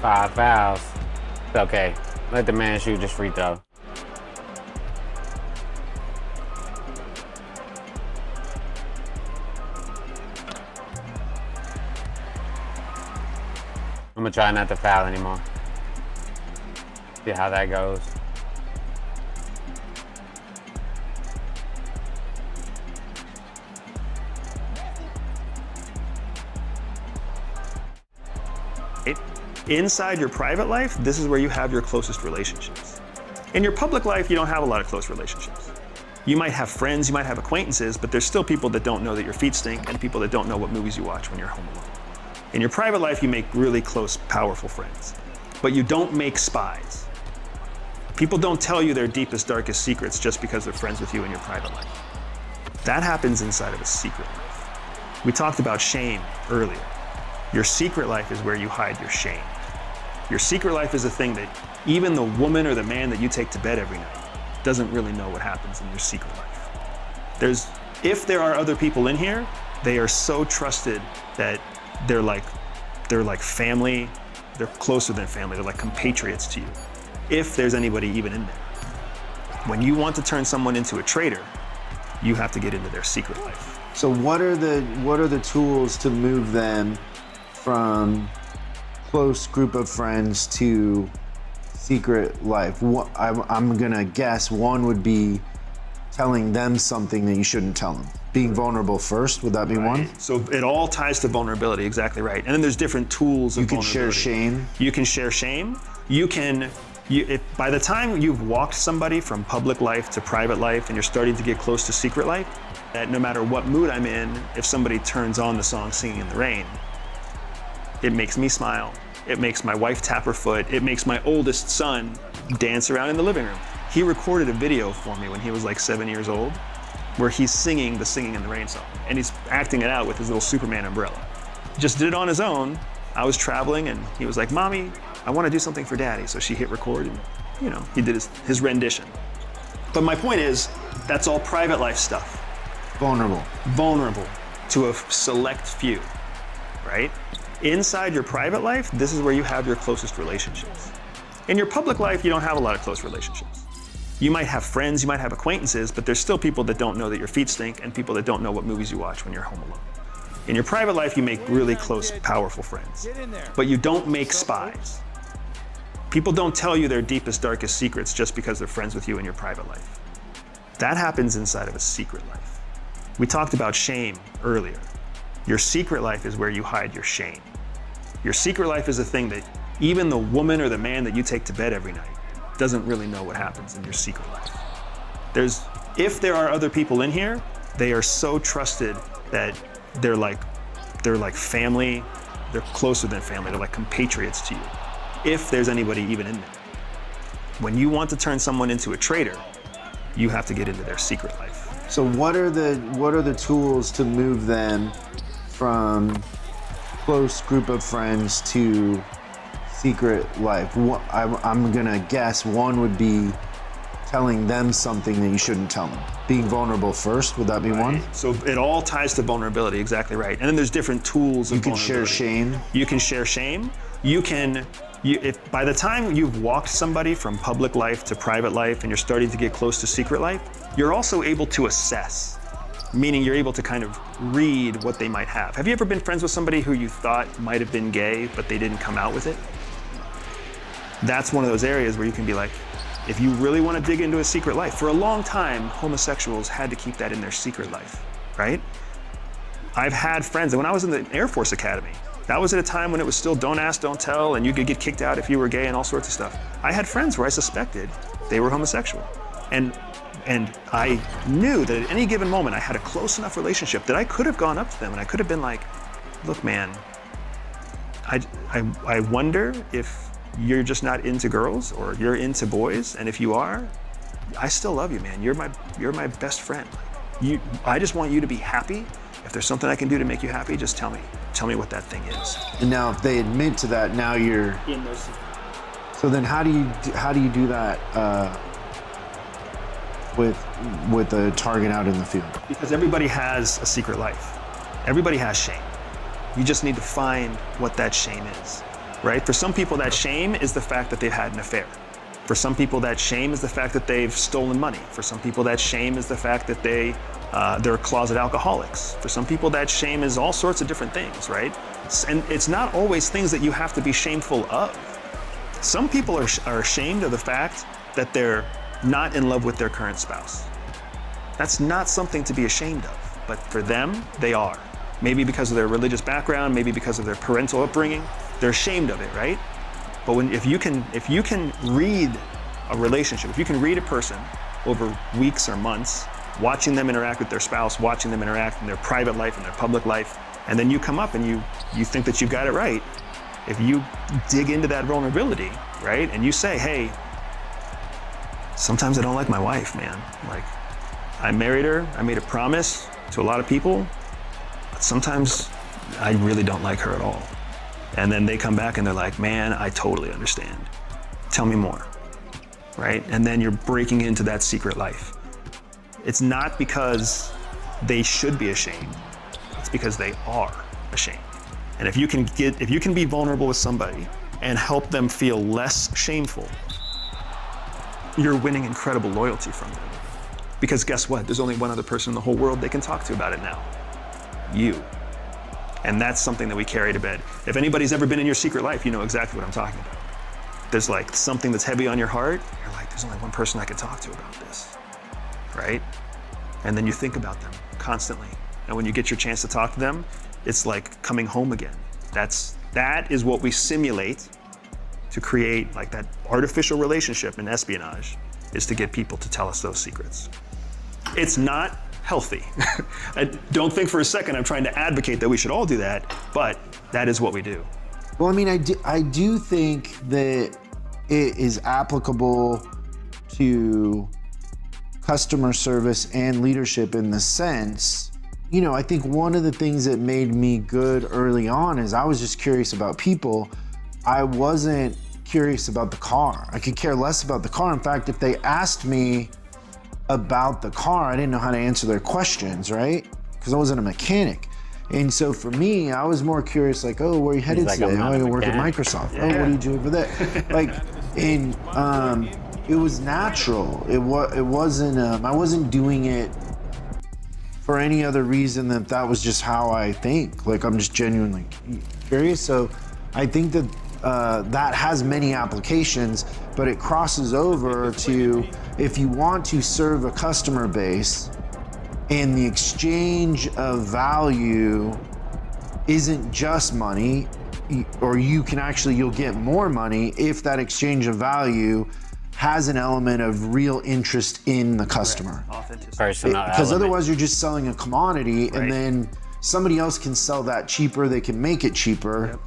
5 fouls. It's okay. Let the man shoot his free throw. I'm gonna try not to foul anymore. See how that goes. Inside your private life, this is where you have your closest relationships. In your public life, you don't have a lot of close relationships. You might have friends, you might have acquaintances, but there's still people that don't know that your feet stink and people that don't know what movies you watch when you're home alone. In your private life, you make really close, powerful friends, but you don't make spies. People don't tell you their deepest, darkest secrets just because they're friends with you in your private life. That happens inside of a secret life. We talked about shame earlier. Your secret life is where you hide your shame. Your secret life is a thing that even the woman or the man that you take to bed every night doesn't really know what happens in your secret life. If there are other people in here, they are so trusted that they're like family, they're closer than family, they're like compatriots to you. If there's anybody even in there. When you want to turn someone into a traitor, you have to get into their secret life. So what are the tools to move them from close group of friends to secret life? I'm gonna guess one would be telling them something that you shouldn't tell them. Being vulnerable first, would that be one? So it all ties to vulnerability, exactly right. And then there's different tools of vulnerability. You can share shame. You can share shame. If by the time you've walked somebody from public life to private life and you're starting to get close to secret life, that no matter what mood I'm in, if somebody turns on the song Singing in the Rain, it makes me smile. It makes my wife tap her foot. It makes my oldest son dance around in the living room. He recorded a video for me when he was like 7 years old, where he's singing the Singing in the Rain song, and he's acting it out with his little Superman umbrella. Just did it on his own. I was traveling, and he was like, "Mommy, I want to do something for Daddy." So she hit record, and he did his rendition. But my point is, that's all private life stuff. Vulnerable to a select few, right? Inside your private life, this is where you have your closest relationships. In your public life, you don't have a lot of close relationships. You might have friends, you might have acquaintances, but there's still people that don't know that your feet stink and people that don't know what movies you watch when you're home alone. In your private life, you make really close, powerful friends, but you don't make spies. People don't tell you their deepest, darkest secrets just because they're friends with you in your private life. That happens inside of a secret life. We talked about shame earlier. Your secret life is where you hide your shame. Your secret life is a thing that even the woman or the man that you take to bed every night doesn't really know what happens in your secret life. If there are other people in here, they are so trusted that they're like family, they're closer than family, they're like compatriots to you. If there's anybody even in there. When you want to turn someone into a traitor, you have to get into their secret life. So what are the tools to move them from close group of friends to secret life? I'm gonna guess one would be telling them something that you shouldn't tell them. Being vulnerable first, would that be one? So it all ties to vulnerability, exactly right. And then there's different tools of vulnerability. You can share shame. You can share shame. If by the time you've walked somebody from public life to private life and you're starting to get close to secret life, you're also able to assess, meaning you're able to kind of read what they might have. Have you ever been friends with somebody who you thought might have been gay, but they didn't come out with it? That's one of those areas where you can be like, if you really want to dig into a secret life, for a long time, homosexuals had to keep that in their secret life, right? I've had friends, and when I was in the Air Force Academy, that was at a time when it was still don't ask, don't tell, and you could get kicked out if you were gay and all sorts of stuff. I had friends where I suspected they were homosexual. And I knew that at any given moment I had a close enough relationship that I could have gone up to them and I could have been like, look, man, I wonder if you're just not into girls or you're into boys, and if you are, I still love you, man. You're my best friend. I just want you to be happy. If there's something I can do to make you happy, just tell me. Tell me what that thing is. And now if they admit to that, now you're in those. So then how do you do that with a target out in the field? Because everybody has a secret life. Everybody has shame. You just need to find what that shame is. right? For some people, that shame is the fact that they've had an affair. For some people, that shame is the fact that they've stolen money. For some people, that shame is the fact that they're closet alcoholics. For some people, that shame is all sorts of different things, right? And it's not always things that you have to be shameful of. Some people are ashamed of the fact that they're not in love with their current spouse. That's not something to be ashamed of, but for them, they are. Maybe because of their religious background, maybe because of their parental upbringing, they're ashamed of it, right? But if you can read a relationship, if you can read a person over weeks or months, watching them interact with their spouse, watching them interact in their private life and their public life, and then you come up and you think that you got it right, if you dig into that vulnerability, right, and you say, hey, sometimes I don't like my wife, man. Like, I married her, I made a promise to a lot of people, but sometimes I really don't like her at all. And then they come back and they're like, man, I totally understand. Tell me more, right? And then you're breaking into that secret life. It's not because they should be ashamed, it's because they are ashamed. And if you can be vulnerable with somebody and help them feel less shameful, you're winning incredible loyalty from them. Because guess what? There's only one other person in the whole world they can talk to about it now. You. And that's something that we carry to bed. If anybody's ever been in your secret life, you know exactly what I'm talking about. There's like something that's heavy on your heart. You're like, there's only one person I can talk to about this, right? And then you think about them constantly. And when you get your chance to talk to them, it's like coming home again. That is what we simulate to create like that artificial relationship in espionage, is to get people to tell us those secrets. It's not healthy. I don't think for a second I'm trying to advocate that we should all do that, but that is what we do. Well, I mean, I do think that it is applicable to customer service and leadership in the sense, you know, I think one of the things that made me good early on is I was just curious about people. I wasn't curious about the car. I could care less about the car. In fact, if they asked me about the car, I didn't know how to answer their questions, right? Because I wasn't a mechanic. And so for me, I was more curious, like, oh, where are you headed today? Oh, I work at Microsoft. Yeah. Oh, what do you do over there? Like, and it was natural. It wasn't, I wasn't doing it for any other reason than that was just how I think. Like, I'm just genuinely curious. So I think that that has many applications, but it crosses over to if you want to serve a customer base and the exchange of value isn't just money, or you'll get more money if that exchange of value has an element of real interest in the customer. Because otherwise you're just selling a commodity, and then somebody else can sell that cheaper, they can make it cheaper. Yep.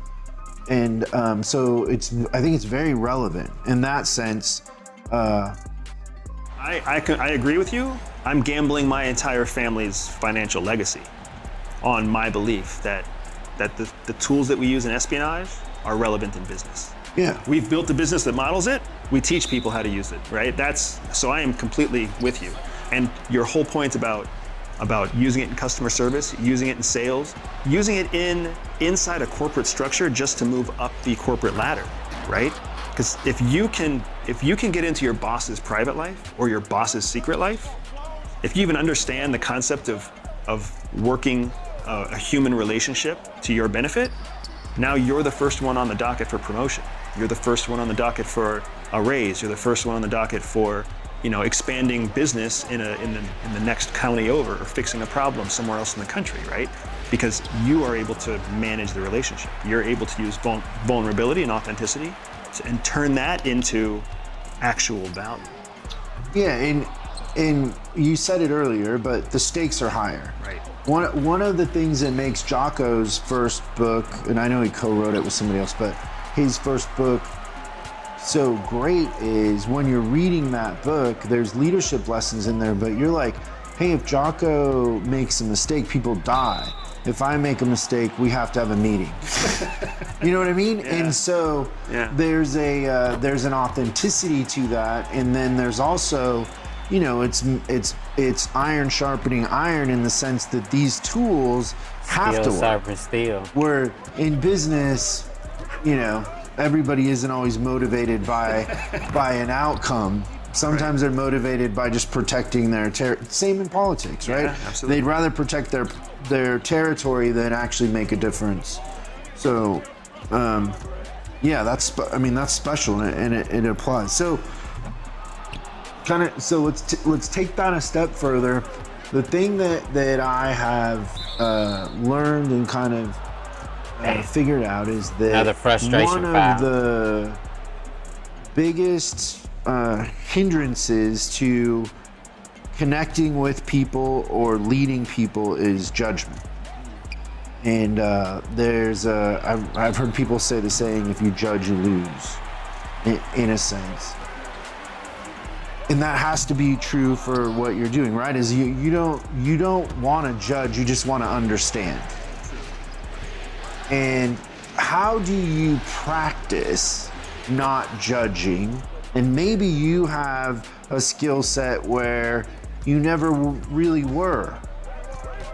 And so I think it's very relevant in that sense. I agree with you. I'm gambling my entire family's financial legacy on my belief that the tools that we use in espionage are relevant in business. Yeah. We've built a business that models it. We teach people how to use it, right? So I am completely with you. And your whole point about using it in customer service, using it in sales, using it inside a corporate structure just to move up the corporate ladder, right? Because if you can get into your boss's private life or your boss's secret life, if you even understand the concept of working a human relationship to your benefit, now you're the first one on the docket for promotion. You're the first one on the docket for a raise. You're the first one on the docket for expanding business in the next county over, or fixing a problem somewhere else in the country, right? Because you are able to manage the relationship. You're able to use vulnerability and authenticity and turn that into actual value. Yeah, and you said it earlier, but the stakes are higher. Right. One of the things that makes Jocko's first book, and I know he co-wrote it with somebody else, but his first book so great is when you're reading that book, there's leadership lessons in there, but you're like, hey, if Jocko makes a mistake, people die. If I make a mistake, we have to have a meeting. You know what I mean? Yeah. And so there's an authenticity to that, and then there's also, it's iron sharpening iron in the sense that these tools have to work. Steel. Where in business, everybody isn't always motivated by an outcome. Sometimes they're motivated by just protecting their same in politics, right? Yeah, absolutely. They'd rather protect their territory than actually make a difference. So, yeah, that's special, and it applies. So, let's take that a step further. The thing that I have learned and kind of figured out is that Another frustration one foul. of the biggest hindrances to connecting with people or leading people is judgment. And I've heard people say the saying, if you judge, you lose, in a sense. And that has to be true for what you're doing, right? Is you don't want to judge, you just want to understand. And how do you practice not judging? And maybe you have a skill set where you never really were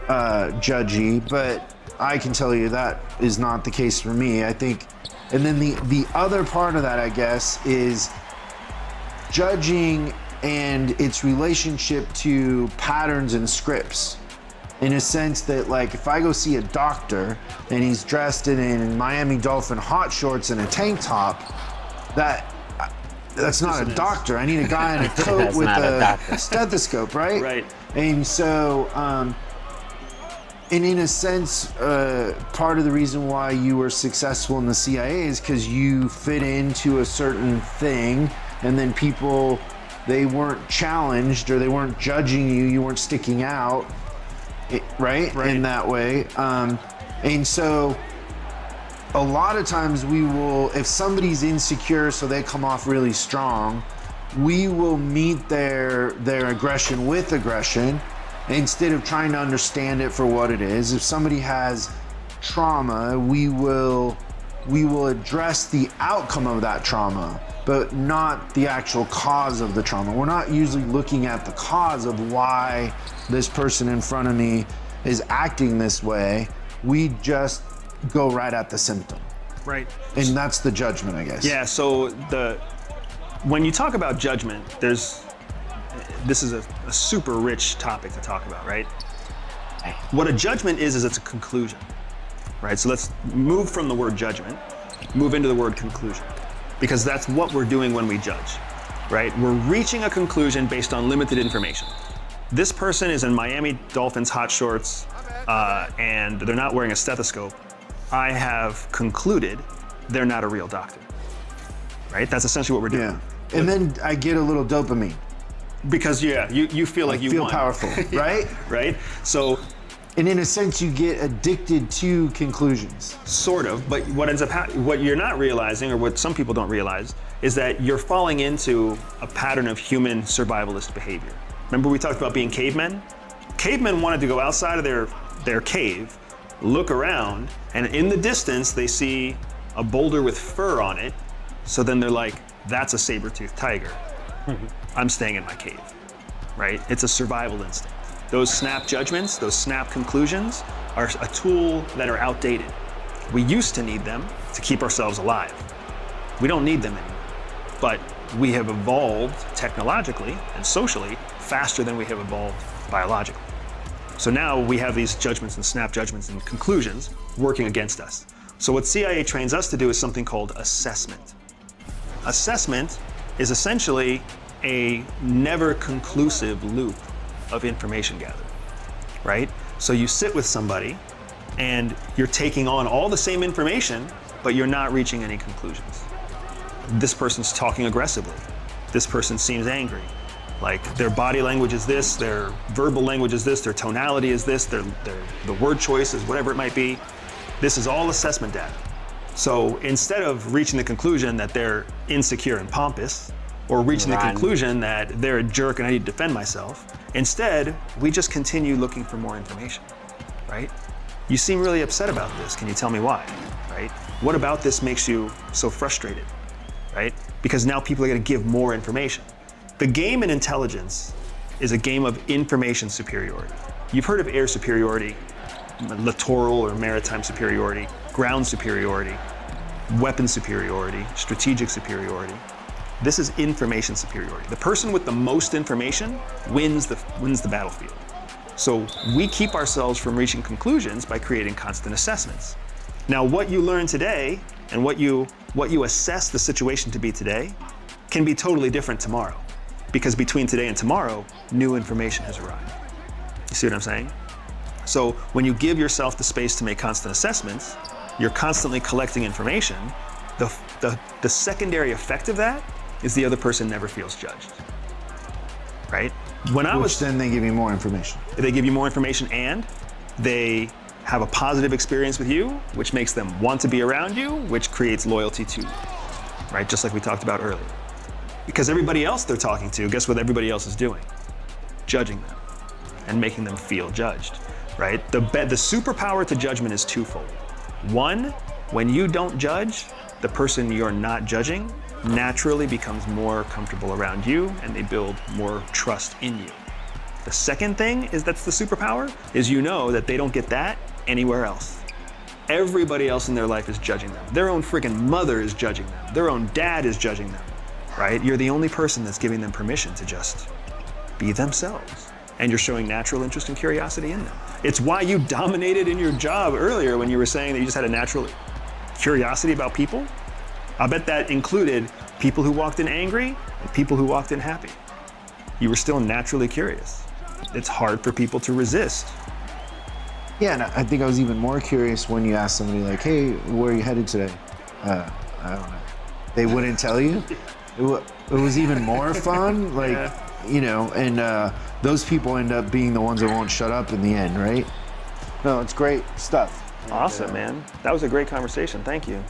judgy, but I can tell you that is not the case for me. I think, and then the other part of that, I guess, is judging and its relationship to patterns and scripts. In a sense that, like, if I go see a doctor and he's dressed in Miami Dolphin hot shorts and a tank top, that's not a doctor. I need a guy in a coat with a stethoscope, right? Right. And so, and in a sense, part of the reason why you were successful in the CIA is because you fit into a certain thing, and then people, they weren't challenged or they weren't judging you, you weren't sticking out, right? In that way. And so, a lot of times we will, if somebody's insecure so they come off really strong, we will meet their aggression with aggression instead of trying to understand it for what it is. If somebody has trauma, we will address the outcome of that trauma, but not the actual cause of the trauma. We're not usually looking at the cause of why this person in front of me is acting this way. We just go right at the symptom. Right. And that's the judgment, I guess. Yeah, so when you talk about judgment, this is a super rich topic to talk about, right? What a judgment is it's a conclusion, right? So let's move from the word judgment, move into the word conclusion, because that's what we're doing when we judge, right? We're reaching a conclusion based on limited information. This person is in Miami Dolphins hot shorts, and they're not wearing a stethoscope. I have concluded they're not a real doctor, right? That's essentially what we're doing. Yeah. And then I get a little dopamine. Because you feel like you feel won. powerful, right? Right? So, and in a sense, you get addicted to conclusions. Sort of, but what ends up what you're not realizing, or what some people don't realize, is that you're falling into a pattern of human survivalist behavior. Remember we talked about being cavemen? Cavemen wanted to go outside of their cave, look around, and in the distance they see a boulder with fur on it, so then they're like, that's a saber-toothed tiger. I'm staying in my cave, right? It's a survival instinct. Those snap judgments, those snap conclusions are a tool that are outdated. We used to need them to keep ourselves alive. We don't need them anymore. But we have evolved technologically and socially faster than we have evolved biologically. So now we have these judgments and snap judgments and conclusions working against us. So what CIA trains us to do is something called assessment. Assessment is essentially a never conclusive loop of information gathering, right? So you sit with somebody and you're taking on all the same information, but you're not reaching any conclusions. This person's talking aggressively. This person seems angry. Like their body language is this, their verbal language is this, their tonality is this, the word choice is whatever it might be. This is all assessment data. So instead of reaching the conclusion that they're insecure and pompous, or reaching the conclusion that they're a jerk and I need to defend myself, instead, we just continue looking for more information, right? You seem really upset about this. Can you tell me why, right? What about this makes you so frustrated, right? Because now people are gonna give more information. The game in intelligence is a game of information superiority. You've heard of air superiority, littoral or maritime superiority, ground superiority. weapon superiority, strategic superiority. This is information superiority. The person with the most information wins the battlefield. So we keep ourselves from reaching conclusions by creating constant assessments. Now, what you learn today and what you assess the situation to be today can be totally different tomorrow, because between today and tomorrow, new information has arrived. You see what I'm saying? So when you give yourself the space to make constant assessments, you're constantly collecting information. The secondary effect of that is the other person never feels judged, right? Then they give you more information. They give you more information, and they have a positive experience with you, which makes them want to be around you, which creates loyalty to you, right? Just like we talked about earlier. Because everybody else they're talking to, guess what everybody else is doing? Judging them and making them feel judged, right? The superpower to judgment is twofold. One, when you don't judge, the person you're not judging naturally becomes more comfortable around you, and they build more trust in you. The second thing that's the superpower is you know that they don't get that anywhere else. Everybody else in their life is judging them. Their own freaking mother is judging them. Their own dad is judging them, right? You're the only person that's giving them permission to just be themselves. And you're showing natural interest and curiosity in them. It's why you dominated in your job earlier when you were saying that you just had a natural curiosity about people. I bet that included people who walked in angry and people who walked in happy. You were still naturally curious. It's hard for people to resist. Yeah, and I think I was even more curious when you asked somebody like, hey, where are you headed today? I don't know. They wouldn't tell you? It was even more fun, like, you know, and those people end up being the ones that won't shut up in the end, right? No, it's great stuff. Awesome, man. That was a great conversation. Thank you.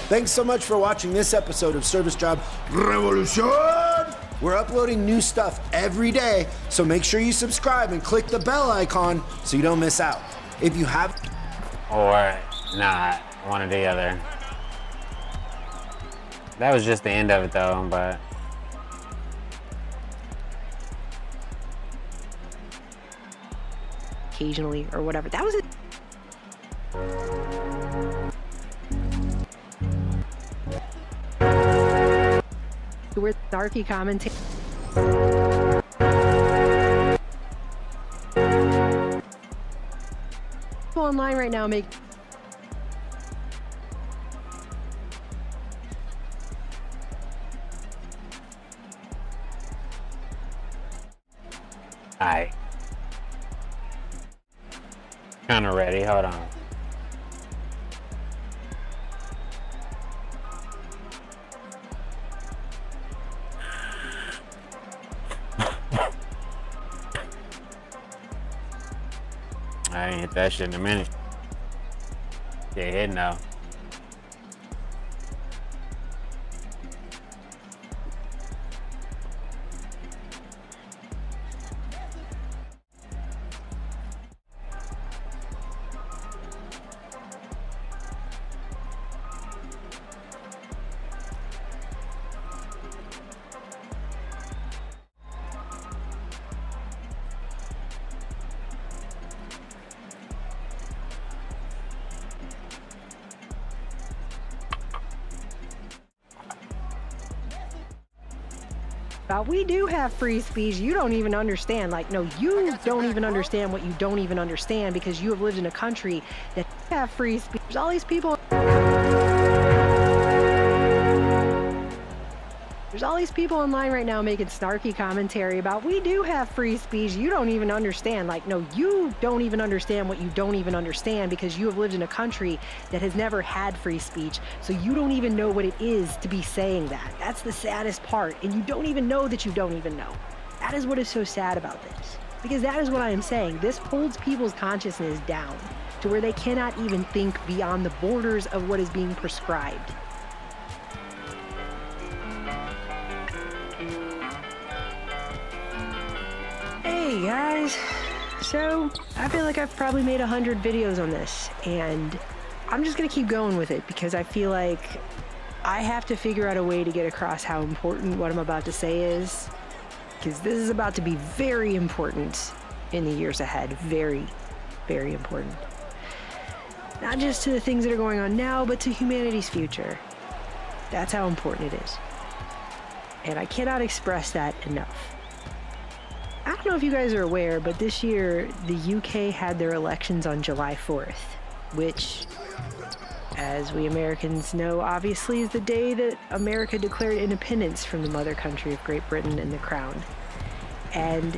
Thanks so much for watching this episode of Service Job Revolution. We're uploading new stuff every day, so make sure you subscribe and click the bell icon so you don't miss out. If you have... Or not, one or the other. That was just the end of it though, but... Occasionally or whatever. That was it. We're snarky commentating. People online right now make. Alright. Kinda ready, hold on. I ain't hit that shit in a minute. Get hit now. We do have free speech. You don't even understand. Like, no, you don't even understand what you don't even understand because you have lived in a country that have free speech. There's all these people. There's all these people online right now making snarky commentary about we do have free speech. You don't even understand. Like, no, you don't even understand what you don't even understand because you have lived in a country that has never had free speech. So you don't even know what it is to be saying that. That's the saddest part. And you don't even know that you don't even know. That is what is so sad about this. Because that is what I am saying. This holds people's consciousness down to where they cannot even think beyond the borders of what is being prescribed. Hey guys, so I feel like I've probably made 100 videos on this and I'm just gonna keep going with it because I feel like I have to figure out a way to get across how important what I'm about to say is, because this is about to be very important in the years ahead. Very, very important. Not just to the things that are going on now, but to humanity's future. That's how important it is. And I cannot express that enough. I don't know if you guys are aware, but this year the UK had their elections on July 4th, which, as we Americans know, obviously is the day that America declared independence from the mother country of Great Britain and the Crown. And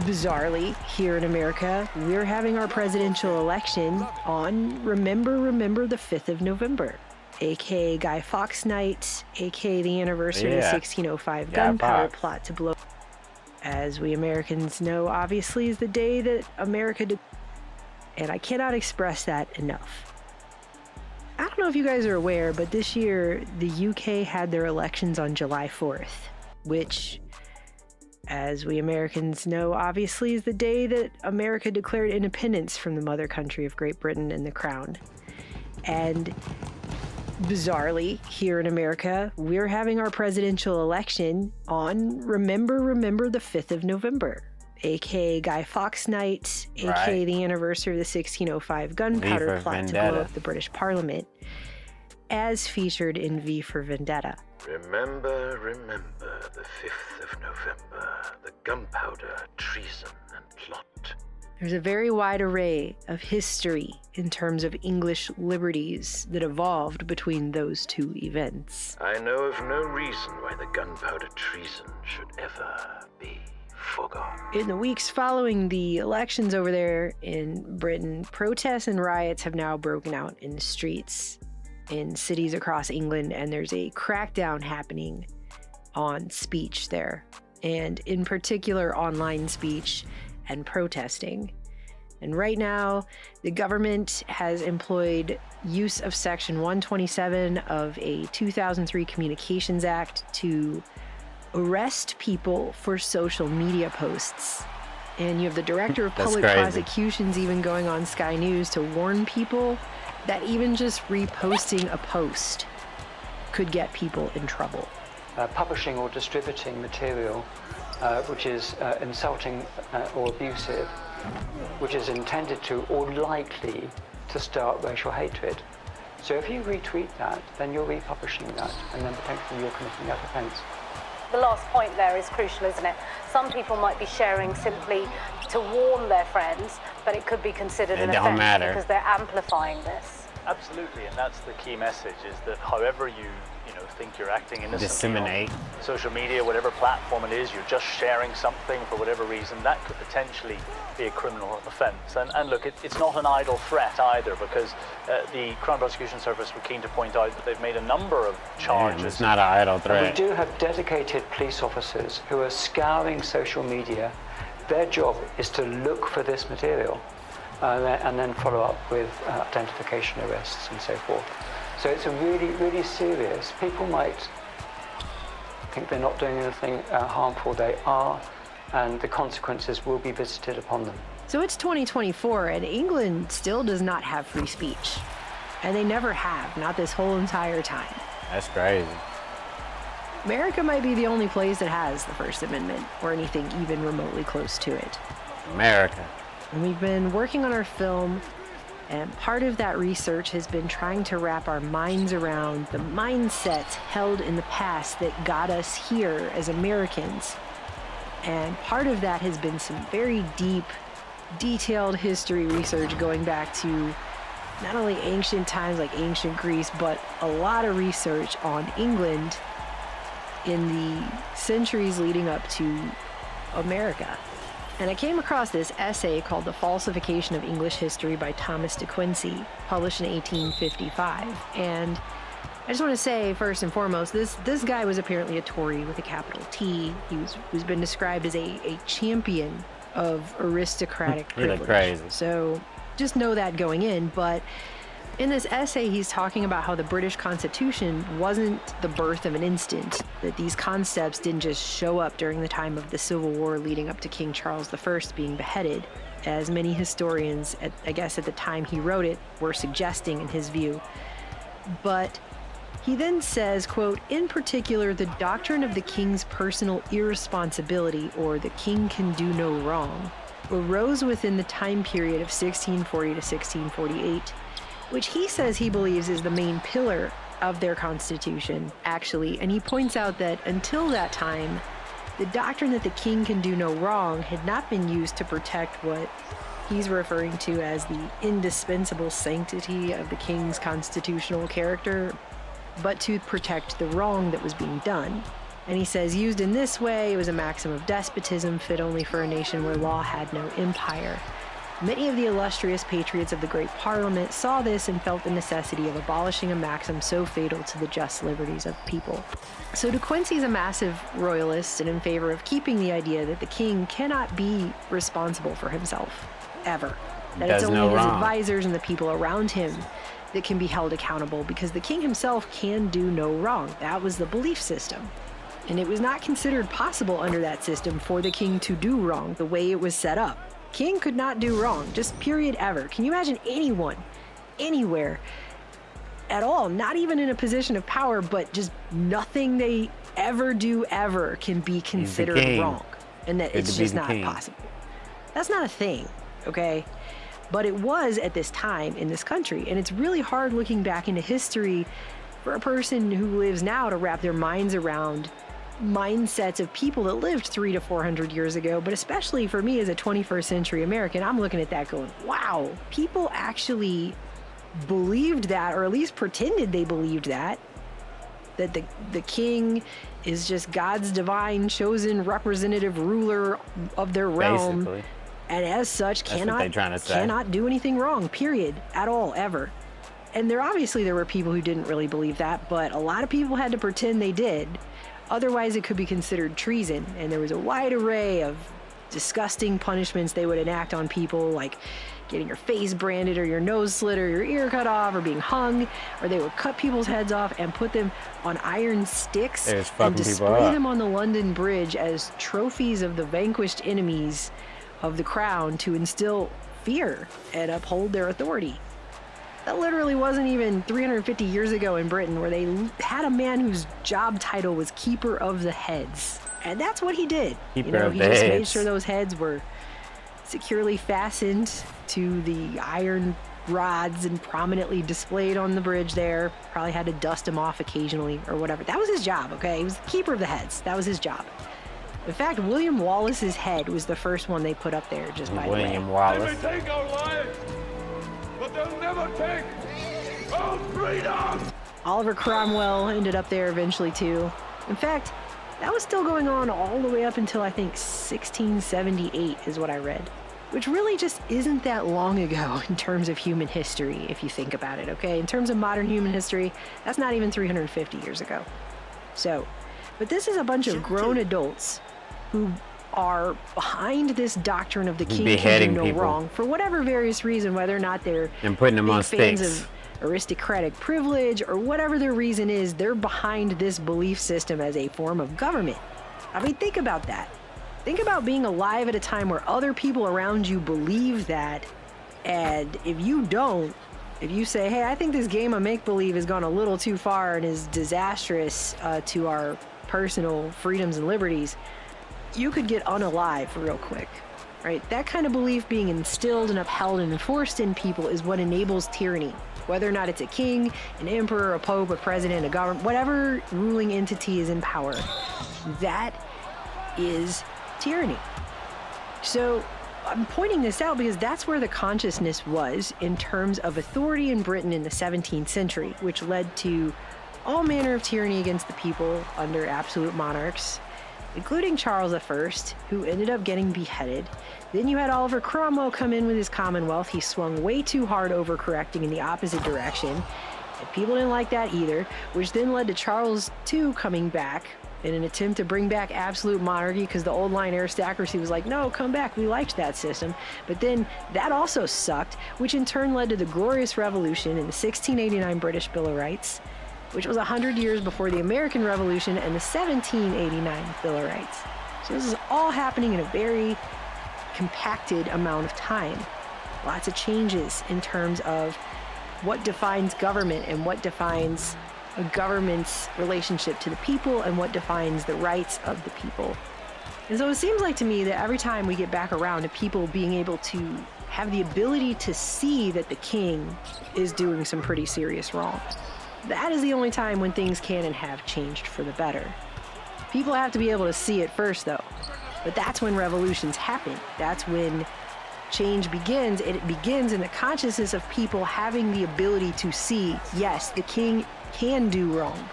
bizarrely, here in America, we're having our presidential election on Remember the 5th of November, aka Guy Fawkes Night, aka the anniversary of the 1605 gunpowder plot to blow. As we Americans know, obviously is the day that America and I cannot express that enough. I don't know if you guys are aware, but this year the UK had their elections on July 4th, which, as we Americans know, obviously is the day that America declared independence from the mother country of Great Britain and the Crown. And bizarrely, here in America, we're having our presidential election on Remember the 5th of November, aka Guy Fawkes Night, aka the anniversary of the 1605 gunpowder plot to blow up the British Parliament, as featured in V for Vendetta. Remember the 5th of November, the gunpowder, treason, and plot. There's a very wide array of history in terms of English liberties that evolved between those two events. I know of no reason why the gunpowder treason should ever be forgotten. In the weeks following the elections over there in Britain, protests and riots have now broken out in the streets in cities across England, and there's a crackdown happening on speech there, and in particular online speech and protesting. And right now, the government has employed use of Section 127 of a 2003 Communications Act to arrest people for social media posts. And you have the Director of Public Prosecutions even going on Sky News to warn people that even just reposting a post could get people in trouble. Publishing or distributing material which is insulting or abusive, which is intended to or likely to start racial hatred. So if you retweet that, then you're republishing that, and then potentially you're committing that offence. The last point there is crucial, isn't it? Some people might be sharing simply to warn their friends, but it could be considered an offence because they're amplifying this. Absolutely, and that's the key message, is that however you think you're acting innocently, disseminate on social media, whatever platform it is, you're just sharing something for whatever reason, that could potentially be a criminal offence. And look, it's not an idle threat either, because the Crown Prosecution Service were keen to point out that they've made a number of charges. It's not an idle threat. And we do have dedicated police officers who are scouring social media. Their job is to look for this material and then follow up with identification arrests and so forth. So it's a really, really serious. People might think they're not doing anything harmful. They are, and the consequences will be visited upon them. So it's 2024, and England still does not have free speech. And they never have, not this whole entire time. That's crazy. America might be the only place that has the First Amendment, or anything even remotely close to it. America. And we've been working on our film, and part of that research has been trying to wrap our minds around the mindsets held in the past that got us here as Americans. And part of that has been some very deep, detailed history research going back to not only ancient times like ancient Greece, but a lot of research on England in the centuries leading up to America. And I came across this essay called The Falsification of English History by Thomas de Quincey, published in 1855. And I just want to say, first and foremost, this guy was apparently a Tory with a capital T. He's been described as a champion of aristocratic privilege. Crazy. So just know that going in. But in this essay, he's talking about how the British Constitution wasn't the birth of an instant, that these concepts didn't just show up during the time of the Civil War leading up to King Charles I being beheaded, as many historians, I guess at the time he wrote it, were suggesting in his view. But he then says, quote, "In particular, the doctrine of the king's personal irresponsibility, or the king can do no wrong, arose within the time period of 1640 to 1648, which he says he believes is the main pillar of their constitution, actually. And he points out that until that time, the doctrine that the king can do no wrong had not been used to protect what he's referring to as the indispensable sanctity of the king's constitutional character, but to protect the wrong that was being done. And he says, used in this way, it was a maxim of despotism fit only for a nation where law had no empire. Many of the illustrious patriots of the great parliament saw this and felt the necessity of abolishing a maxim so fatal to the just liberties of people. So De Quincey's a massive royalist and in favor of keeping the idea that the king cannot be responsible for himself, ever. That it's only his advisors and the people around him that can be held accountable, because the king himself can do no wrong. That was the belief system. And it was not considered possible under that system for the king to do wrong the way it was set up. King could not do wrong, just period ever. Can you imagine anyone, anywhere, at all, not even in a position of power, but just nothing they ever do ever can be considered wrong, and that it's just not possible. That's not a thing, okay? But it was at this time in this country, and it's really hard looking back into history for a person who lives now to wrap their minds around mindsets of people that lived 300 to 400 years ago. But especially for me as a 21st century American, I'm looking at that going, wow, people actually believed that, or at least pretended they believed that the king is just God's divine chosen representative ruler of their realm. Basically. And as such cannot do anything wrong, period, at all, ever. And there were people who didn't really believe that, but a lot of people had to pretend they did. Otherwise, it could be considered treason. And there was a wide array of disgusting punishments they would enact on people, like getting your face branded, or your nose slit, or your ear cut off, or being hung, or they would cut people's heads off and put them on iron sticks and display them on the London Bridge as trophies of the vanquished enemies of the crown to instill fear and uphold their authority. That literally wasn't even 350 years ago in Britain, where they had a man whose job title was Keeper of the Heads. And that's what he did. He just made sure those heads were securely fastened to the iron rods and prominently displayed on the bridge there. Probably had to dust them off occasionally or whatever. That was his job, okay? He was the Keeper of the Heads. That was his job. In fact, William Wallace's head was the first one they put up there, just by the way. William Wallace. They may take our lives, but they'll never take our freedom! Oliver Cromwell ended up there eventually, too. In fact, that was still going on all the way up until, I think, 1678 is what I read. Which really just isn't that long ago in terms of human history, if you think about it, okay? In terms of modern human history, that's not even 350 years ago. So, but this is a bunch of grown adults who are behind this doctrine of the king can do no wrong for whatever various reason, whether or not they're and putting them on fans sticks of aristocratic privilege or whatever their reason is, they're behind this belief system as a form of government. I mean, think about that. Think about being alive at a time where other people around you believe that, and if you don't, if you say, hey, I think this game of make-believe has gone a little too far and is disastrous to our personal freedoms and liberties, you could get unalive real quick, right? That kind of belief being instilled and upheld and enforced in people is what enables tyranny. Whether or not it's a king, an emperor, a pope, a president, a government, whatever ruling entity is in power, that is tyranny. So I'm pointing this out because that's where the consciousness was in terms of authority in Britain in the 17th century, which led to all manner of tyranny against the people under absolute monarchs, including Charles I, who ended up getting beheaded. Then you had Oliver Cromwell come in with his Commonwealth. He swung way too hard, overcorrecting in the opposite direction. And people didn't like that either, which then led to Charles II coming back in an attempt to bring back absolute monarchy, because the old line aristocracy was like, no, come back, we liked that system. But then that also sucked, which in turn led to the Glorious Revolution in the 1689 British Bill of Rights, which was 100 years before the American Revolution and the 1789 Bill of Rights. So this is all happening in a very compacted amount of time. Lots of changes in terms of what defines government and what defines a government's relationship to the people and what defines the rights of the people. And so it seems like to me that every time we get back around to people being able to have the ability to see that the king is doing some pretty serious wrong, that is the only time when things can and have changed for the better. People have to be able to see it first, though. But that's when revolutions happen. That's when change begins, and it begins in the consciousness of people having the ability to see, yes, the king can do wrong.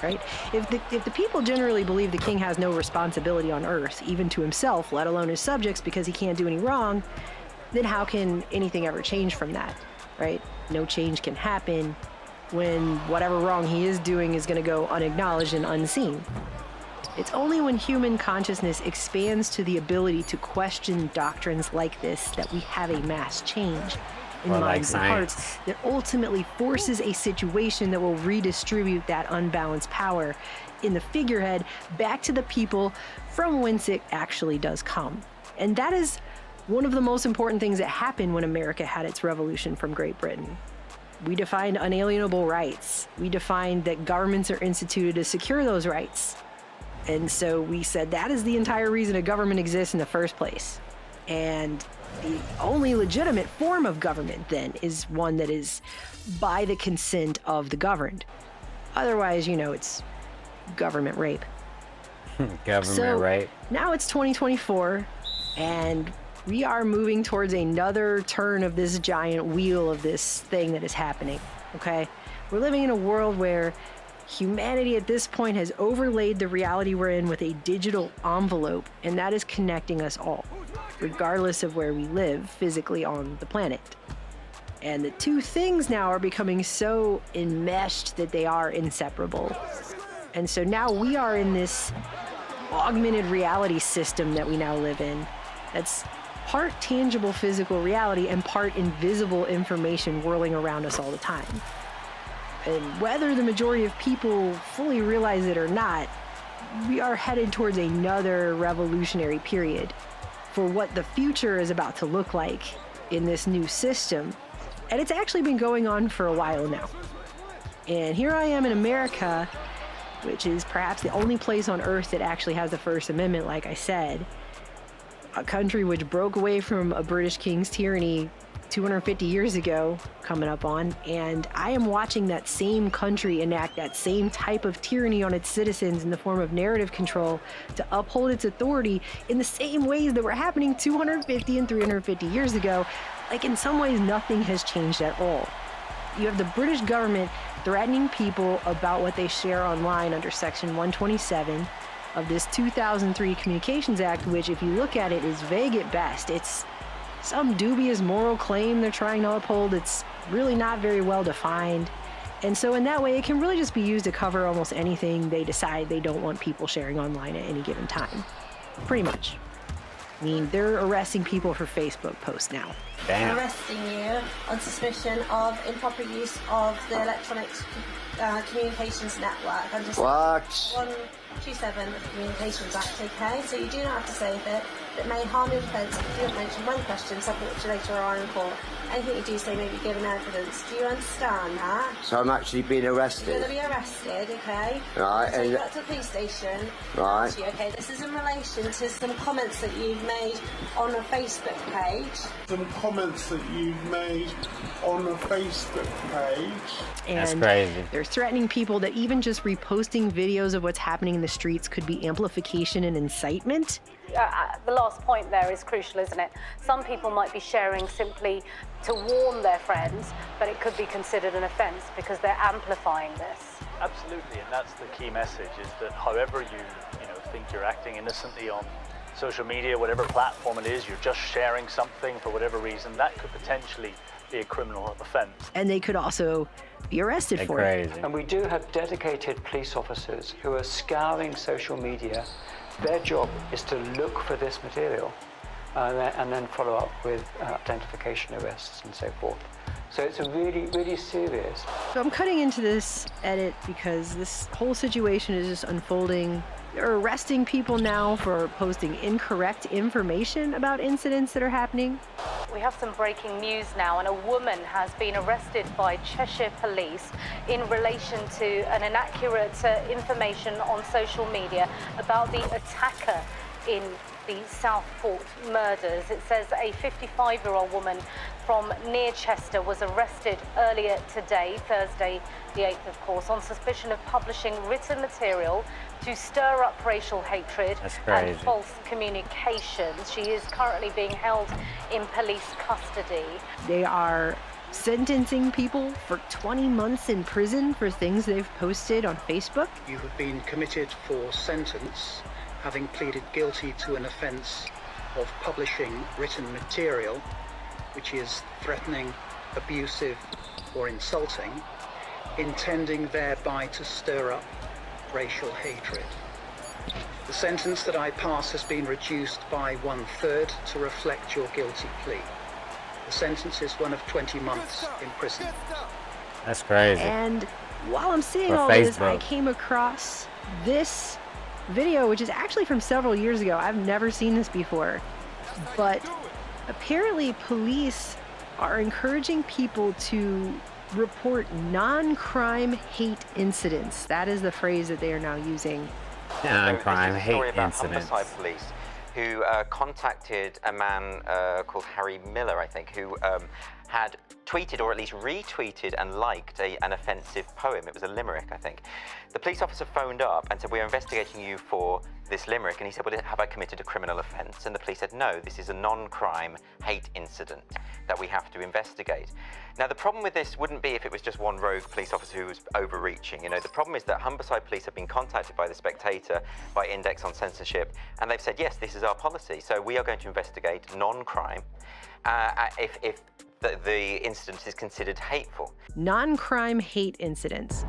Right? If the people generally believe the king has no responsibility on earth, even to himself, let alone his subjects, because he can't do any wrong, then how can anything ever change from that, right? No change can happen when whatever wrong he is doing is going to go unacknowledged and unseen. It's only when human consciousness expands to the ability to question doctrines like this that we have a mass change in minds and hearts that ultimately forces a situation that will redistribute that unbalanced power in the figurehead back to the people from whence it actually does come. And that is one of the most important things that happened when America had its revolution from Great Britain. We defined unalienable rights. We defined that governments are instituted to secure those rights. And so we said that is the entire reason a government exists in the first place. And the only legitimate form of government, then, is one that is by the consent of the governed. Otherwise, it's government rape. Government rape. Now it's 2024, and we are moving towards another turn of this giant wheel of this thing that is happening, okay? We're living in a world where humanity at this point has overlaid the reality we're in with a digital envelope, and that is connecting us all, regardless of where we live physically on the planet. And the two things now are becoming so enmeshed that they are inseparable. And so now we are in this augmented reality system that we now live in that's part tangible physical reality and part invisible information whirling around us all the time. And whether the majority of people fully realize it or not, we are headed towards another revolutionary period for what the future is about to look like in this new system. And it's actually been going on for a while now. And here I am in America, which is perhaps the only place on earth that actually has the First Amendment, like I said. A country which broke away from a British king's tyranny 250 years ago, coming up on, and I am watching that same country enact that same type of tyranny on its citizens in the form of narrative control to uphold its authority in the same ways that were happening 250 and 350 years ago. Like, in some ways, nothing has changed at all. You have the British government threatening people about what they share online under Section 127 of this 2003 Communications Act, which, if you look at it, is vague at best. It's some dubious moral claim they're trying to uphold. It's really not very well defined. And so in that way, it can really just be used to cover almost anything they decide they don't want people sharing online at any given time. Pretty much. I mean, they're arresting people for Facebook posts now. Damn. Arresting you on suspicion of improper use of the Electronic Communications Network. I'm just what? 127 of the Communications Act, okay? So you do not have to save it. It may harm your defence if you don't mention one question, subject which later on in court. Anything you do say may be given evidence. Do you understand that? So I'm actually being arrested? You're going to be arrested, okay? Right. So you got to the police station. Right. Okay, this is in relation to some comments that you've made on a Facebook page. Some comments that you've made on a Facebook page. And that's crazy. They're threatening people that even just reposting videos of what's happening in the streets could be amplification and incitement. The last point there is crucial, isn't it? Some people might be sharing simply to warn their friends, but it could be considered an offence because they're amplifying this. Absolutely, and that's the key message, is that however you think you're acting innocently on social media, whatever platform it is, you're just sharing something for whatever reason, that could potentially be a criminal offence. And they could also be arrested for it. And we do have dedicated police officers who are scouring social media. Their job is to look for this material and then follow up with identification arrests and so forth. So it's a really, really serious. So I'm cutting into this edit because this whole situation is just unfolding. They're arresting people now for posting incorrect information about incidents that are happening. We have some breaking news now, and a woman has been arrested by Cheshire Police in relation to an inaccurate information on social media about the attacker in the Southport murders. It says a 55-year-old woman from near Chester was arrested earlier today, Thursday the 8th, of course, on suspicion of publishing written material to stir up racial hatred and false communications. She is currently being held in police custody. They are sentencing people for 20 months in prison for things they've posted on Facebook. You have been committed for sentence, having pleaded guilty to an offence of publishing written material which is threatening, abusive or insulting, intending thereby to stir up racial hatred. The sentence that I pass has been reduced by 1/3 to reflect your guilty plea. The sentence is one of 20 months in prison. That's crazy. And while I'm seeing For all this, Facebook. I came across this video, which is actually from several years ago. I've never seen this before. But apparently police are encouraging people to report non-crime hate incidents. That is the phrase that they are now using. Non-crime hate story about incidents. Humberside police who contacted a man called Harry Miller, I think, who had tweeted or at least retweeted and liked an offensive poem. It was a limerick, I think. The police officer phoned up and said, "We're investigating you for this limerick." And he said, "Well, have I committed a criminal offence?" And the police said, "No, this is a non-crime hate incident that we have to investigate." Now, the problem with this wouldn't be if it was just one rogue police officer who was overreaching. You know, the problem is that Humberside police have been contacted by The Spectator, by Index on Censorship, and they've said, yes, this is our policy. So we are going to investigate non-crime if the incident is considered hateful. Non-crime hate incidents,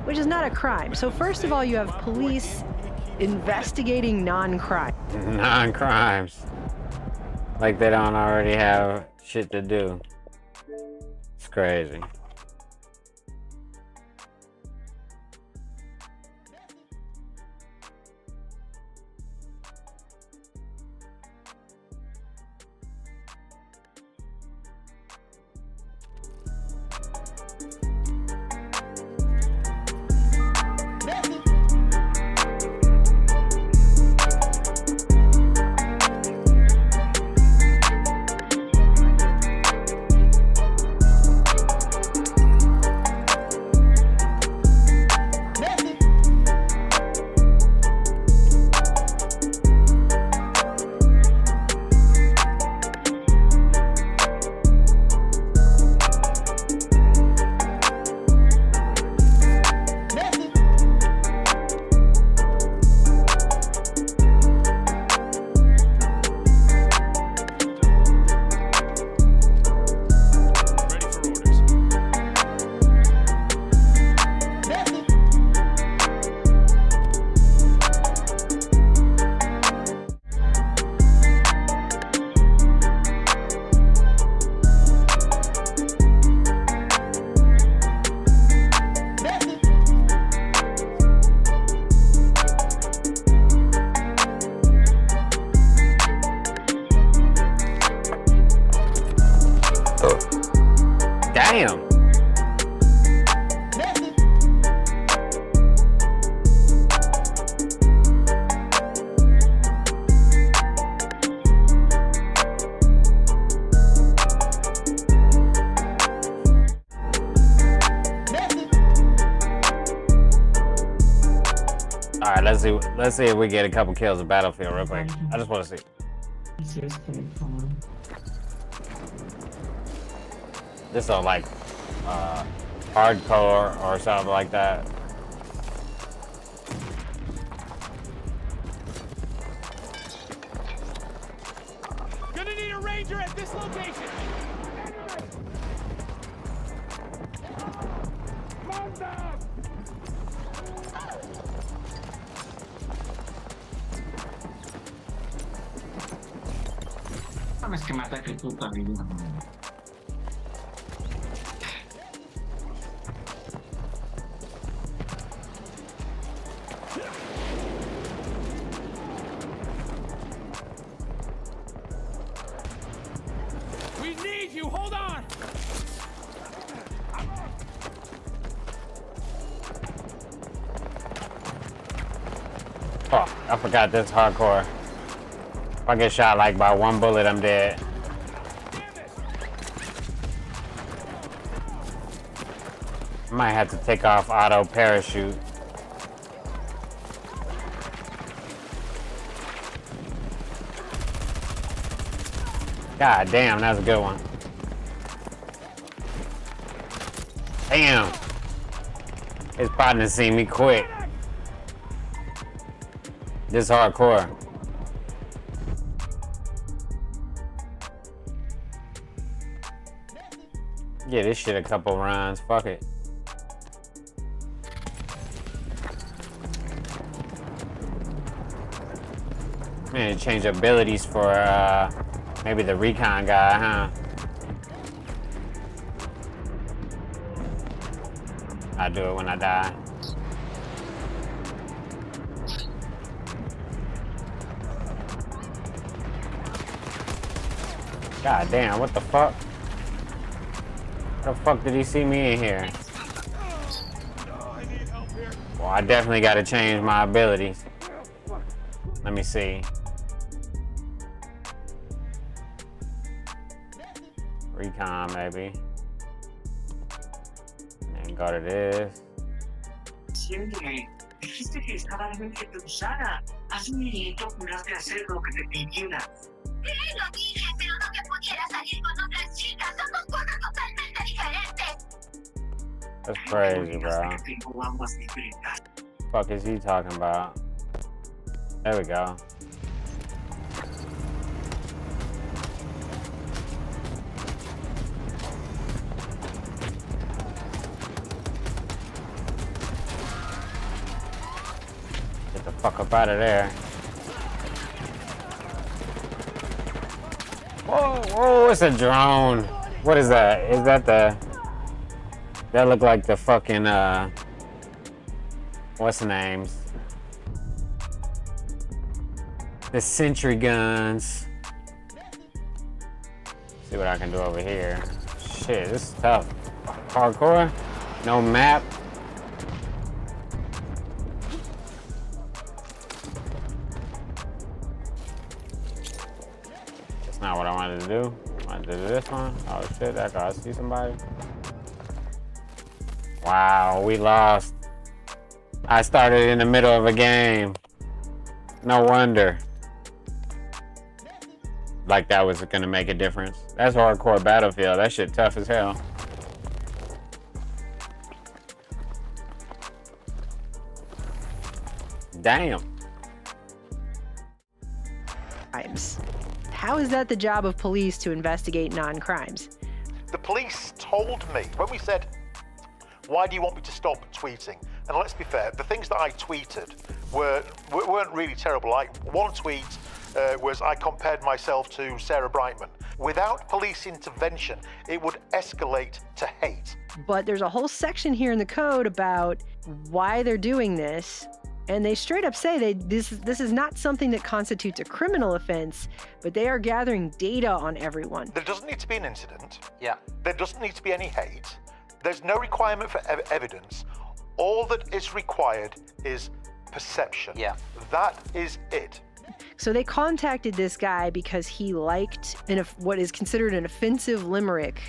which is not a crime. So first of all, you have police investigating non-crime. Non-crimes. Like they don't already have shit to do. It's crazy. Damn. All right, let's see if we get a couple kills in Battlefield real quick. I just want to see. This is like hardcore or something like that. Gonna need a ranger at this location. Mas que mata que tu tá vindo. We need you. Hold on. Oh, I forgot this hardcore. If I get shot like by one bullet, I'm dead. I might have to take off auto parachute. God damn, that's a good one. Damn. His partner seen me quick. This hardcore. Yeah, this shit a couple rounds. Fuck it. Man, change abilities for maybe the recon guy, huh? I do it when I die. God damn, what the fuck? What the fuck did he see me in here? Well, I definitely gotta change my abilities. Let me see. Recon, maybe. And go to this. Siempre dijiste que estaba bien que te usara. Hace un minuto juraste hacer lo que te pidiera. Lo dije, pero no que pudiera salir con otras chicas. Somos cosas totalmente diferentes. That's crazy, bro. Fuck is he talking about? There we go. Get the fuck up out of there. Whoa, whoa, it's a drone. What is that? Is that the... That look like the fucking, what's the names? The sentry guns. See what I can do over here. Shit, this is tough. Hardcore? No map? That's not what I wanted to do. I wanted to do this one. Oh shit, that guy, I see somebody. Wow, we lost. I started in the middle of a game. No wonder. Like that was gonna make a difference. That's hardcore Battlefield. That shit tough as hell. Damn. Crimes. How is that the job of police to investigate non-crimes? The police told me, when we said, why do you want me to stop tweeting? And let's be fair, the things that I tweeted weren't really terrible. Like one tweet was I compared myself to Sarah Brightman. Without police intervention, it would escalate to hate. But there's a whole section here in the code about why they're doing this. And they straight up say this is not something that constitutes a criminal offense, but they are gathering data on everyone. There doesn't need to be an incident. Yeah. There doesn't need to be any hate. There's no requirement for evidence. All that is required is perception. Yeah. That is it. So they contacted this guy because he liked what is considered an offensive limerick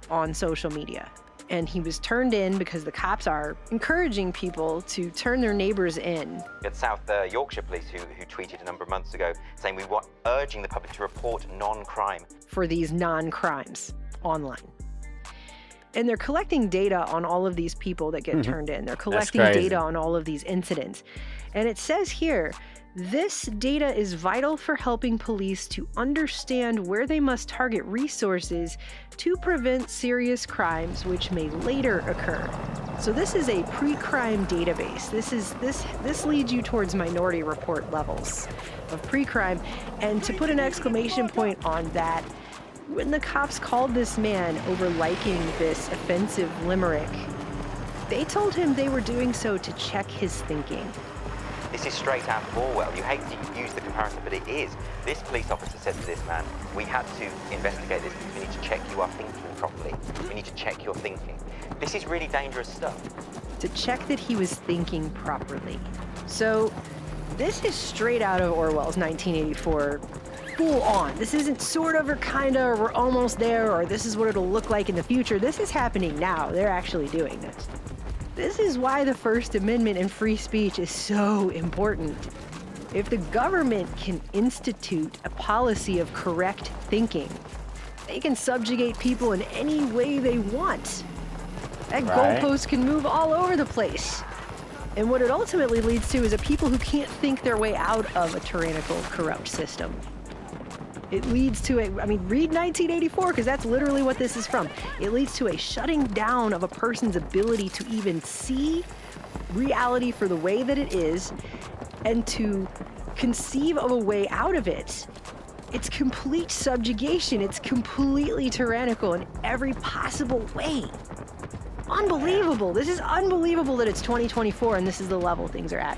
on social media. And he was turned in because the cops are encouraging people to turn their neighbors in. It's South Yorkshire Police who tweeted a number of months ago saying we were urging the public to report non-crime. For these non-crimes online. And they're collecting data on all of these people that get turned in. They're collecting data on all of these incidents. And it says here, this data is vital for helping police to understand where they must target resources to prevent serious crimes which may later occur. So this is a pre-crime database. This leads you towards Minority Report levels of pre-crime. And to put an exclamation point on that, when the cops called this man over liking this offensive limerick, they told him they were doing so to check his thinking. This is straight out of Orwell. You hate to use the comparison, but it is. This police officer said to this man, we had to investigate this because we need to check you are thinking properly. We need to check your thinking. This is really dangerous stuff. To check that he was thinking properly. So this is straight out of Orwell's 1984 full on. This isn't sort of or kind of, or we're almost there, or this is what it'll look like in the future. This is happening now. They're actually doing this. This is why the First Amendment and free speech is so important. If the government can institute a policy of correct thinking, they can subjugate people in any way they want. That goalpost can move all over the place. And what it ultimately leads to is a people who can't think their way out of a tyrannical, corrupt system. It leads to read 1984, because that's literally what this is from. It leads to a shutting down of a person's ability to even see reality for the way that it is and to conceive of a way out of it. It's complete subjugation. It's completely tyrannical in every possible way. Unbelievable. This is unbelievable that it's 2024 and this is the level things are at.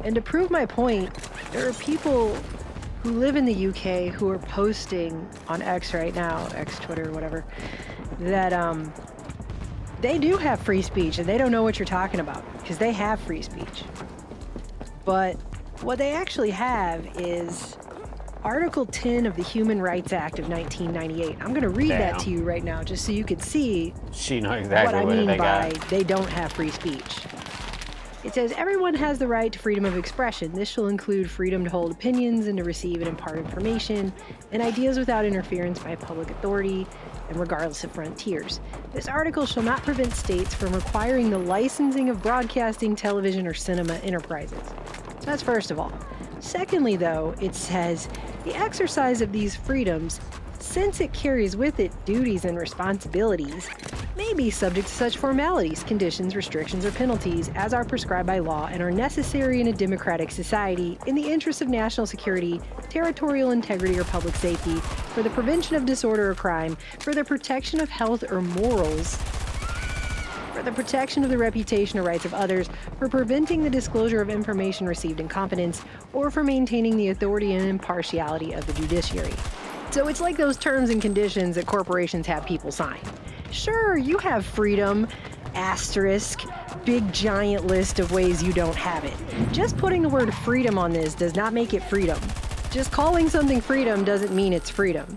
And to prove my point, there are people who live in the UK who are posting on X right now, X, Twitter, whatever, that they do have free speech and they don't know what you're talking about because they have free speech. But what they actually have is Article 10 of the Human Rights Act of 1998. I'm going to read that to you right now just so you could see what I mean by they don't have free speech. It says, everyone has the right to freedom of expression. This shall include freedom to hold opinions and to receive and impart information and ideas without interference by public authority and regardless of frontiers. This article shall not prevent states from requiring the licensing of broadcasting, television, or cinema enterprises. So that's first of all. Secondly, though, it says, the exercise of these freedoms, since it carries with it duties and responsibilities, may be subject to such formalities, conditions, restrictions, or penalties as are prescribed by law and are necessary in a democratic society in the interest of national security, territorial integrity, or public safety, for the prevention of disorder or crime, for the protection of health or morals, for the protection of the reputation or rights of others, for preventing the disclosure of information received in confidence, or for maintaining the authority and impartiality of the judiciary. So it's like those terms and conditions that corporations have people sign. Sure, you have freedom, asterisk, big giant list of ways you don't have it. Just putting the word freedom on this does not make it freedom. Just calling something freedom doesn't mean it's freedom.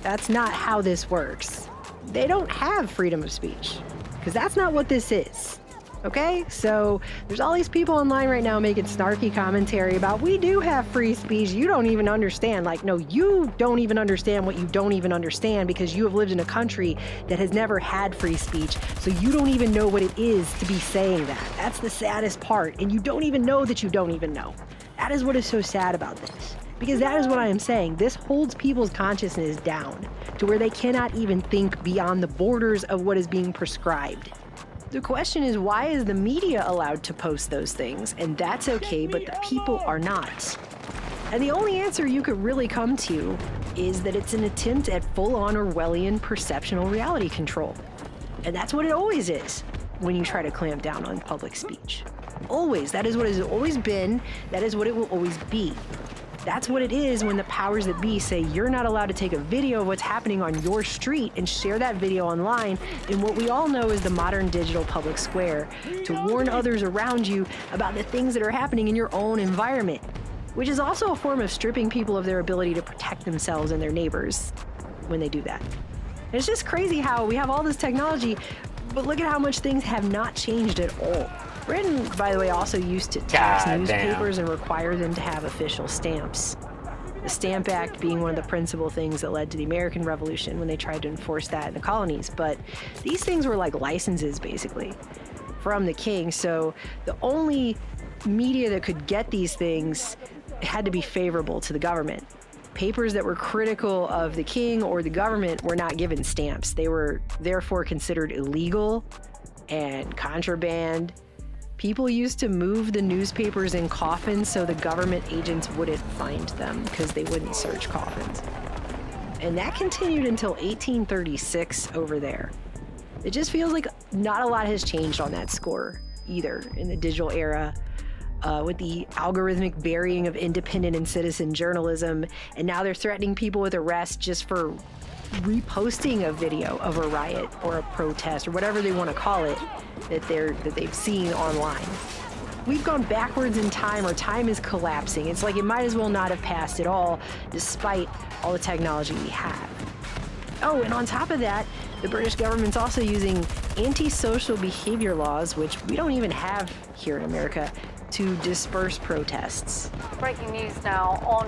That's not how this works. They don't have freedom of speech. Because that's not what this is, okay? So there's all these people online right now making snarky commentary about we do have free speech, you don't even understand. Like, no, you don't even understand what you don't even understand because you have lived in a country that has never had free speech, so you don't even know what it is to be saying that. That's the saddest part, and you don't even know that you don't even know. That is what is so sad about this. Because that is what I am saying. This holds people's consciousness down to where they cannot even think beyond the borders of what is being prescribed. The question is, why is the media allowed to post those things? And that's okay, but the people are not. And the only answer you could really come to is that it's an attempt at full-on Orwellian perceptional reality control. And that's what it always is when you try to clamp down on public speech. Always. That is what it has always been. That is what it will always be. That's what it is when the powers that be say you're not allowed to take a video of what's happening on your street and share that video online in what we all know is the modern digital public square to warn others around you about the things that are happening in your own environment, which is also a form of stripping people of their ability to protect themselves and their neighbors when they do that. And it's just crazy how we have all this technology, but look at how much things have not changed at all. Britain, by the way, also used to tax newspapers and require them to have official stamps. The Stamp Act being one of the principal things that led to the American Revolution when they tried to enforce that in the colonies. But these things were like licenses, basically, from the king. So the only media that could get these things had to be favorable to the government. Papers that were critical of the king or the government were not given stamps. They were therefore considered illegal and contraband. People used to move the newspapers in coffins so the government agents wouldn't find them because they wouldn't search coffins. And that continued until 1836 over there. It just feels like not a lot has changed on that score either in the digital era. With the algorithmic burying of independent and citizen journalism, and now they're threatening people with arrest just for reposting a video of a riot or a protest or whatever they want to call it that they've seen online. we've gone backwards in time. Our time is collapsing. It's like it might as well not have passed at all, despite all the technology we have. Oh, and on top of that, the British government's also using antisocial behavior laws, which we don't even have here in America, to disperse protests. Breaking news now on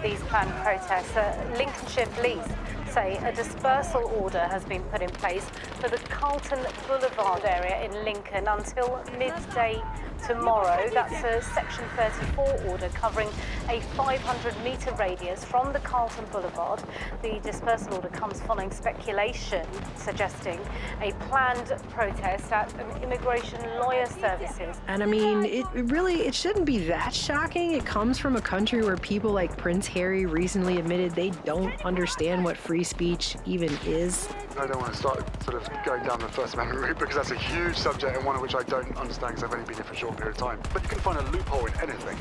these planned protests. Lincolnshire police say a dispersal order has been put in place for the Carlton Boulevard area in Lincoln until midday tomorrow. That's a Section 34 order covering a 500-metre radius from the Carlton Boulevard. The dispersal order comes following speculation suggesting a planned protest at an immigration lawyer services. And I mean, it shouldn't be that shocking. It comes from a country where people like Prince Harry recently admitted they don't understand what free speech even is. I don't want to start sort of going down the First Amendment route because that's a huge subject and one of which I don't understand because I've only been here for a short period of time. But you can find a loophole in anything,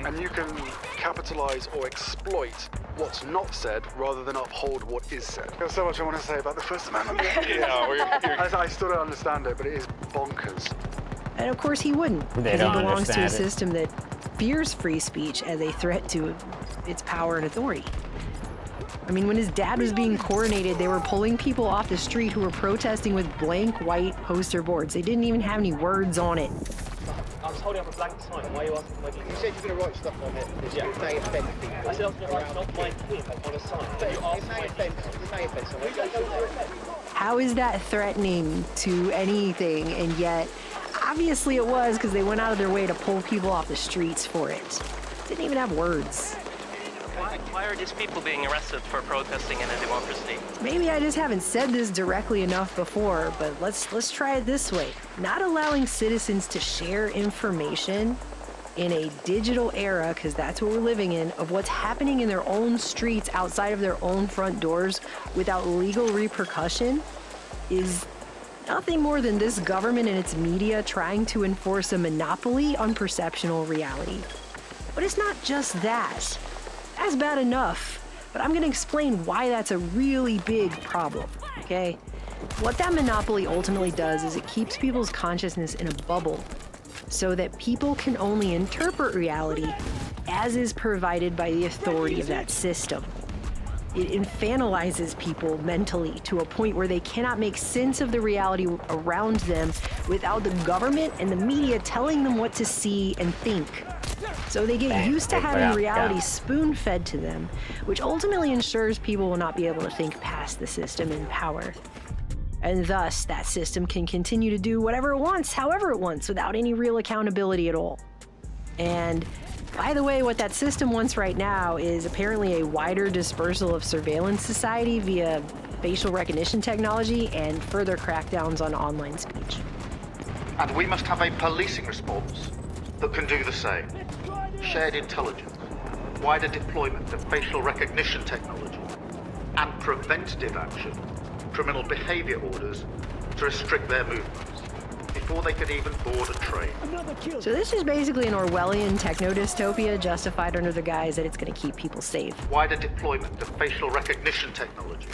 and you can capitalise or exploit what's not said rather than uphold what is said. There's so much I want to say about the First Amendment. I still don't understand it, but it is bonkers. And of course he wouldn't, because he belongs to a system that fears free speech as a threat to its power and authority. I mean, when his dad was being coronated, they were pulling people off the street who were protesting with blank white poster boards. They didn't even have any words on it. I was holding up a blank sign. Why are you asking my opinion? You said you're going to write stuff on it because it may offend people. I said I was going to write not my opinion on a sign. But it may offend someone. How is that threatening to anything? And yet, obviously it was, because they went out of their way to pull people off the streets for it. Didn't even have words. Why are these people being arrested for protesting in a democracy? Maybe I just haven't said this directly enough before, but let's try it this way. Not allowing citizens to share information in a digital era, because that's what we're living in, of what's happening in their own streets outside of their own front doors without legal repercussion is nothing more than this government and its media trying to enforce a monopoly on perceptual reality. But it's not just that. That's bad enough, but I'm going to explain why that's a really big problem, okay? What that monopoly ultimately does is it keeps people's consciousness in a bubble so that people can only interpret reality as is provided by the authority of that system. It infantilizes people mentally to a point where they cannot make sense of the reality around them without the government and the media telling them what to see and think. So they get used to having reality spoon-fed to them, which ultimately ensures people will not be able to think past the system in power. And thus, that system can continue to do whatever it wants, however it wants, without any real accountability at all. And by the way, what that system wants right now is apparently a wider dispersal of surveillance society via facial recognition technology and further crackdowns on online speech. And we must have a policing response that can do the same. Shared intelligence, wider deployment of facial recognition technology, and preventative action, criminal behavior orders to restrict their movements before they could even board a train. So this is basically an Orwellian techno-dystopia justified under the guise that it's going to keep people safe. Wider deployment of facial recognition technology.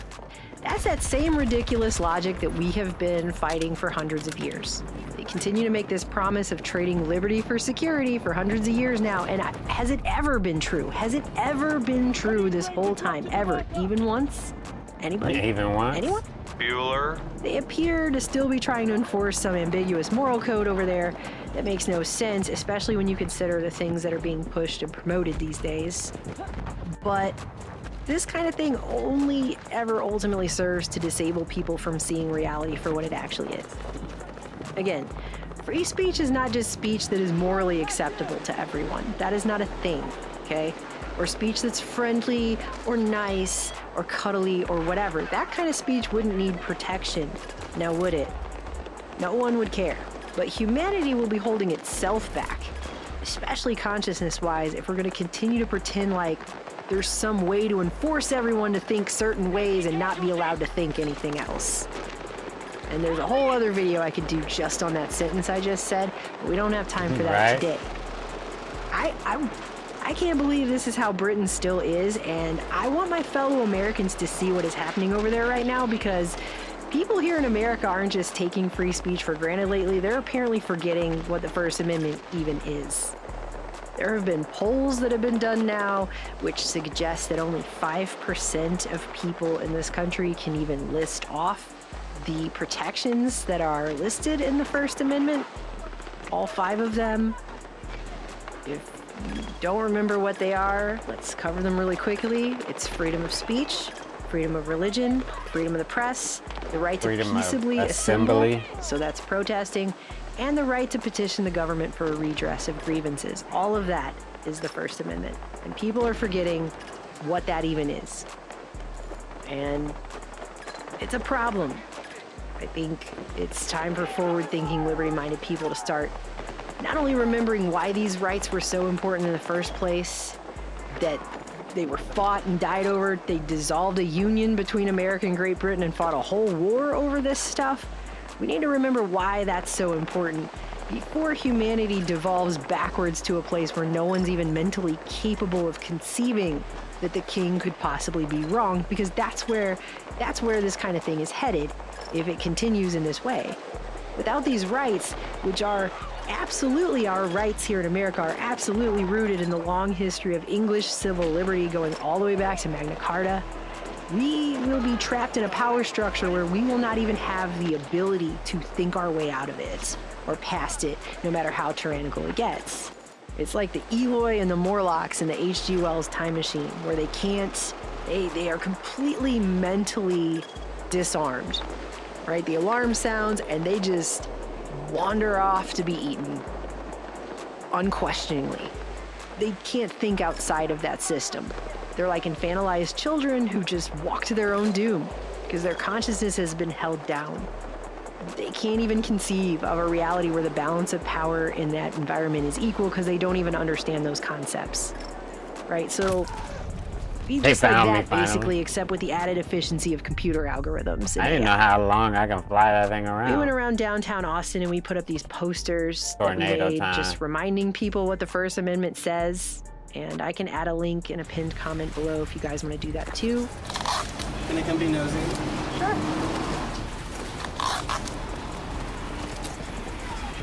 That's that same ridiculous logic that we have been fighting for hundreds of years. They continue to make this promise of trading liberty for security for hundreds of years now, and has it ever been true? Has it ever been true this whole time? Ever? Even once? Anybody? Even once? Anyone? Bueller? They appear to still be trying to enforce some ambiguous moral code over there that makes no sense, especially when you consider the things that are being pushed and promoted these days. But this kind of thing only ever ultimately serves to disable people from seeing reality for what it actually is. Again, free speech is not just speech that is morally acceptable to everyone. That is not a thing, okay? Or speech that's friendly or nice or cuddly or whatever. That kind of speech wouldn't need protection, now would it? No one would care. But humanity will be holding itself back, especially consciousness-wise, if we're going to continue to pretend like there's some way to enforce everyone to think certain ways and not be allowed to think anything else. And there's a whole other video I could do just on that sentence I just said, but we don't have time for that today. I can't believe this is how Britain still is, and I want my fellow Americans to see what is happening over there right now, because people here in America aren't just taking free speech for granted lately, they're apparently forgetting what the First Amendment even is. There have been polls that have been done now, which suggest that only 5% of people in this country can even list off the protections that are listed in the First Amendment. All 5 of them. If you don't remember what they are, let's cover them really quickly. It's freedom of speech, freedom of religion, freedom of the press, the right to peaceably assemble, so that's protesting, and the right to petition the government for a redress of grievances. All of that is the First Amendment. And people are forgetting what that even is. And it's a problem. I think it's time for forward-thinking, liberty-minded people to start not only remembering why these rights were so important in the first place, that they were fought and died over, they dissolved a union between America and Great Britain and fought a whole war over this stuff. We need to remember why that's so important before humanity devolves backwards to a place where no one's even mentally capable of conceiving that the king could possibly be wrong, because that's where this kind of thing is headed if it continues in this way. Without these rights, which are absolutely our rights here in America, are absolutely rooted in the long history of English civil liberty going all the way back to Magna Carta, we will be trapped in a power structure where we will not even have the ability to think our way out of it or past it, no matter how tyrannical it gets. It's like the Eloy and the Morlocks in the H.G. Wells Time Machine, where they are completely mentally disarmed, right? The alarm sounds and they just wander off to be eaten, unquestioningly. They can't think outside of that system. They're like infantilized children who just walk to their own doom because their consciousness has been held down. They can't even conceive of a reality where the balance of power in that environment is equal because they don't even understand those concepts, right? So be just like that, basically, except with the added efficiency of computer algorithms. I didn't know how long I can fly that thing around. We went around downtown Austin and we put up these posters that we made, just reminding people what the First Amendment says. And I can add a link in a pinned comment below if you guys want to do that too. Can I come be nosy? Sure.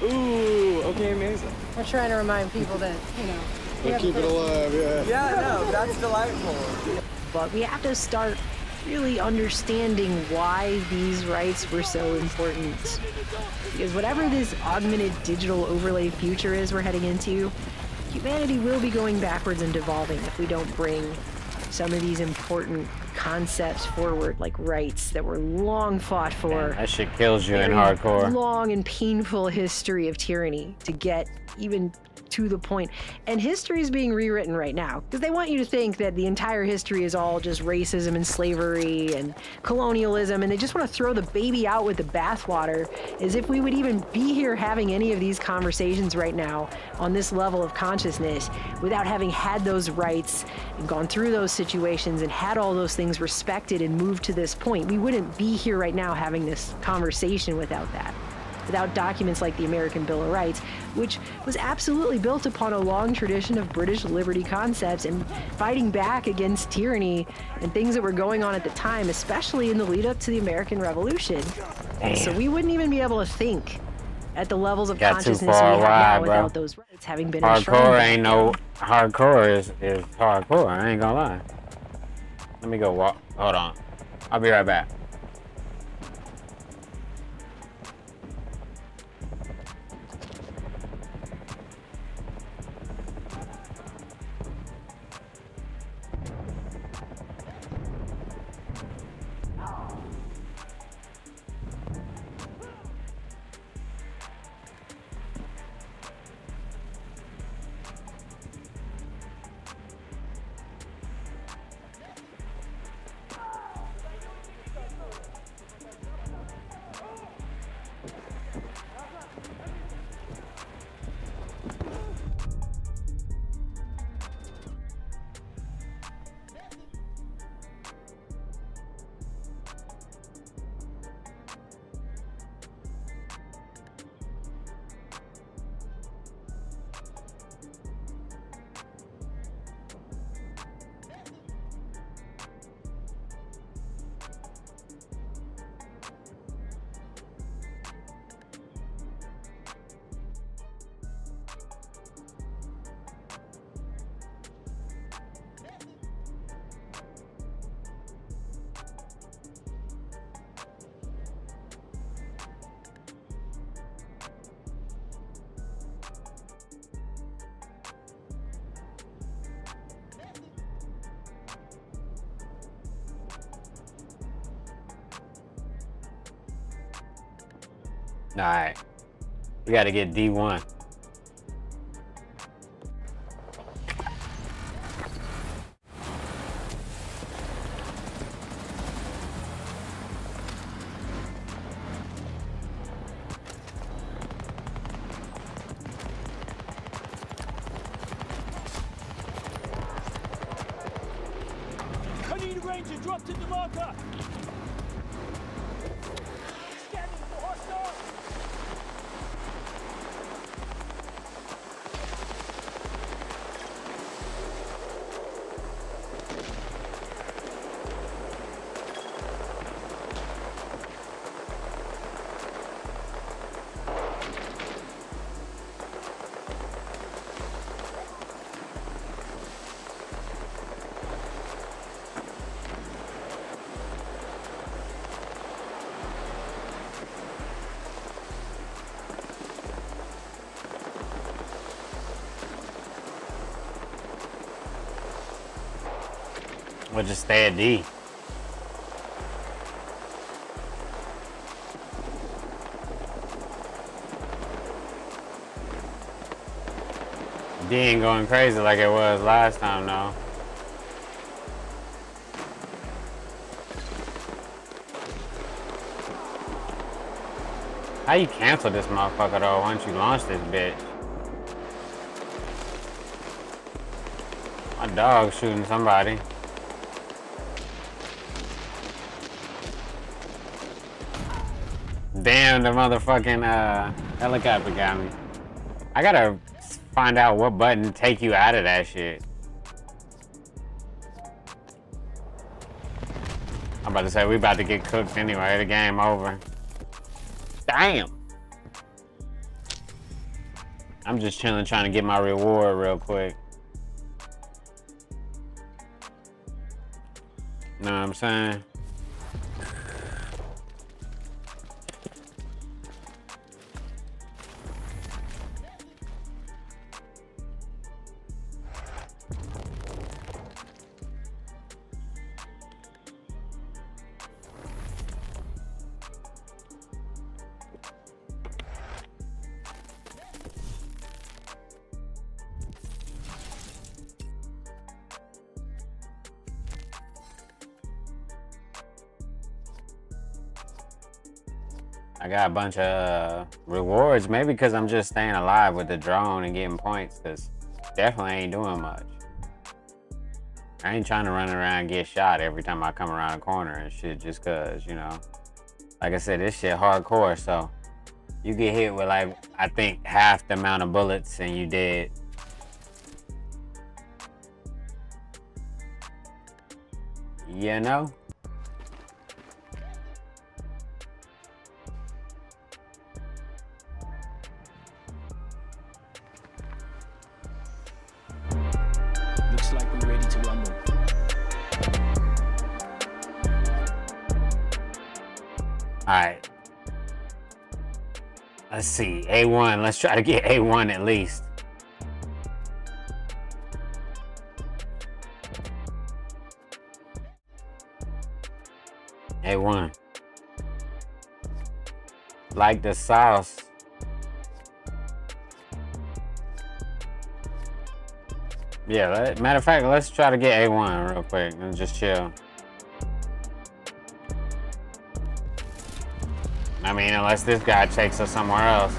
Ooh, okay, amazing. We're trying to remind people that, We'll keep it alive, yeah. Yeah, no, that's delightful. But we have to start really understanding why these rights were so important. Because whatever this augmented digital overlay future is we're heading into, humanity will be going backwards and devolving if we don't bring some of these important concepts forward, like rights that were long fought for. Man, that shit kills you in hardcore. Long and painful history of tyranny to get even to the point. And history is being rewritten right now because they want you to think that the entire history is all just racism and slavery and colonialism, and they just want to throw the baby out with the bathwater, as if we would even be here having any of these conversations right now on this level of consciousness without having had those rights and gone through those situations and had all those things respected and moved to this point. We wouldn't be here right now having this conversation without that. Without documents like the American Bill of Rights, which was absolutely built upon a long tradition of British liberty concepts and fighting back against tyranny and things that were going on at the time, especially in the lead up to the American Revolution. Damn. So we wouldn't even be able to think at the levels of consciousness we have now without those rights having been hardcore ain't no hardcore is hardcore. I ain't gonna lie. Let me go walk. Hold on. I'll be right back. Alright. We gotta get D1. I need a ranger dropped in the marker. Scanning for hostile. We'll just stay at D. D ain't going crazy like it was last time, though. How you cancel this motherfucker, though, once you launch this bitch? My dog's shooting somebody. Damn, the motherfucking helicopter got me. I gotta find out what button to take you out of that shit. I'm about to say, we about to get cooked anyway. The game over. Damn. I'm just chilling, trying to get my reward real quick. Know what I'm saying? I got a bunch of rewards, maybe because I'm just staying alive with the drone and getting points, because definitely ain't doing much. I ain't trying to run around and get shot every time I come around a corner and shit, just because, you know. Like I said, this shit hardcore, so you get hit with, like, I think half the amount of bullets and you dead. You know? Looks like we're ready to rumble. Alright. Let's see. A1. Let's try to get A1 at least. A1. Like the sauce. Yeah, matter of fact, let's try to get A1 real quick and just chill. I mean, unless this guy takes us somewhere else.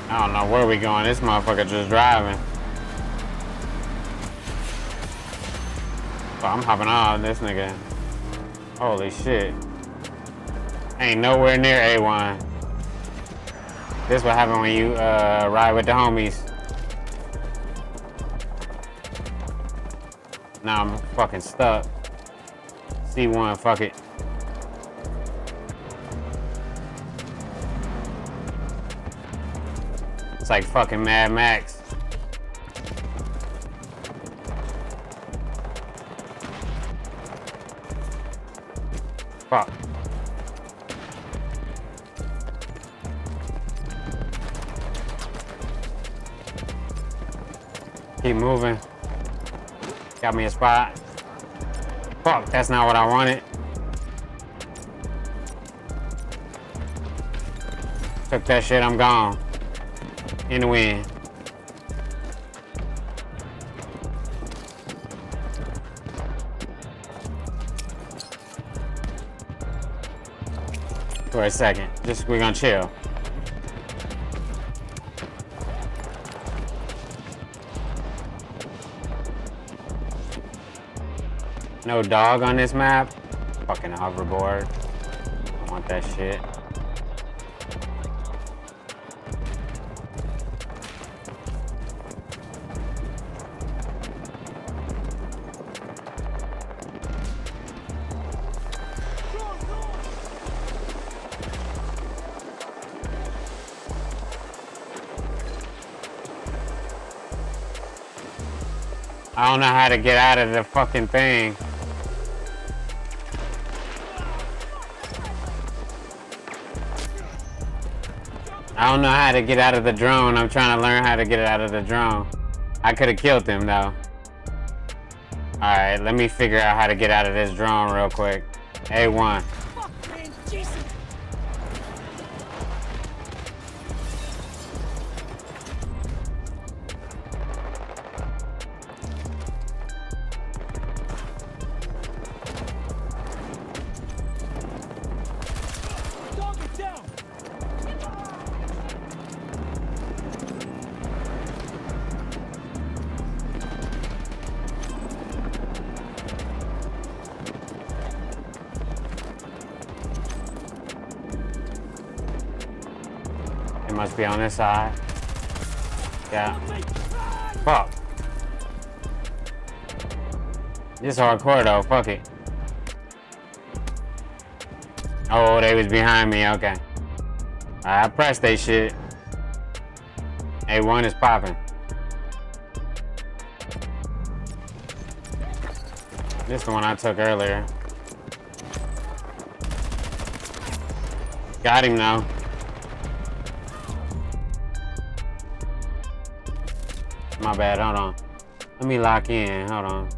I don't know where we going. This motherfucker just driving. Oh, I'm hopping on this nigga. Holy shit. Ain't nowhere near A1. This what happen when you ride with the homies. Now I'm fucking stuck. C1, fuck it. It's like fucking Mad Max. Fuck. Keep moving. Got me a spot. Fuck, that's not what I wanted. Took that shit, I'm gone. In the wind. For a second. Just, we're gonna chill. No dog on this map. Fucking hoverboard. I want that shit. I don't know how to get out of the fucking thing. I don't know how to get out of the drone. I'm trying to learn how to get out of the drone. I could have killed him though. Alright, let me figure out how to get out of this drone real quick. A1. It must be on this side. Yeah. Fuck. This hardcore though, fuck it. Oh, they was behind me, okay. I pressed they shit. A1 is popping. This is the one I took earlier. Got him now. My bad, hold on. Let me lock in, hold on.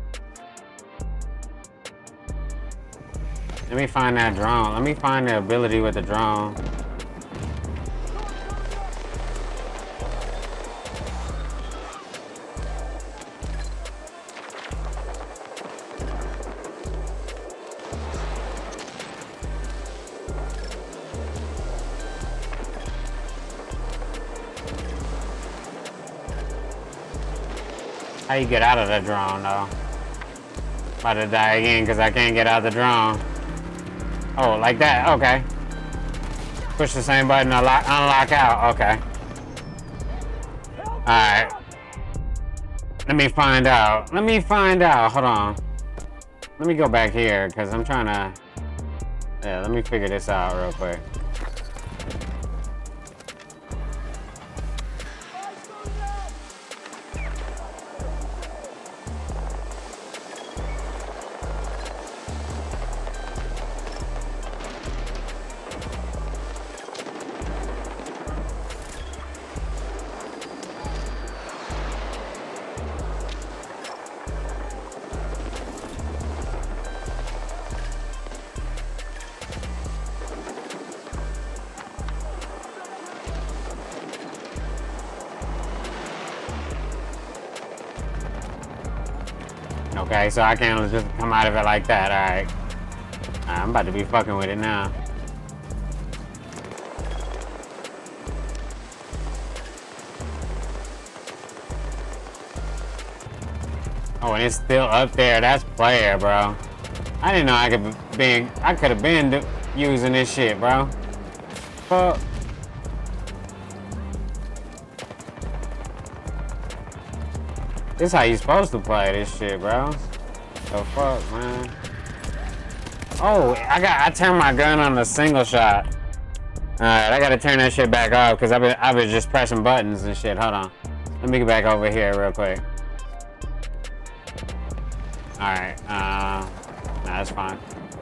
Let me find that drone. Let me find the ability with the drone. How you get out of the drone though? About to die again because I can't get out of the drone. Oh, like that, okay. Push the same button to unlock out, okay. Alright. Let me find out. Hold on. Let me go back here because I'm trying to... Yeah, let me figure this out real quick. Okay, so I can't just come out of it like that, alright. I'm about to be fucking with it now. Oh, and it's still up there. That's player, bro. I didn't know I could have been using this shit, bro. Fuck. This how you supposed to play this shit, bro. The fuck, man. Oh, I turned my gun on a single shot. Alright, I gotta turn that shit back off because I've been just pressing buttons and shit. Hold on. Let me get back over here real quick. Alright, nah, that's fine.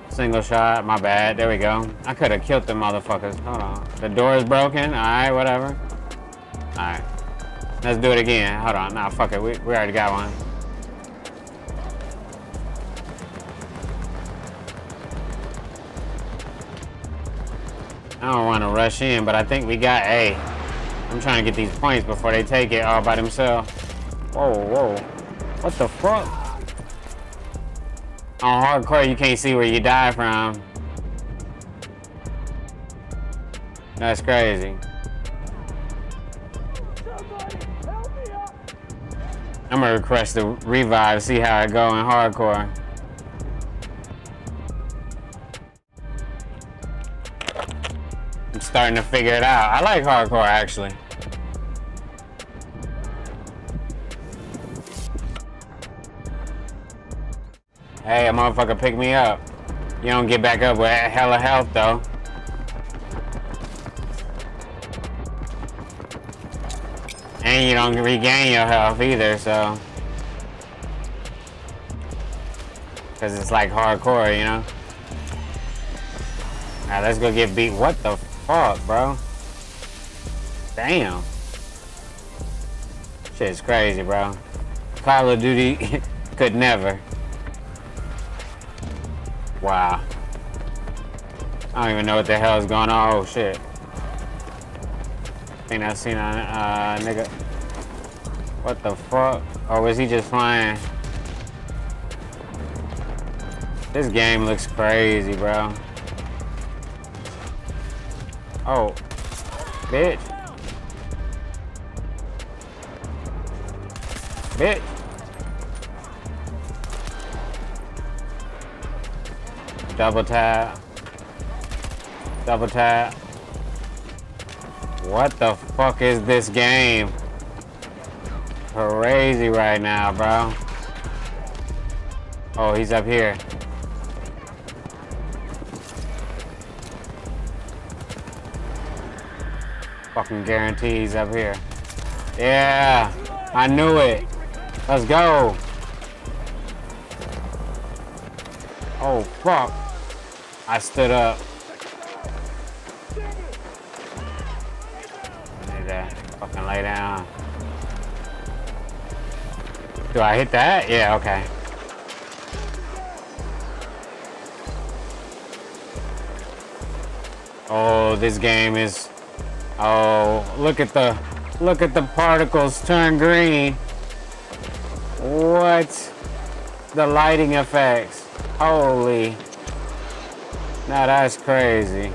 Single shot, my bad. There we go. I could have killed the motherfuckers. Hold on. The door is broken. Alright, whatever. Alright. Let's do it again. Hold on. Nah, fuck it. We already got one. I don't want to rush in, but I think we got A. I'm trying to get these points before they take it all by themselves. Whoa, whoa. What the fuck? On hardcore, you can't see where you die from. That's crazy. I'm gonna request the revive, see how it go in hardcore. I'm starting to figure it out. I like hardcore actually. Hey, a motherfucker pick me up. You don't get back up with hella health though. And you don't regain your health either, so. Cause it's like hardcore, you know? Alright, let's go get beat. What the fuck, bro? Damn. Shit's crazy, bro. Call of Duty could never. Wow. I don't even know what the hell is going on. Oh shit. I think I seen a nigga. What the fuck? Or was he just flying? This game looks crazy, bro. Oh. Bitch. Bitch. Double tap. Double tap. What the fuck is this game? Crazy right now, bro. Oh, he's up here. Fucking guarantee he's up here. Yeah, I knew it. Let's go. Oh, fuck. I stood up. I need to fucking lay down. Do I hit that? Yeah, okay. Oh, this game is... Oh, look at the particles turn green. What? The lighting effects. Holy. Now that's crazy.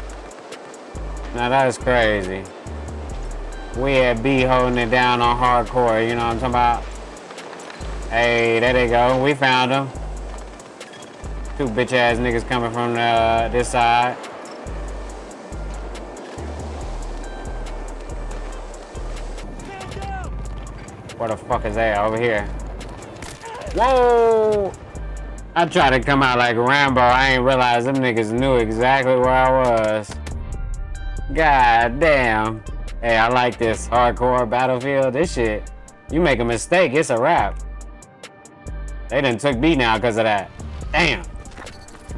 Now that's crazy. We at B holding it down on hardcore, you know what I'm talking about? Hey, there they go. We found them. Two bitch ass niggas coming from this side. Where the fuck is that? Over here. Whoa! I tried to come out like Rambo. I ain't realized them niggas knew exactly where I was. God damn. Hey, I like this hardcore Battlefield. This shit, you make a mistake, it's a wrap. They done took B now because of that. Damn.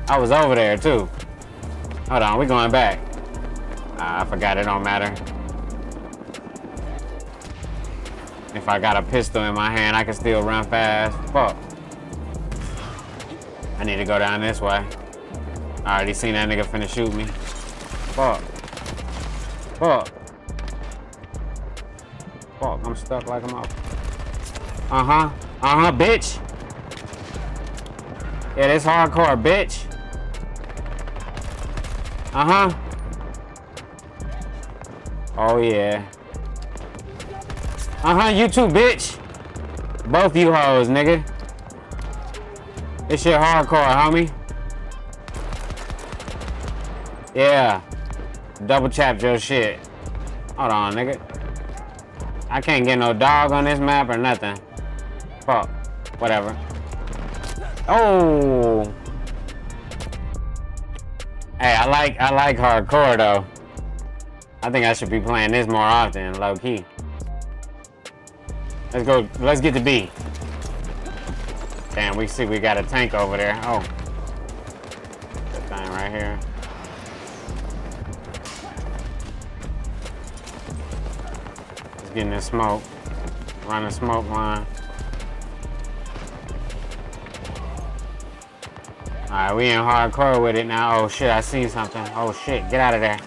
I was over there too. Hold on, we going back. I forgot, it don't matter. If I got a pistol in my hand, I can still run fast. Fuck. I need to go down this way. I already seen that nigga finna shoot me. Fuck. Fuck. Fuck, I'm stuck like I'm up. Uh-huh. Uh-huh, bitch. Yeah, this hardcore, bitch. Uh-huh. Oh, yeah. Uh-huh, you too, bitch. Both you hoes, nigga. This shit hardcore, homie. Yeah. Double chapped your shit. Hold on, nigga. I can't get no dog on this map or nothing. Fuck. Whatever. Oh. Hey, I like hardcore though. I think I should be playing this more often, low key. Let's go. Let's get to B. Damn, we see we got a tank over there. Oh. That thing right here. Let's get in this smoke. Run a smoke line. Alright, we in hardcore with it now. Oh shit, I see something. Oh shit, get out of there.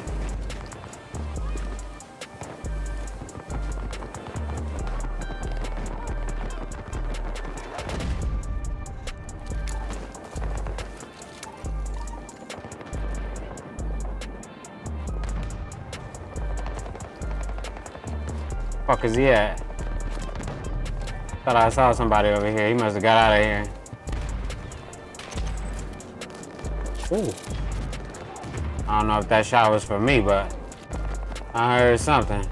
Fuck is he at? Thought I saw somebody over here. He must have got out of here. Ooh. I don't know if that shot was for me, but I heard something.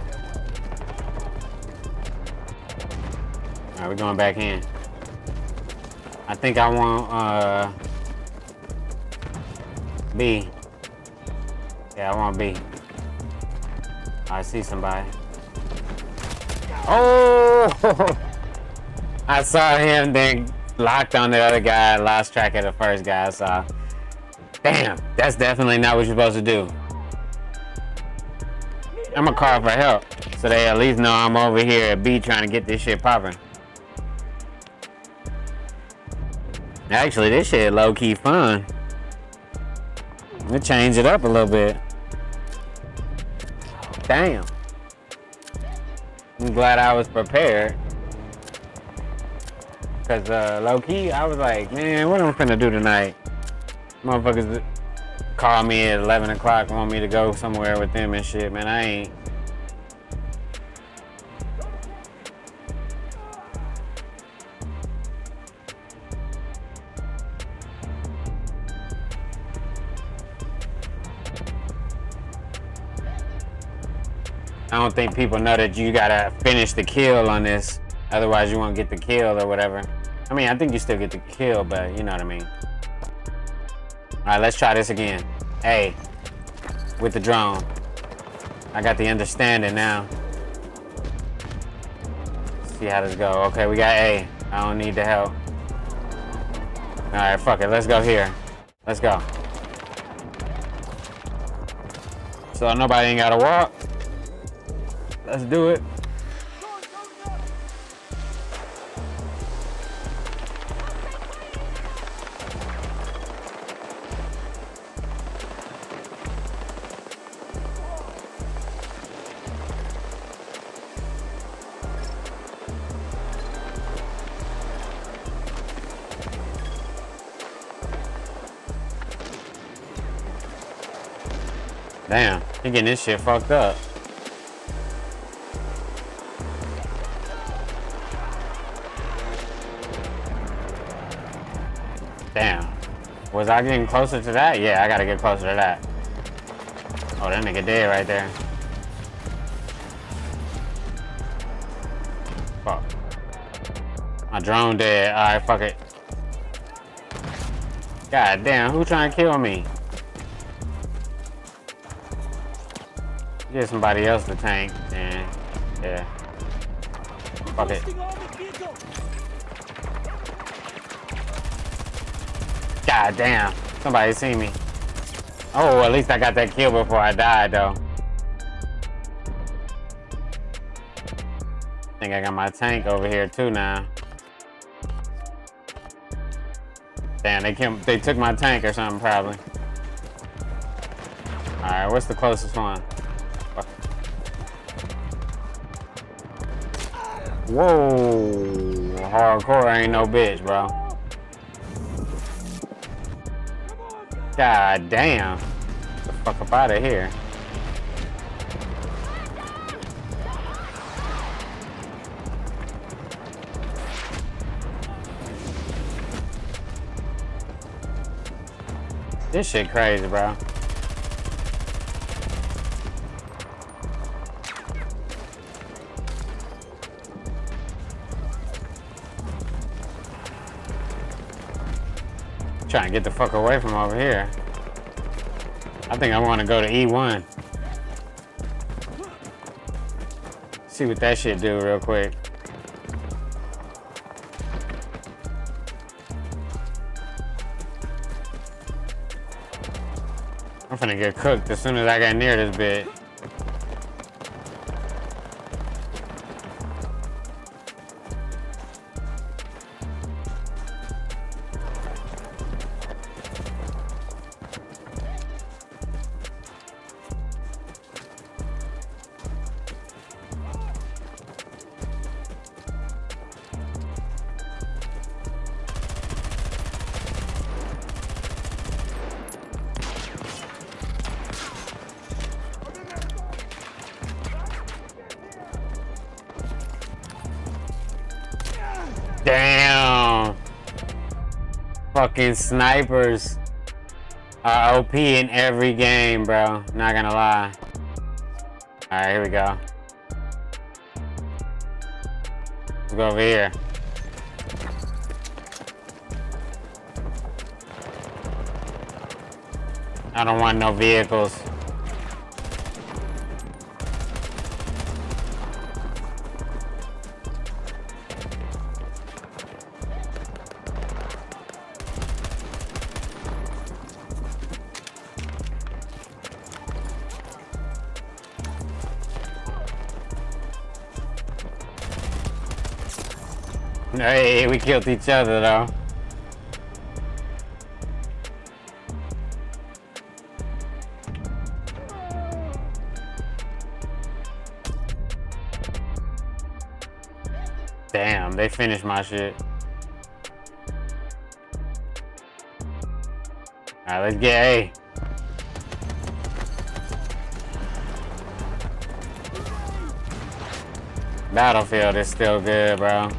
Alright, we're going back in. I think I want B. Yeah, I want B. I see somebody. Oh! I saw him, then locked on the other guy, lost track of the first guy I saw. Damn, that's definitely not what you're supposed to do. I'm gonna call for help, so they at least know I'm over here at B trying to get this shit popping. Actually, this shit low-key fun. Let me change it up a little bit. Damn. I'm glad I was prepared. Cause low-key, I was like, man, what am I finna do tonight? Motherfuckers call me at 11 o'clock, want me to go somewhere with them and shit, man, I ain't. I don't think people know that you gotta finish the kill on this, otherwise you won't get the kill or whatever. I mean, I think you still get the kill, but you know what I mean. Alright, let's try this again. A, with the drone. I got the understanding now. Let's see how this go. Okay, we got A. I don't need the help. Alright, fuck it. Let's go here. Let's go. So nobody ain't gotta walk. Let's do it. Damn, he getting this shit fucked up. Damn. Was I getting closer to that? Yeah, I gotta get closer to that. Oh, that nigga dead right there. Fuck. My drone dead. Alright, fuck it. God damn, who trying to kill me? Get somebody else to tank, and yeah. Fuck it. God damn, somebody see me. Oh, at least I got that kill before I died, though. I think I got my tank over here too now. Damn, they took my tank or something probably. All right, what's the closest one? Whoa, hardcore ain't no bitch, bro. God damn. Get the fuck up out of here. This shit crazy, bro. Trying to get the fuck away from over here. I think I want to go to E1. See what that shit do real quick. I'm finna get cooked as soon as I got near this bit. Damn. Fucking snipers are OP in every game, bro. Not gonna lie. Alright, here we go. Let's go over here. I don't want no vehicles. Hey, we killed each other though. Damn, they finished my shit. Alright, let's get A. Battlefield is still good, bro.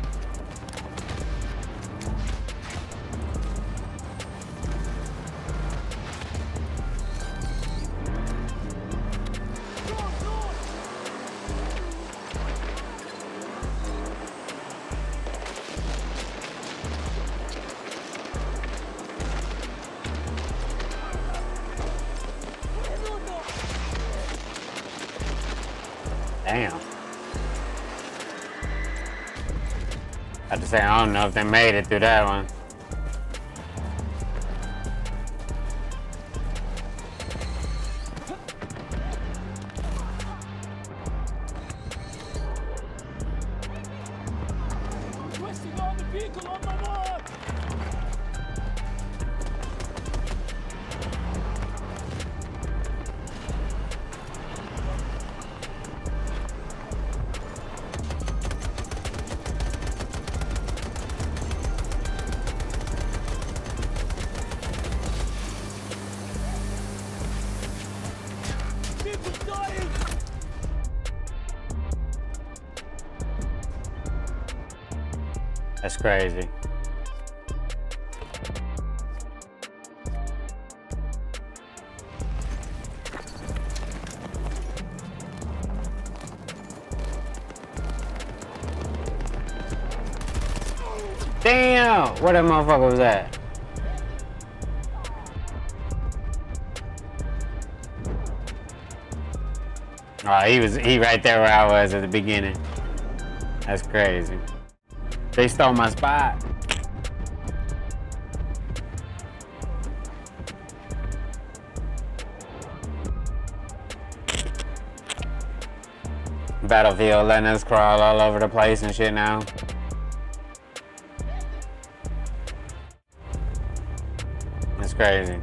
Damn. I have to say, I don't know if they made it through that one. That's crazy. Damn! Where that motherfucker was at? Oh, he right there where I was at the beginning. That's crazy. They stole my spot. Battlefield letting us crawl all over the place and shit now. That's crazy.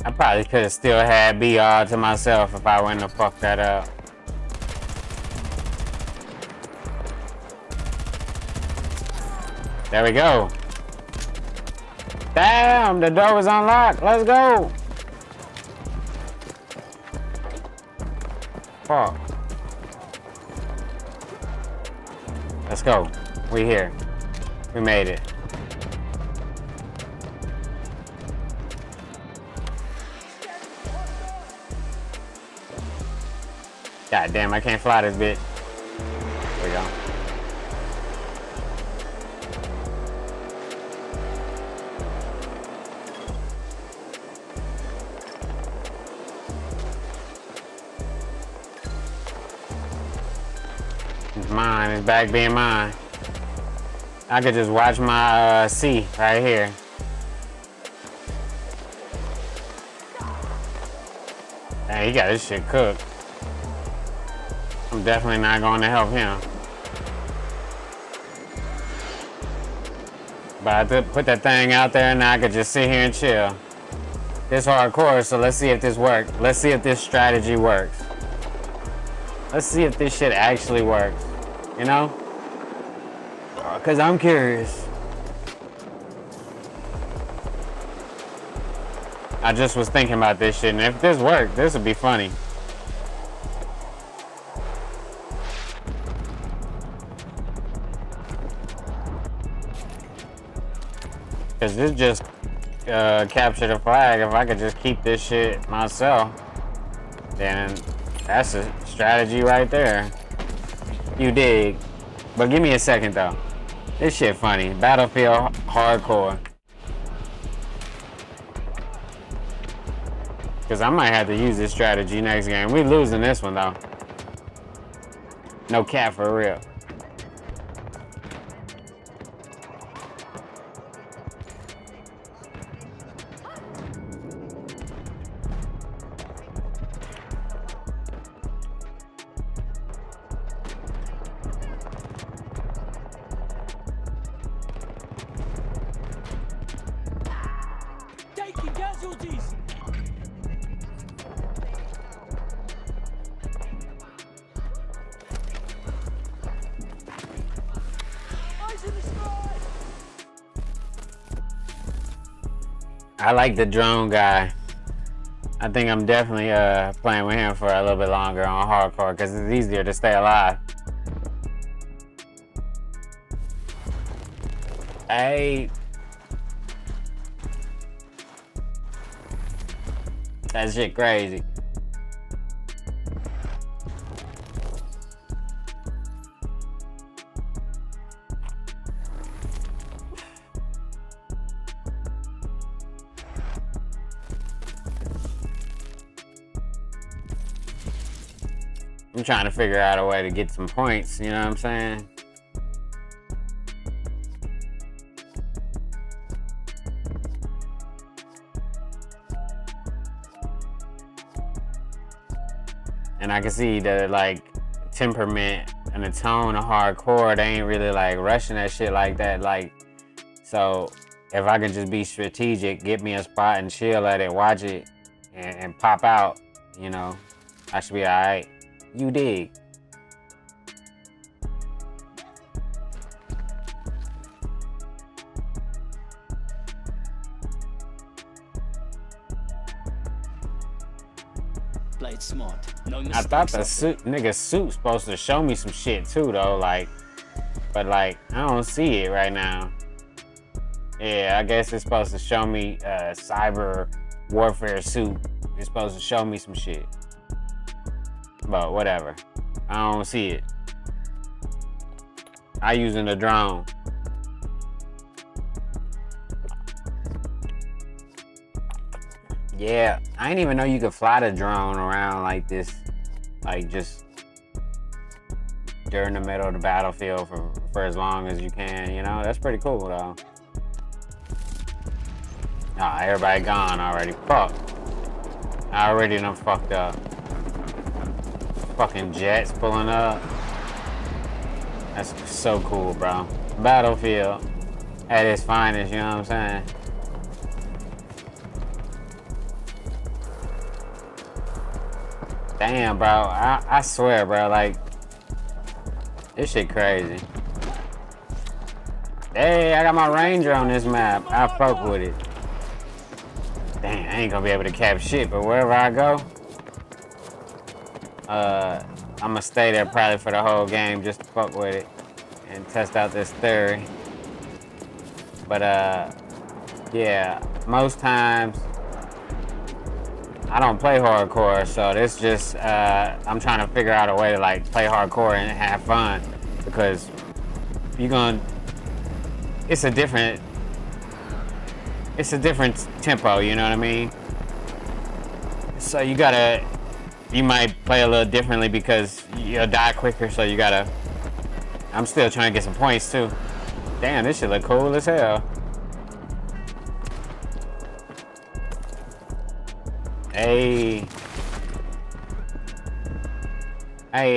I probably could have still had B all to myself if I wouldn't have fucked that up. There we go. Damn, the door was unlocked. Let's go. Fuck. Let's go. We here. We made it. God damn, I can't fly this bitch. There we go. It's mine. It's back being mine. I could just watch my C right here. Dang, he got his shit cooked. I'm definitely not going to help him. But I did put that thing out there and now I could just sit here and chill. This hardcore, so let's see if this works. Let's see if this strategy works. Let's see if this shit actually works. You know? Because I'm curious. I just was thinking about this shit, and if this worked, this would be funny. Cause this just captured the flag. If I could just keep this shit myself, then that's a strategy right there. You dig? But give me a second though. This shit funny. Battlefield Hardcore. Cause I might have to use this strategy next game. We losing this one though. No cap for real. Taking casualties! Eyes in the sky! I like the drone guy. I think I'm definitely playing with him for a little bit longer on hardcore because it's easier to stay alive. Hey. That shit crazy. I'm trying to figure out a way to get some points, you know what I'm saying? And I can see that like temperament and the tone of hardcore, they ain't really like rushing that shit like that. Like, so if I can just be strategic, get me a spot and chill at it, watch it and pop out, you know, I should be all right. You dig? Play it smart. No I thought the nigga suit's supposed to show me some shit too though, like, but like, I don't see it right now. Yeah, I guess it's supposed to show me cyber warfare suit. It's supposed to show me some shit. But whatever, I don't see it. I using the drone. Yeah, I didn't even know you could fly the drone around like this, like just during the middle of the battlefield for as long as you can, you know? That's pretty cool though. Oh, everybody gone already. Fuck. I already done fucked up. Fucking jets pulling up. That's so cool, bro. Battlefield at its finest, you know what I'm saying? Damn, bro. I swear, bro, like, this shit crazy. Hey, I got my Ranger on this map. I fuck with it. Damn, I ain't gonna be able to cap shit, but wherever I go, I'm gonna stay there probably for the whole game just to fuck with it and test out this theory. But yeah, most times I don't play hardcore, so this just I'm trying to figure out a way to like play hardcore and have fun, because it's a different tempo, you know what I mean? So you might play a little differently because you'll die quicker, so I'm still trying to get some points too. Damn, this shit look cool as hell. Hey,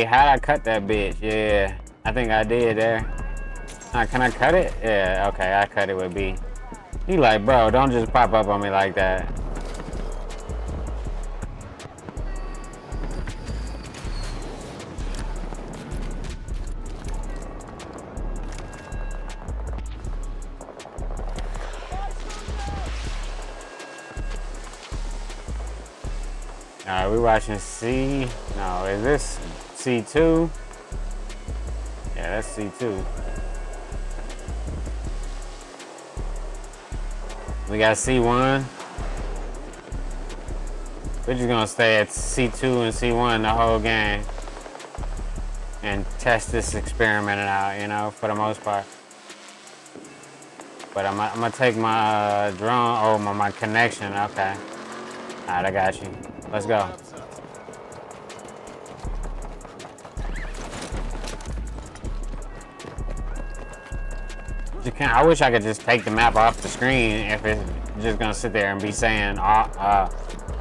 how'd I cut that bitch? Yeah, I think I did there. Can I cut it? Yeah, okay, I cut it with B. He like, bro, don't just pop up on me like that. Alright, we watching C. No, is this C2? Yeah, that's C2. We got C1. We're just gonna stay at C2 and C1 the whole game. And test this experiment out, you know, for the most part. But I'm gonna take my drone, oh, my connection, okay. Alright, I got you. Let's go. I wish I could just take the map off the screen if it's just gonna sit there and be saying,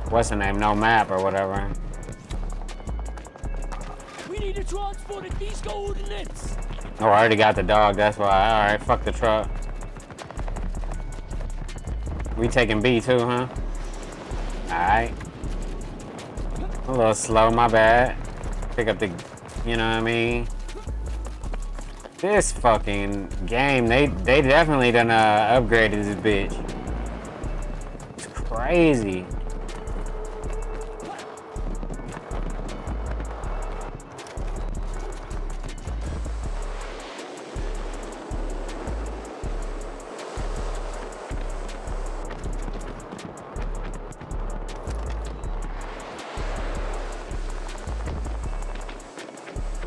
what's the name, no map or whatever. We need to transport these coordinates. Oh, I already got the dog, that's why. Alright, fuck the truck. We taking B too, huh? Alright. A little slow, my bad. Pick up the, you know what I mean? This fucking game, they definitely done upgraded this bitch. It's crazy.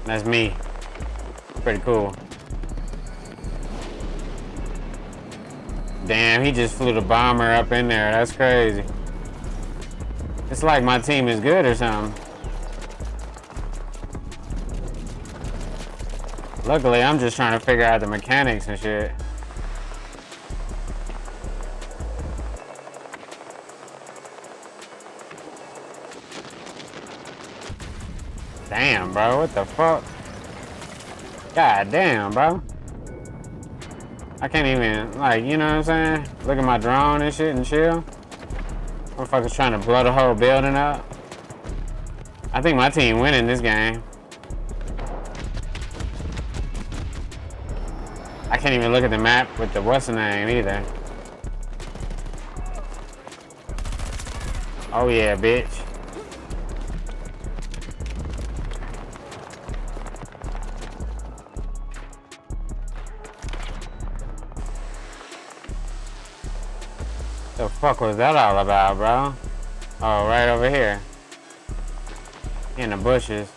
That's me. Pretty cool. Damn, he just flew the bomber up in there. That's crazy. It's like my team is good or something. Luckily, I'm just trying to figure out the mechanics and shit. Damn, bro, what the fuck? God damn, bro. I can't even, like, you know what I'm saying? Look at my drone and shit and chill. Motherfuckers trying to blow the whole building up. I think my team winning this game. I can't even look at the map with the what's the name either. Oh yeah, bitch. The fuck was that all about, bro? Oh, right over here. In the bushes.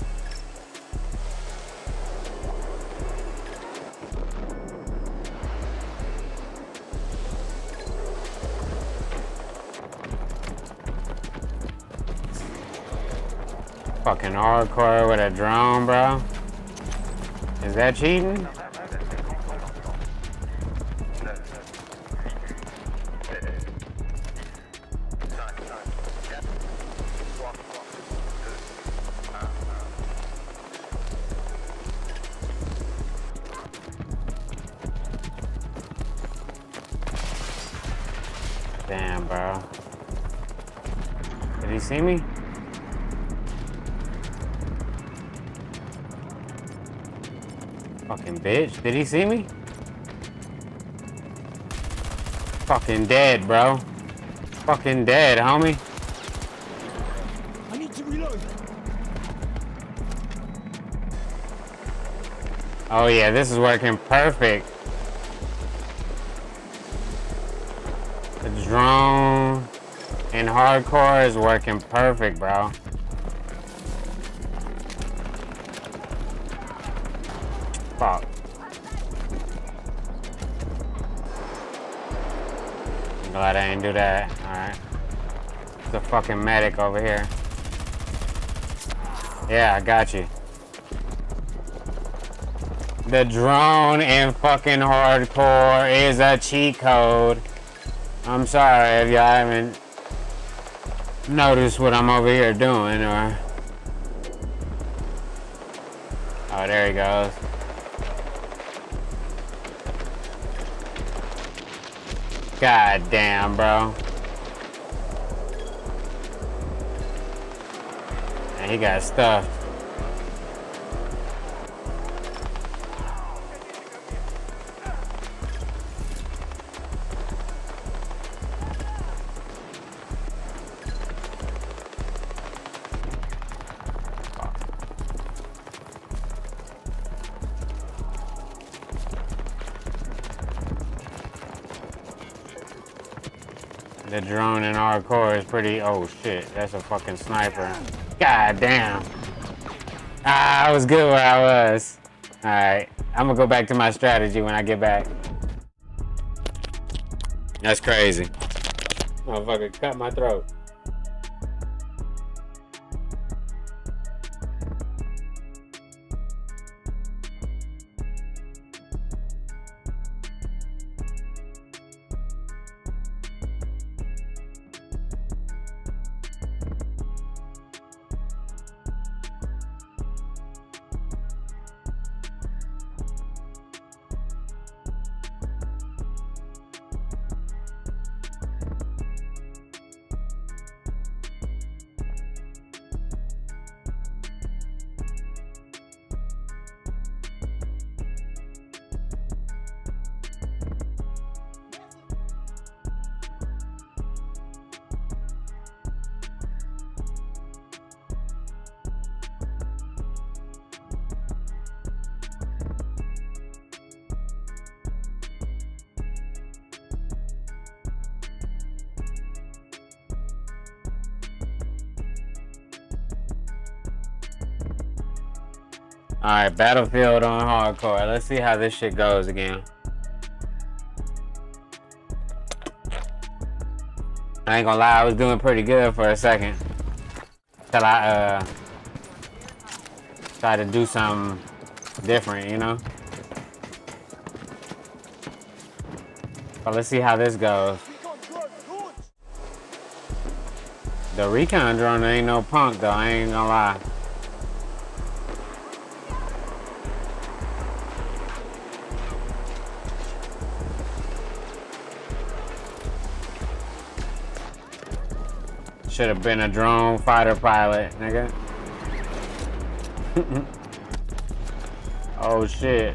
Fucking hardcore with a drone, bro. Is that cheating? Damn, bro. Did he see me? Fucking bitch. Did he see me? Fucking dead, bro. Fucking dead, homie. I need to reload. Oh yeah, this is working perfect. The drone in hardcore is working perfect, bro. Fuck. I'm glad I didn't do that. Alright. There's a fucking medic over here. Yeah, I got you. The drone in fucking hardcore is a cheat code. I'm sorry if y'all haven't noticed what I'm over here doing, or... Oh, there he goes. God damn, bro. And he got stuffed. The drone in hardcore is pretty. Oh shit, that's a fucking sniper. God damn. I was good where I was. Alright, I'm gonna go back to my strategy when I get back. That's crazy. Motherfucker cut my throat. Alright, Battlefield on hardcore. Let's see how this shit goes again. I ain't gonna lie, I was doing pretty good for a second. Till I tried to do something different, you know? But let's see how this goes. The recon drone ain't no punk though, I ain't gonna lie. Should have been a drone fighter pilot, nigga. Oh shit.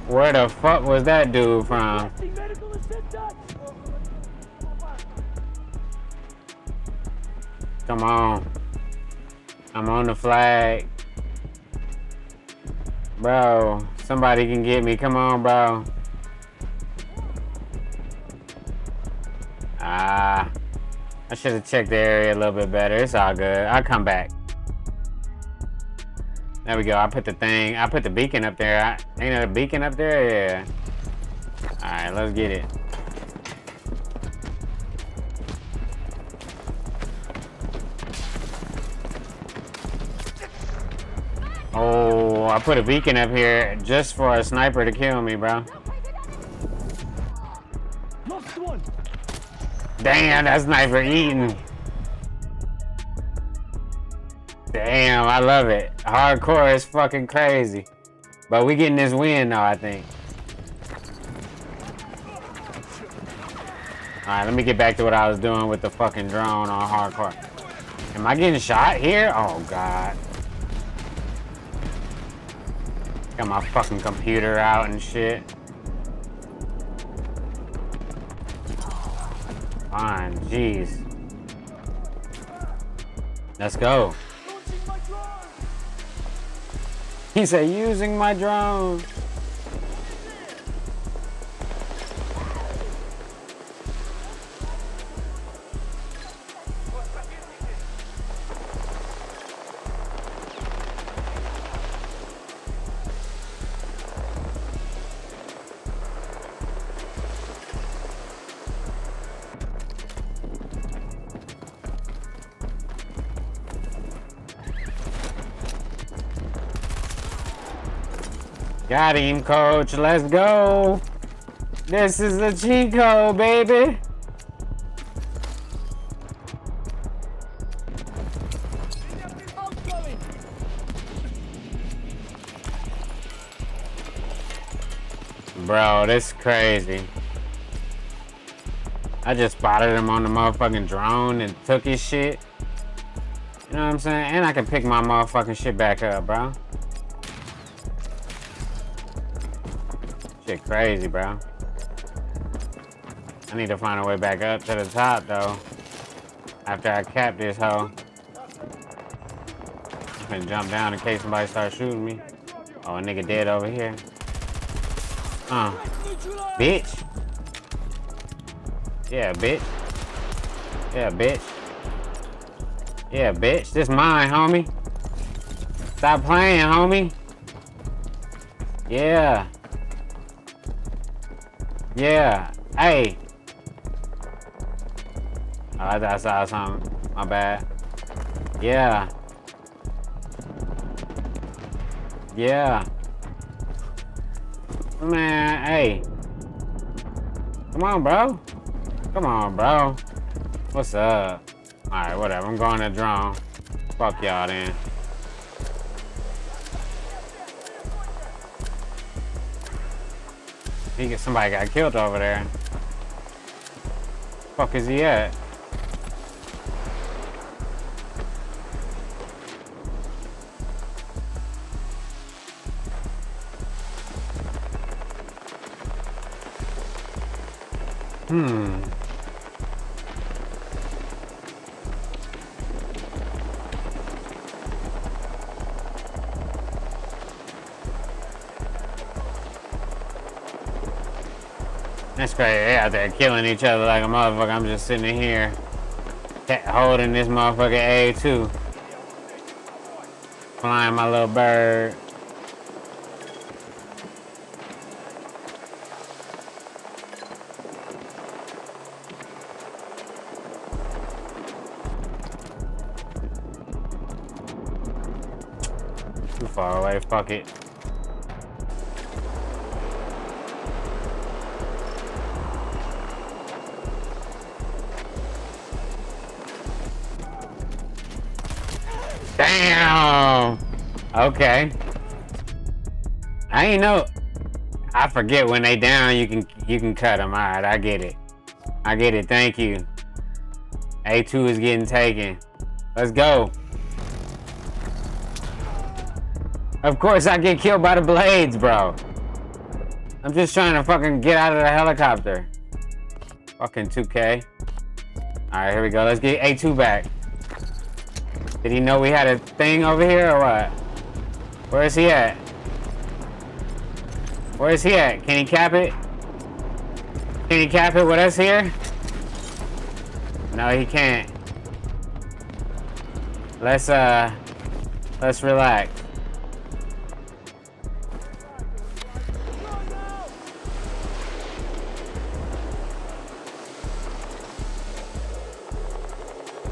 Where the fuck was that dude from? Come on. I'm on the flag. Bro, somebody can get me. Come on, bro. I should have checked the area a little bit better. It's all good. I'll come back. There we go. I put the beacon up there. Ain't there a beacon up there? Yeah. Alright, let's get it. Oh, I put a beacon up here just for a sniper to kill me, bro. Damn, that sniper eating. Damn, I love it. Hardcore is fucking crazy. But we getting this win though, I think. Alright, let me get back to what I was doing with the fucking drone on hardcore. Am I getting shot here? Oh god. Got my fucking computer out and shit. Fine, jeez. Let's go. He said, using my drone. Got him, coach. Let's go. This is the Chico, baby. Bro, this is crazy. I just spotted him on the motherfucking drone and took his shit. You know what I'm saying? And I can pick my motherfucking shit back up, bro. Shit crazy, bro. I need to find a way back up to the top, though. After I cap this hoe. I'm gonna jump down in case somebody starts shooting me. Oh, a nigga dead over here. Bitch. Yeah, bitch. Yeah, bitch. Yeah, bitch. This mine, homie. Stop playing, homie. Yeah. Yeah. Hey. Oh, I saw something. My bad. Yeah. Yeah. Man, hey. Come on, bro. Come on, bro. What's up? Alright, whatever. I'm going to drone. Fuck y'all then. Somebody got killed over there. Fuck is he at? That's crazy. They out there killing each other like a motherfucker. I'm just sitting in here holding this motherfucker A2. Flying my little bird. Too far away, fuck it. Damn. Okay. I ain't know. I forget when they down. You can cut them. All right, I get it. I get it. Thank you. A2 is getting taken. Let's go. Of course, I get killed by the blades, bro. I'm just trying to fucking get out of the helicopter. Fucking 2K. All right, here we go. Let's get A2 back. Did he know we had a thing over here or what? Where is he at? Where is he at? Can he cap it? Can he cap it with us here? No, he can't. Let's relax.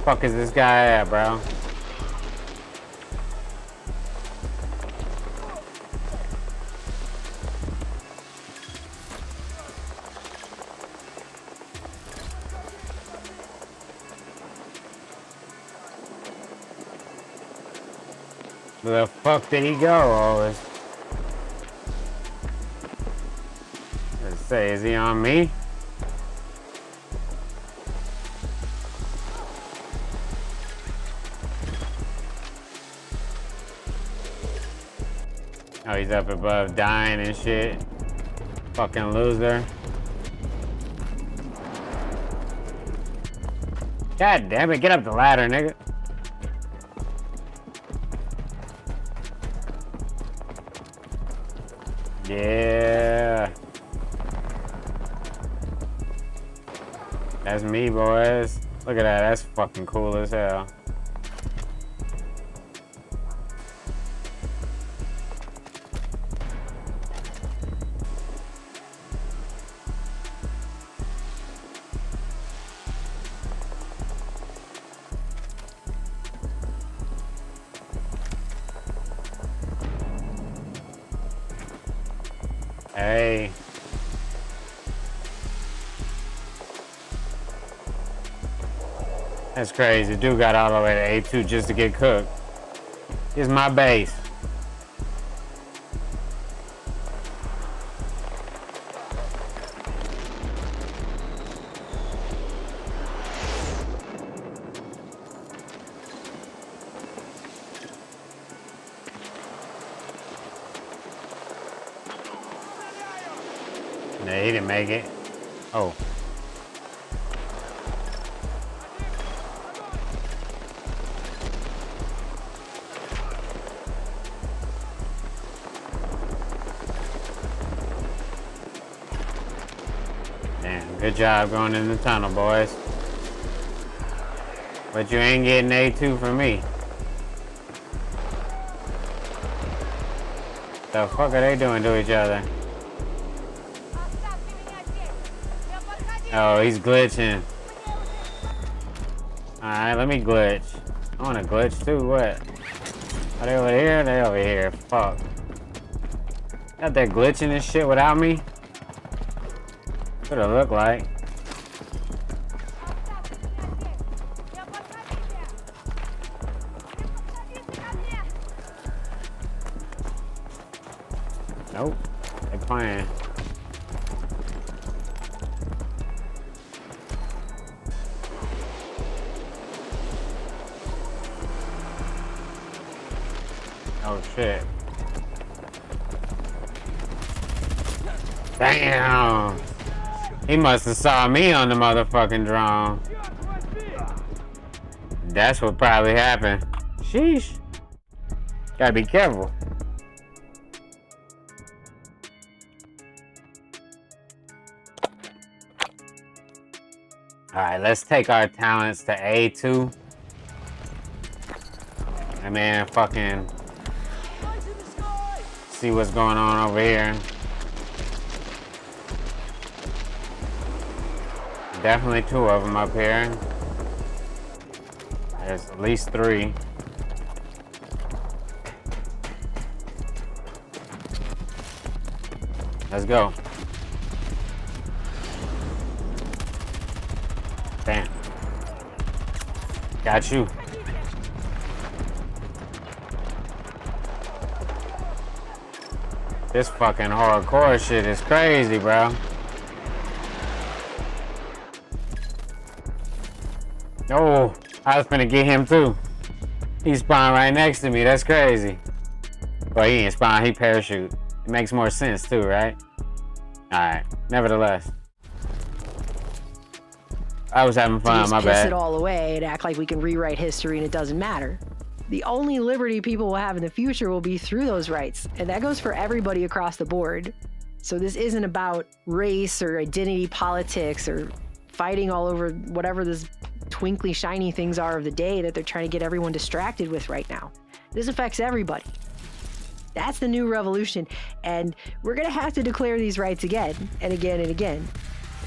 Fuck is this guy at, bro? Where the fuck did he go always? Let's say, is he on me? Oh, he's up above dying and shit. Fucking loser. God damn it, get up the ladder, nigga. Yeah. That's me, boys. Look at that. That's fucking cool as hell. Hey. That's crazy. Dude got all the way to A2 just to get cooked. Here's my base. Nah, he didn't make it. Oh. Damn, Good job going in the tunnel, boys. But you ain't getting A2 from me. The fuck are they doing to each other? Oh, he's glitching. Alright, let me glitch. I wanna glitch too, what? Are they over here? They over here. Fuck. Got that glitching and shit without me? What it look like? Nope. They playing. Oh shit. Damn! He must have saw me on the motherfucking drone. That's what probably happened. Sheesh. Gotta be careful. Alright, let's take our talents to A2. And man, fucking see what's going on over here. Definitely 2 of them up here. There's at least 3. Let's go. Damn. Got you. This fucking hardcore shit is crazy, bro. Oh, I was finna get him too. He spawned right next to me. That's crazy. Well, he ain't spawn. He parachute. It makes more sense too, right? All right. Nevertheless, I was having fun. My bad. Piss it all away and act like we can rewrite history and it doesn't matter. The only liberty people will have in the future will be through those rights, and that goes for everybody across the board. So this isn't about race or identity politics or fighting all over whatever this twinkly shiny things are of the day that they're trying to get everyone distracted with right now. This affects everybody. That's the new revolution, and we're gonna have to declare these rights again and again and again.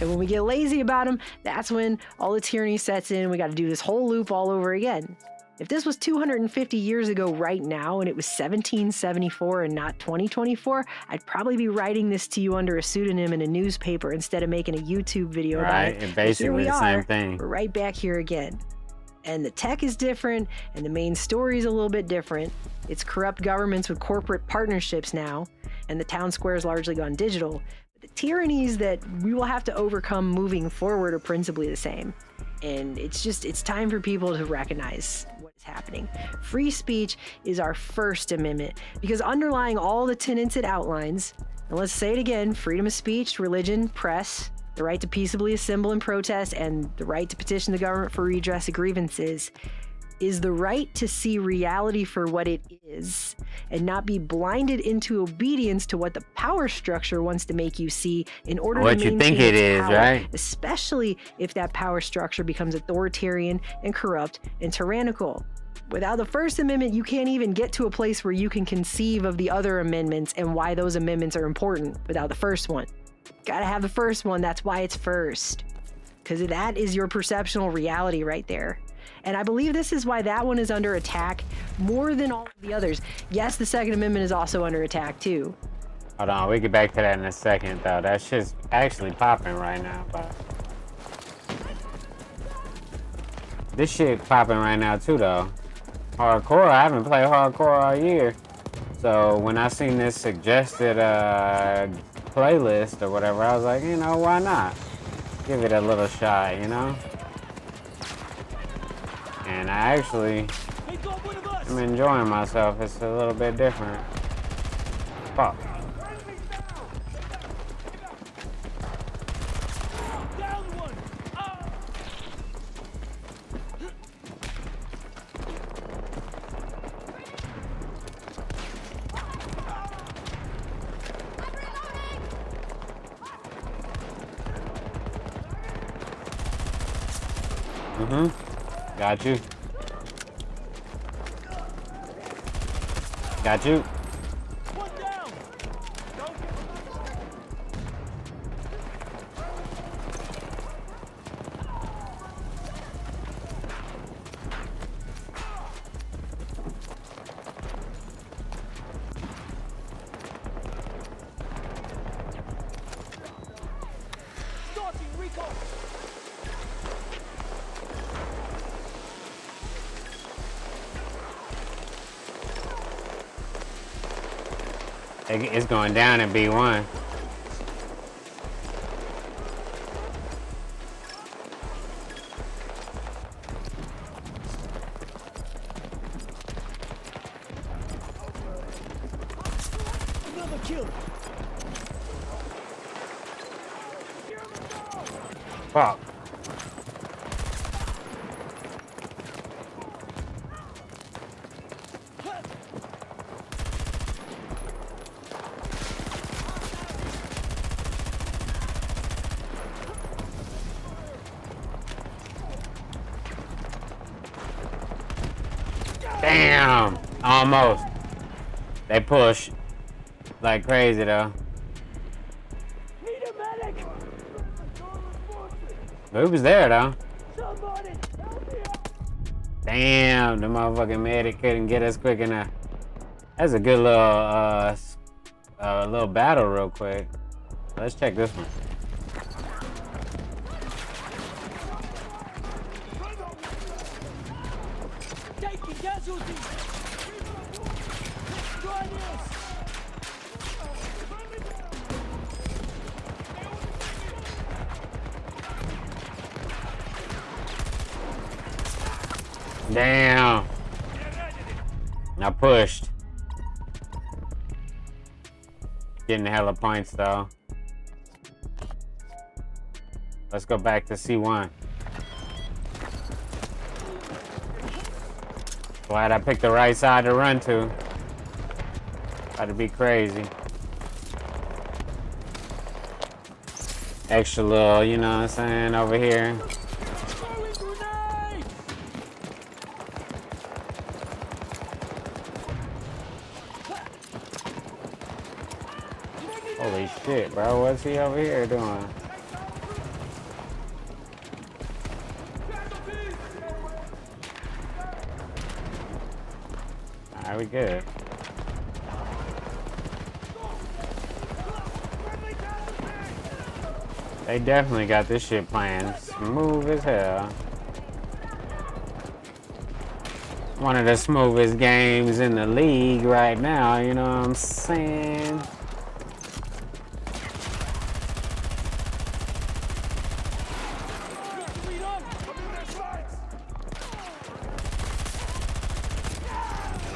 And when we get lazy about them, that's when all the tyranny sets in. We got to do this whole loop all over again. If this was 250 years ago right now and it was 1774 and not 2024, I'd probably be writing this to you under a pseudonym in a newspaper instead of making a YouTube video about it. Right, and basically the same thing. We're right back here again. And the tech is different, and the main story is a little bit different. It's corrupt governments with corporate partnerships now, and the town square has largely gone digital. But the tyrannies that we will have to overcome moving forward are principally the same. And it's time for people to recognize what is happening. Free speech is our First Amendment, because underlying all the tenets it outlines, and let's say it again, freedom of speech, religion, press, the right to peaceably assemble and protest, and the right to petition the government for redress of grievances, is the right to see reality for what it is and not be blinded into obedience to what the power structure wants to make you see in order to maintain what you think it is, power, right? especially if that power structure becomes authoritarian and corrupt and tyrannical. Without the First Amendment, you can't even get to a place where you can conceive of the other amendments and why those amendments are important without the first one. Gotta have the first one, that's why it's first. Because that is your perceptual reality right there. And I believe this is why that one is under attack more than all of the others. Yes, the Second Amendment is also under attack too. Hold on, we get back to that in a second though. That shit's actually popping right now, but this shit popping right now too though. Hardcore, I haven't played hardcore all year. So when I seen this suggested playlist or whatever, I was like, you know, why not? Give it a little shot, you know? And I actually am enjoying myself. It's a little bit different. Fuck. Mm-hmm. Got you. Got you. It's going down in B1. Another kill. Fuck. Damn! Almost. They push like crazy though. Who was there though? Damn, the motherfucking medic couldn't get us quick enough. That's a good little battle real quick. Let's check this one. Taking casualties. Join us. Damn. I pushed. Getting hella points though. Let's go back to C1. Glad I picked the right side to run to. About to be crazy. Extra little, you know what I'm saying, over here. Holy shit, bro. What's he over here doing? Alright, we good. They definitely got this shit playing smooth as hell. One of the smoothest games in the league right now, you know what I'm saying?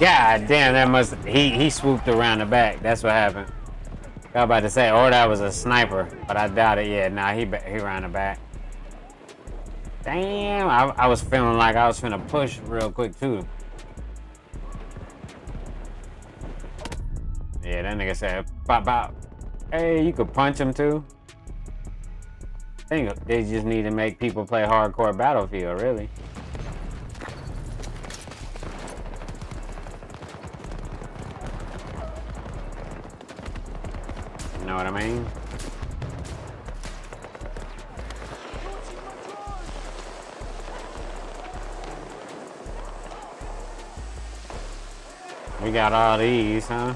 God damn, that must he swooped around the back. That's what happened. I was about to say, or that was a sniper, but I doubt it. Yeah, nah, he ran the back. Damn, I was feeling like I was finna push real quick too. Yeah, that nigga said, pop, pop. Hey, you could punch him too. I think they just need to make people play hardcore Battlefield, really. You know what I mean? We got all these, huh?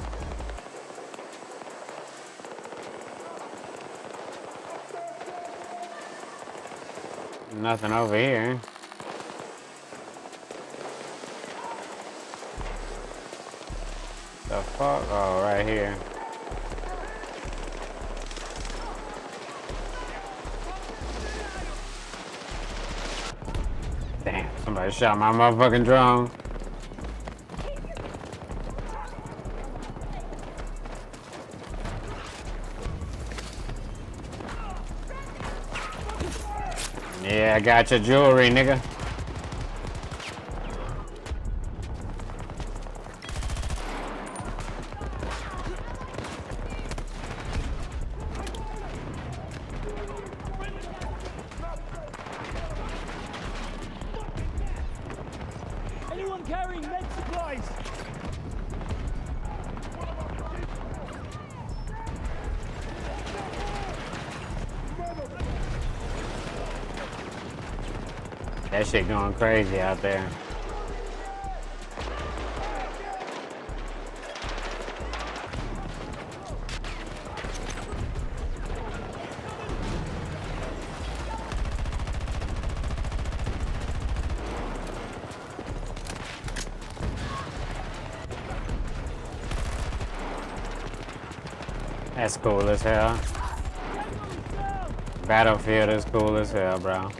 Nothing over here. The fuck? Oh, right here. Damn, somebody shot my motherfucking drone. Yeah, I got your jewelry, nigga. That shit going crazy out there. That's cool as hell. Battlefield is cool as hell, bro.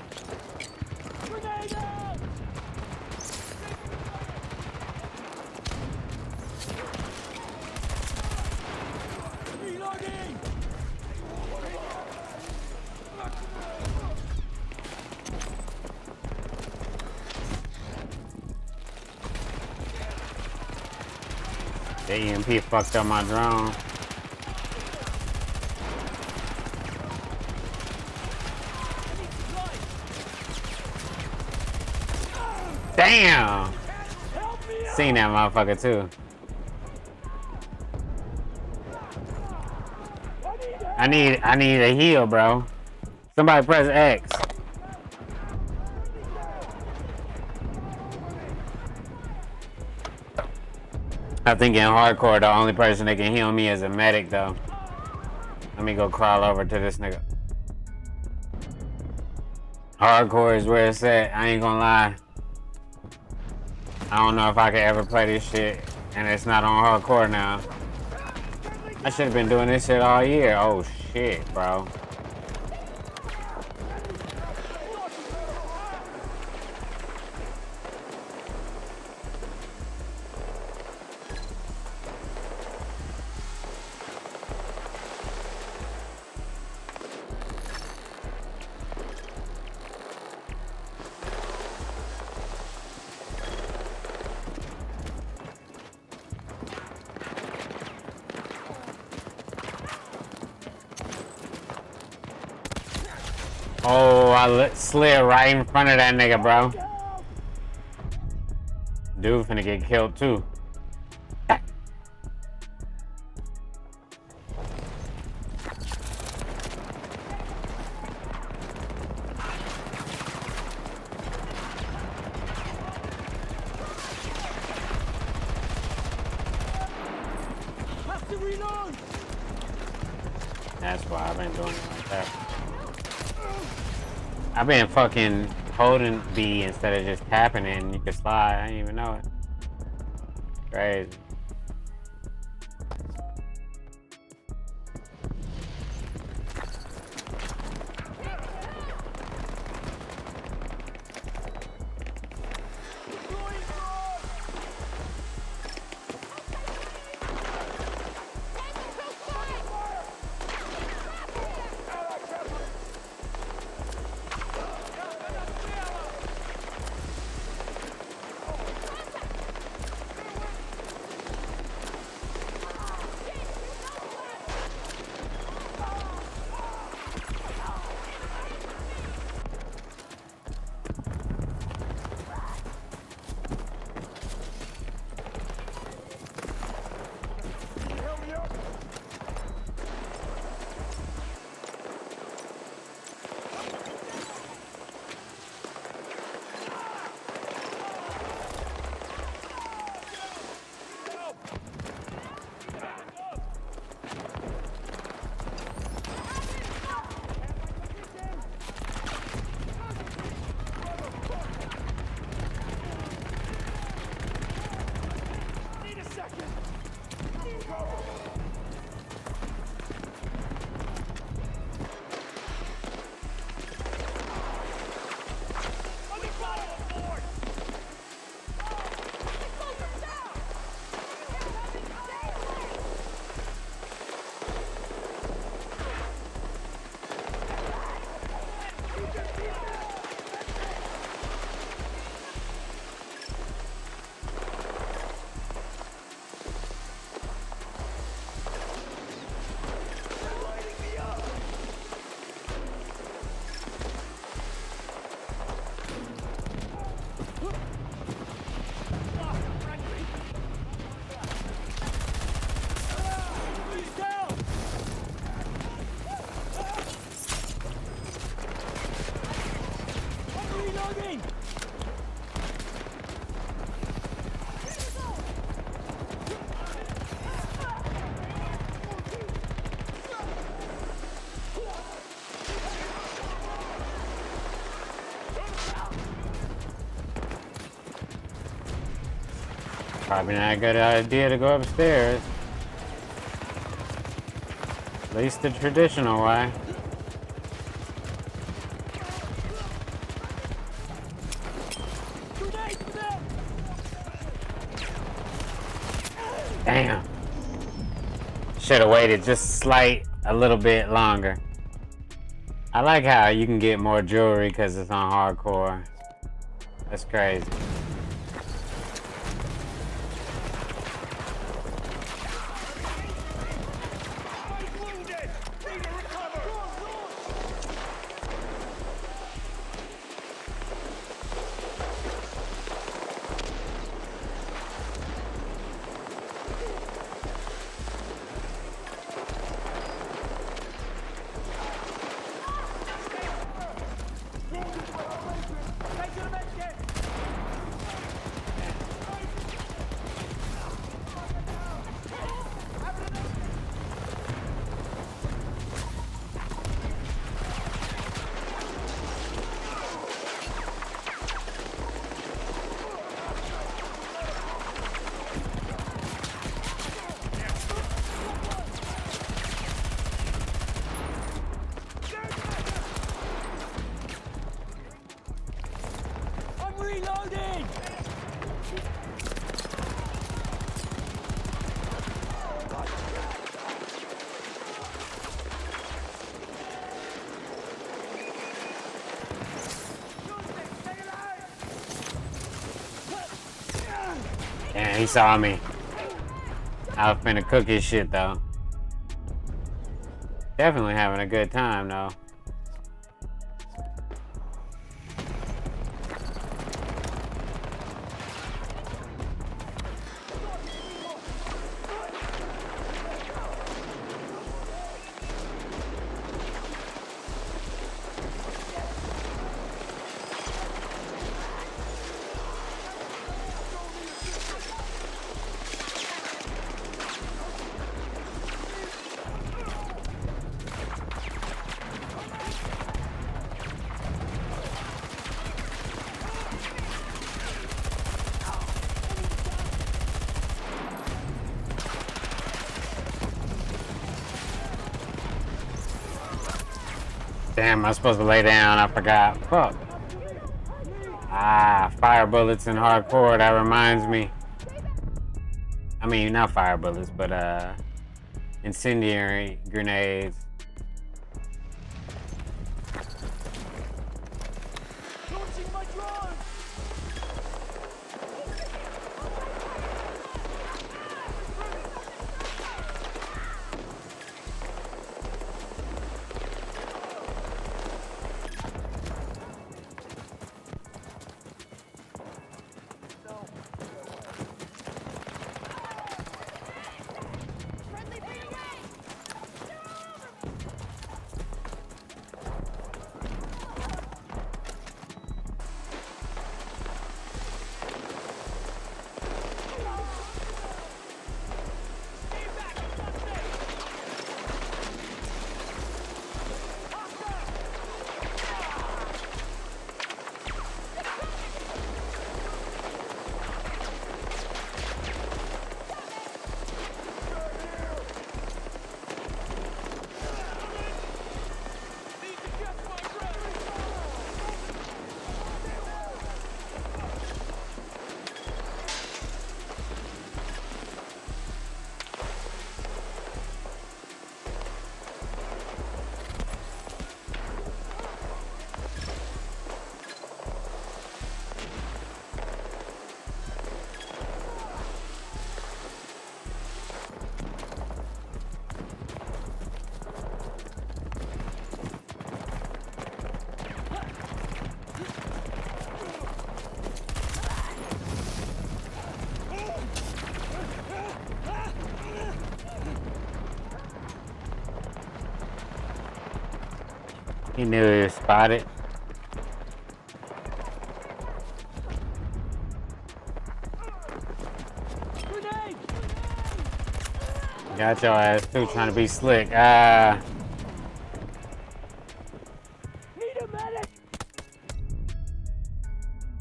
The EMP fucked up my drone. Damn! Seen that motherfucker too. I need a heal, bro. Somebody press X. I think in hardcore, the only person that can heal me is a medic, though. Let me go crawl over to this nigga. Hardcore is where it's at. I ain't gonna lie. I don't know if I could ever play this shit, and it's not on hardcore now. I should have been doing this shit all year. Oh shit, bro. Oh, I slid right in front of that nigga, bro. Dude finna get killed too. Have to reload. That's why I've been doing it like that. I've been fucking holding B instead of just tapping it and you can slide. I didn't even know it. Crazy. Probably not a good idea to go upstairs. At least the traditional way. Damn. Should have waited just a little bit longer. I like how you can get more jewelry because it's on hardcore. That's crazy. Yeah, he saw me. I was finna cook his shit though. Definitely having a good time though. Damn, I was supposed to lay down. I forgot. Fuck. Ah, fire bullets in hardcore. That reminds me. I mean, not fire bullets, but incendiary grenades. He knew he was spotted. Got your ass too, trying to be slick. Ah.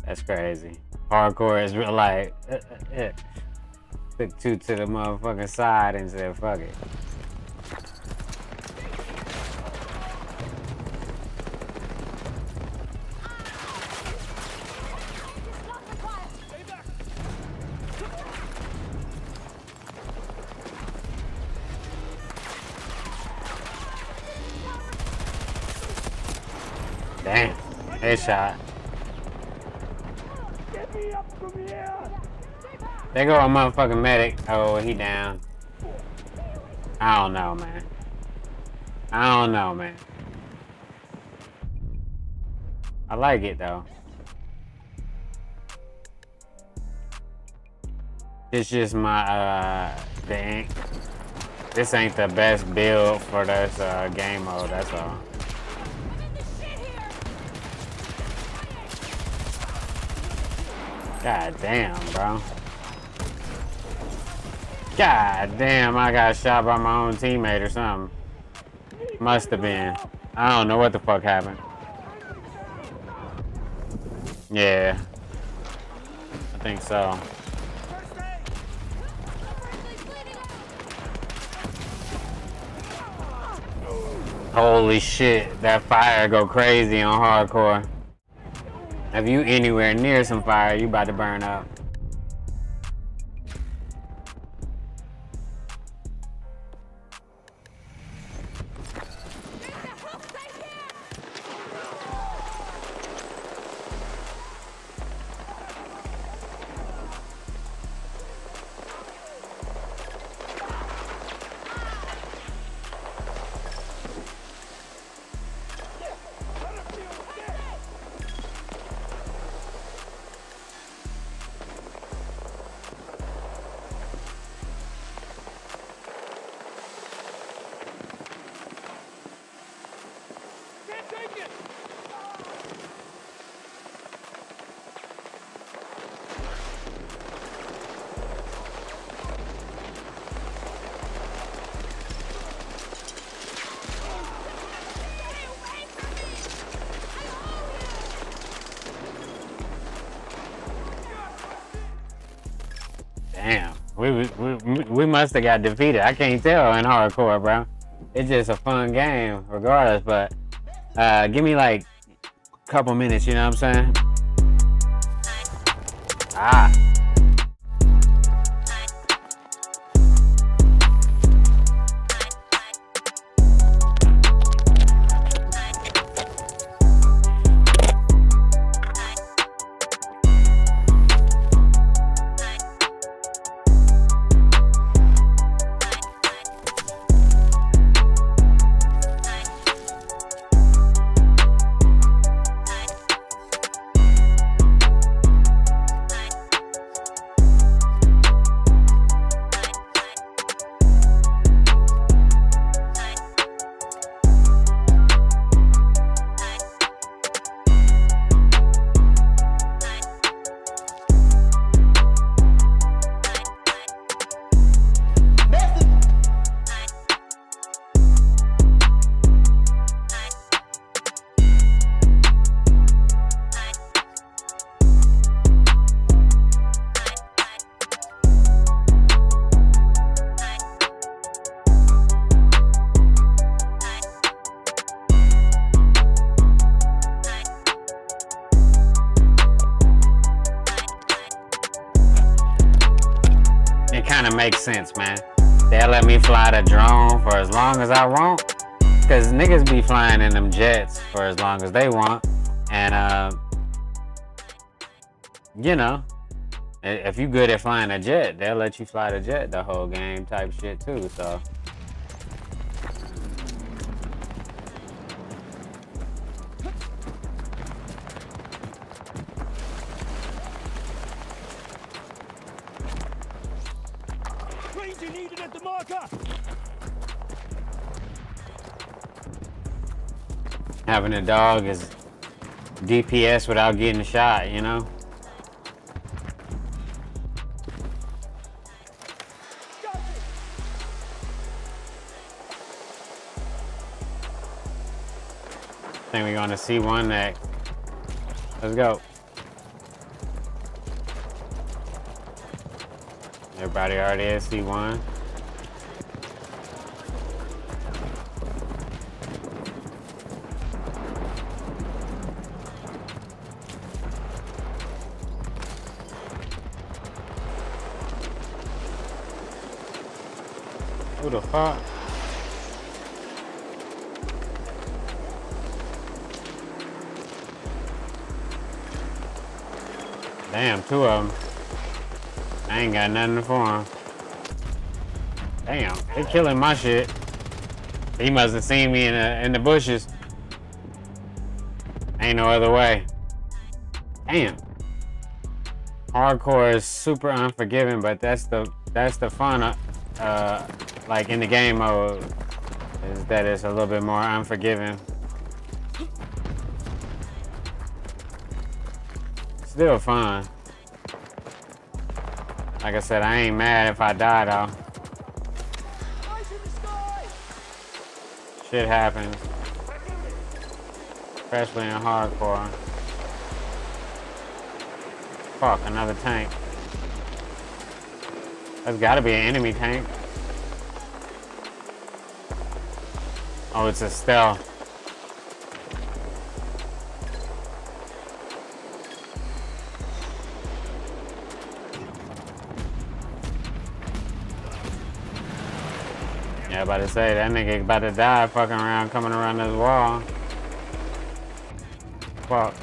That's crazy. Hardcore is real life. Took two to the motherfucking side and said, fuck it. Damn, headshot. There go a motherfucking medic. Oh, he down. I don't know, man. I don't know, man. I like it, though. It's just my, this ain't the best build for this game mode, that's all. God damn, bro. God damn, I got shot by my own teammate or something. Must have been. I don't know what the fuck happened. Yeah. I think so. Holy shit, that fire go crazy on hardcore. If you anywhere near some fire, you about to burn up. Damn, we must have got defeated. I can't tell in hardcore, bro. It's just a fun game, regardless. But give me like a couple minutes. You know what I'm saying? Ah. Makes sense, man. They'll let me fly the drone for as long as I want, because niggas be flying in them jets for as long as they want. And you know, if you good at flying a jet, they'll let you fly the jet the whole game type shit too. So having a dog is DPS without getting shot, you know? I think we're going to see one next. Let's go. They're Everybody already at C1. Who the fuck? Damn, 2 of them. I ain't got nothing for him. Damn, they killing my shit. He must have seen me in the bushes. Ain't no other way. Damn. Hardcore is super unforgiving, but that's the fun. Like in the game mode, is that it's a little bit more unforgiving. Still fun. Like I said, I ain't mad if I die though. Shit happens. Especially in hardcore. Fuck, another tank. That's gotta be an enemy tank. Oh, it's a stealth. Yeah, about to say, that nigga about to die fucking around, coming around this wall. Fuck.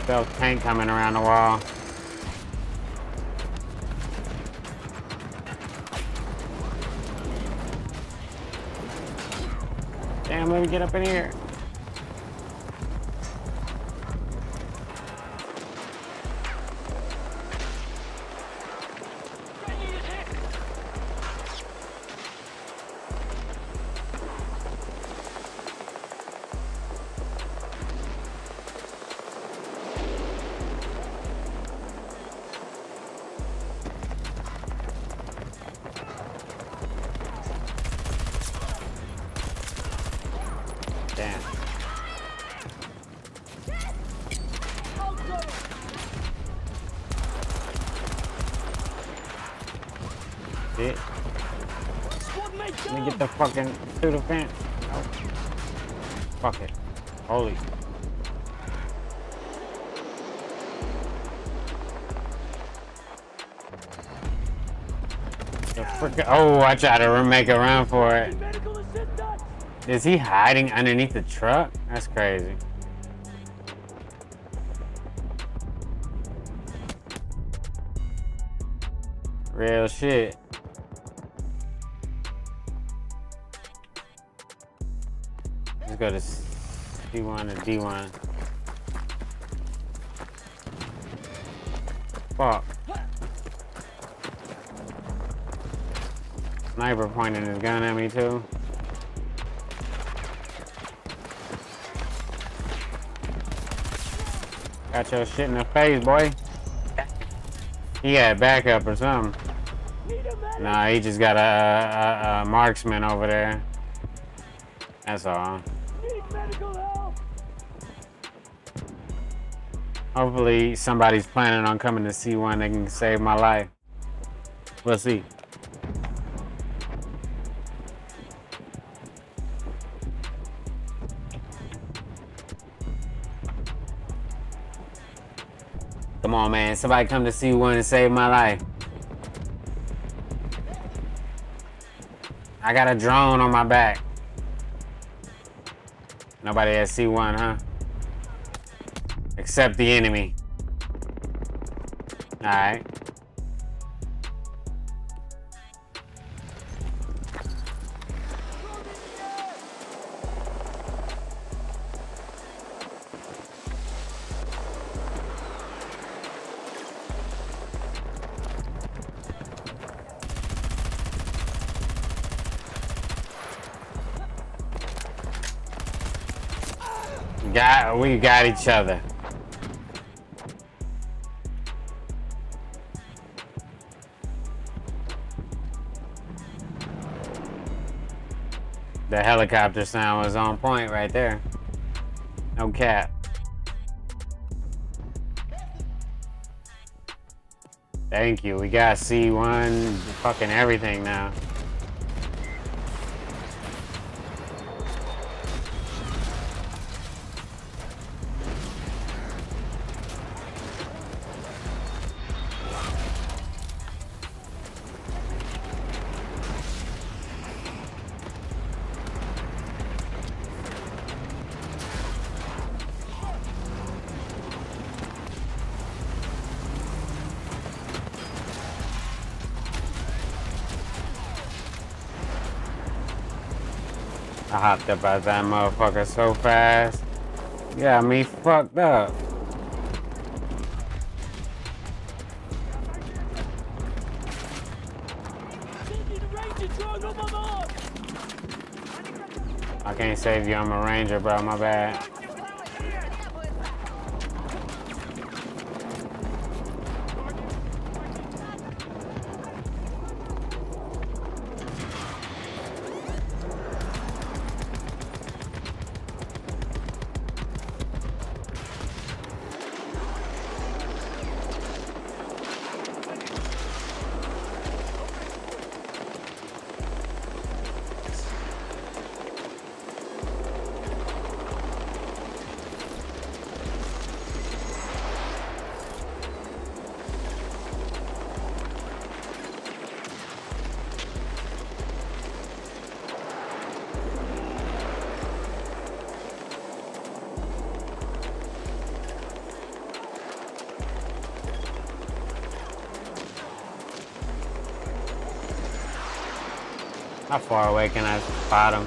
Stealth tank coming around the wall. Damn, let me get up in here. Damn. Shit. Let me get the fucking through the fence. Oh. Fuck it. Holy. Oh, I tried to make a run for it. Is he hiding underneath the truck? That's crazy. Real shit. Let's go to C1 and D1. Fuck. Sniper pointing his gun at me too. Got your shit in the face, boy. He had backup or something. Nah, he just got a marksman over there. That's all. Hopefully somebody's planning on coming to C1 that can save my life. We'll see. Come on, man. Somebody come to C1 and save my life. I got a drone on my back. Nobody at C1, huh? Except the enemy. Alright. We got each other. The helicopter sound was on point right there. No cap. Thank you. We got C1, fucking everything now. I hopped up out that motherfucker so fast. Got me fucked up. I can't save you, I'm a ranger, bro, my bad. How far away can I spot him?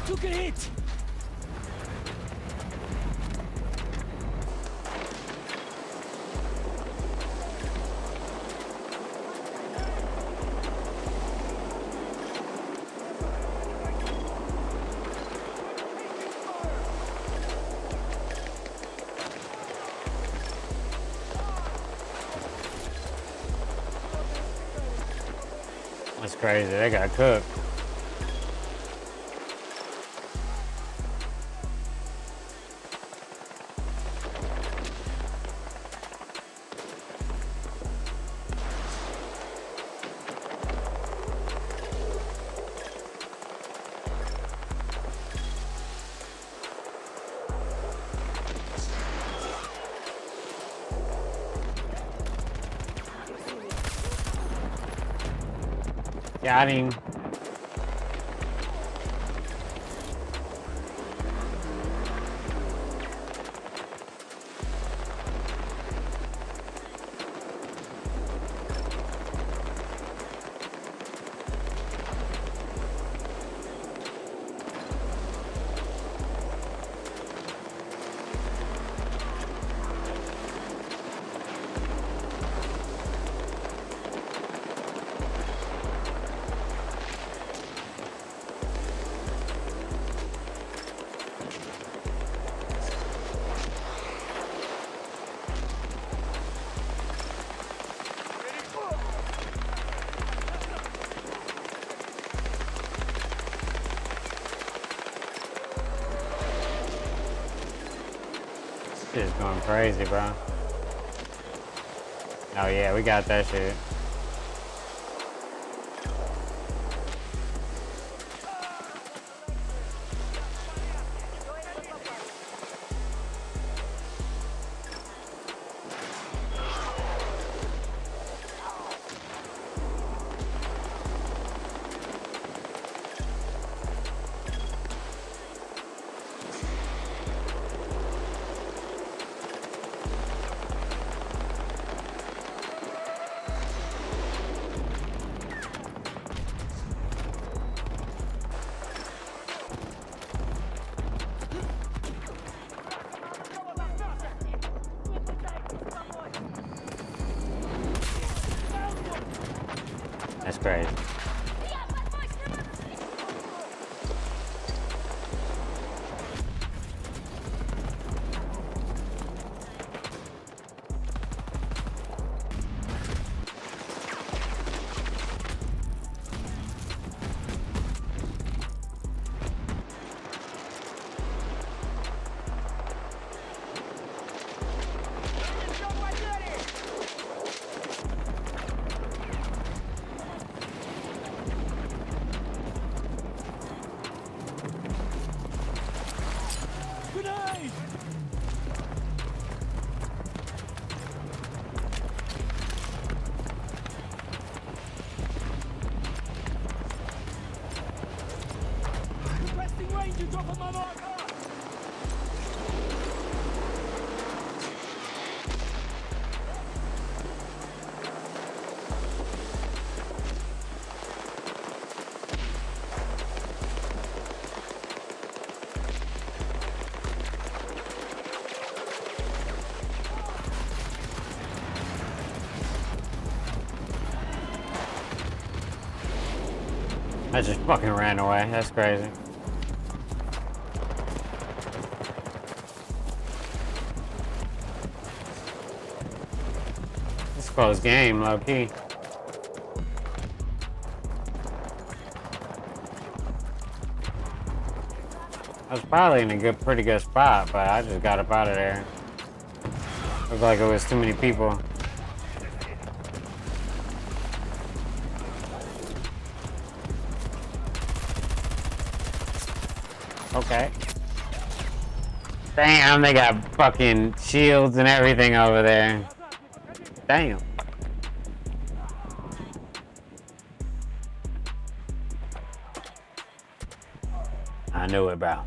Took a hit! That's crazy, they got cooked. Got him. Shit's going crazy, bro. Oh yeah, we got that shit. That's crazy. I just fucking ran away. That's crazy. It's a close game, low key. I was probably in a pretty good spot, but I just got up out of there. Looked like it was too many people. Okay. Damn, they got fucking shields and everything over there. Damn. I knew it, bro.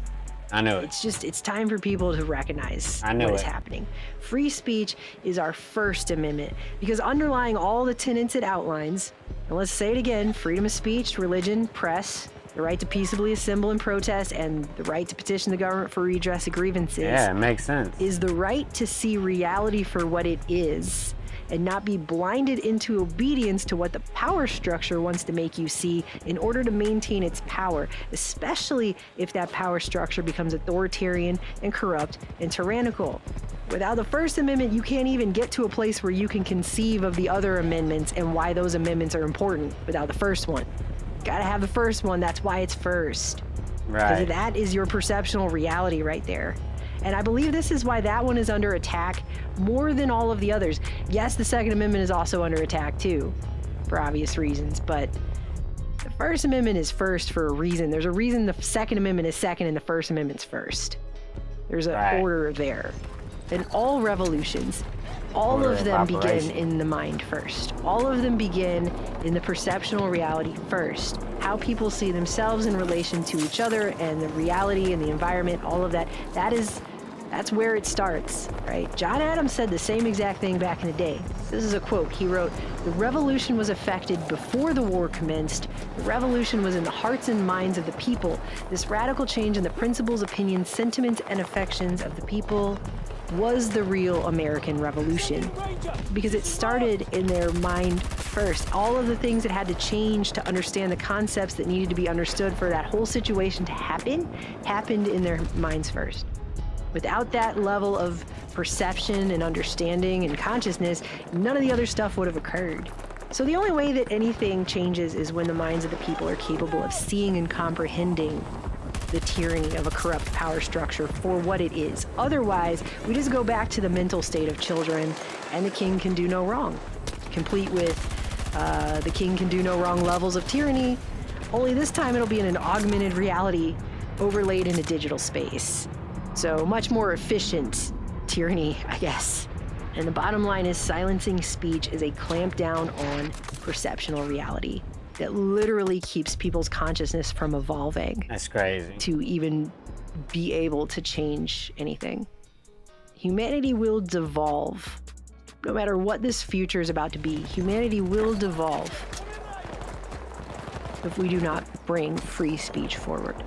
I knew it. It's time for people to recognize what is happening. Free speech is our First Amendment because underlying all the tenets it outlines, and let's say it again, freedom of speech, religion, press, the right to peaceably assemble and protest, and the right to petition the government for redress of grievances. Yeah, it makes sense. Is the right to see reality for what it is and not be blinded into obedience to what the power structure wants to make you see in order to maintain its power, especially if that power structure becomes authoritarian and corrupt and tyrannical. Without the First Amendment, you can't even get to a place where you can conceive of the other amendments and why those amendments are important without the first one. Gotta have the first one, that's why it's first. Right. Because that is your perceptual reality right there. And I believe this is why that one is under attack more than all of the others. Yes, the Second Amendment is also under attack too, for obvious reasons, but the First Amendment is first for a reason. There's a reason the Second Amendment is second and the First Amendment's first. There's an order there. And all revolutions, all of them begin in the mind first. All of them begin in the perceptual reality first. How people see themselves in relation to each other and the reality and the environment, all of that, that's where it starts, right? John Adams said the same exact thing back in the day. This is a quote. He wrote, "The revolution was effected before the war commenced. The revolution was in the hearts and minds of the people. This radical change in the principles, opinions, sentiments, and affections of the people was the real American Revolution," because it started in their mind first. All of the things that had to change to understand the concepts that needed to be understood for that whole situation to happen, happened in their minds first. Without that level of perception and understanding and consciousness, none of the other stuff would have occurred. So the only way that anything changes is when the minds of the people are capable of seeing and comprehending the tyranny of a corrupt power structure for what it is. Otherwise, we just go back to the mental state of children, and the king can do no wrong. Complete with the king can do no wrong levels of tyranny, only this time it'll be in an augmented reality overlaid in a digital space. So much more efficient tyranny, I guess. And the bottom line is silencing speech is a clamp down on perceptual reality that literally keeps people's consciousness from evolving. That's crazy. To even be able to change anything. Humanity will devolve. No matter what this future is about to be, humanity will devolve if we do not bring free speech forward.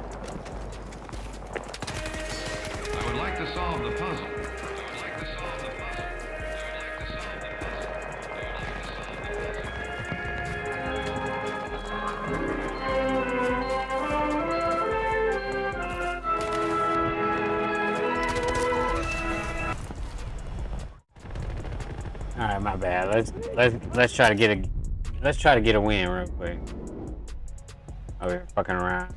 I would like to solve the puzzle. All right, my bad. Let's try to get a win real quick. Oh, we're fucking around.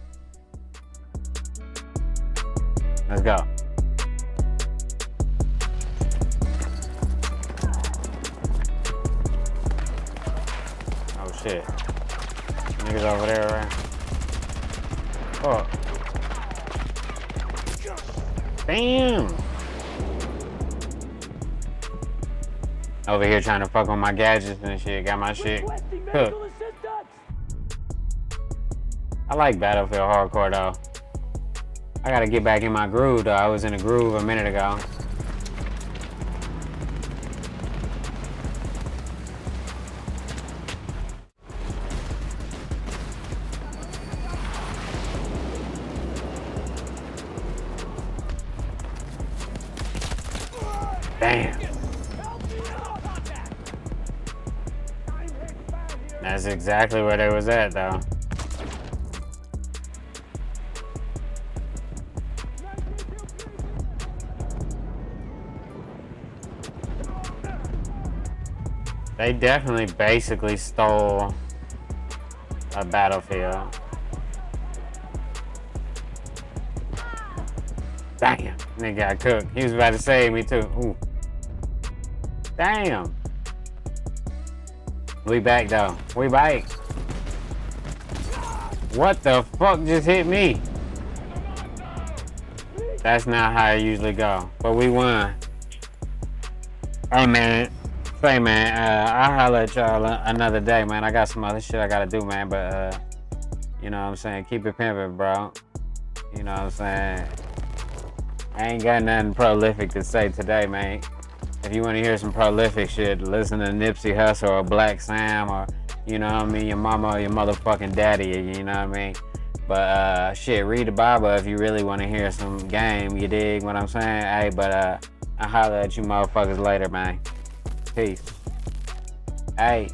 Let's go. Oh shit. Niggas over there, right? Oh. Damn. Over here trying to fuck on my gadgets and shit. Got my shit cooked. I like Battlefield Hardcore though. I gotta get back in my groove though. I was in a groove a minute ago. Damn. That's exactly where they was at though. They definitely basically stole a Battlefield. Damn, nigga got cooked. He was about to save me too. Ooh. Damn. We back though. We back. What the fuck just hit me? That's not how it usually go. But we won. Hey man. Say man, I'll holler at y'all another day, man. I got some other shit I gotta do, man. But you know what I'm saying? Keep it pimping, bro. You know what I'm saying? I ain't got nothing prolific to say today, man. If you want to hear some prolific shit, listen to Nipsey Hussle or Black Sam or, you know what I mean, your mama or your motherfucking daddy, you know what I mean? But shit, read the Bible if you really want to hear some game, you dig what I'm saying? Hey, but I'll holler at you motherfuckers later, man. Peace. Hey.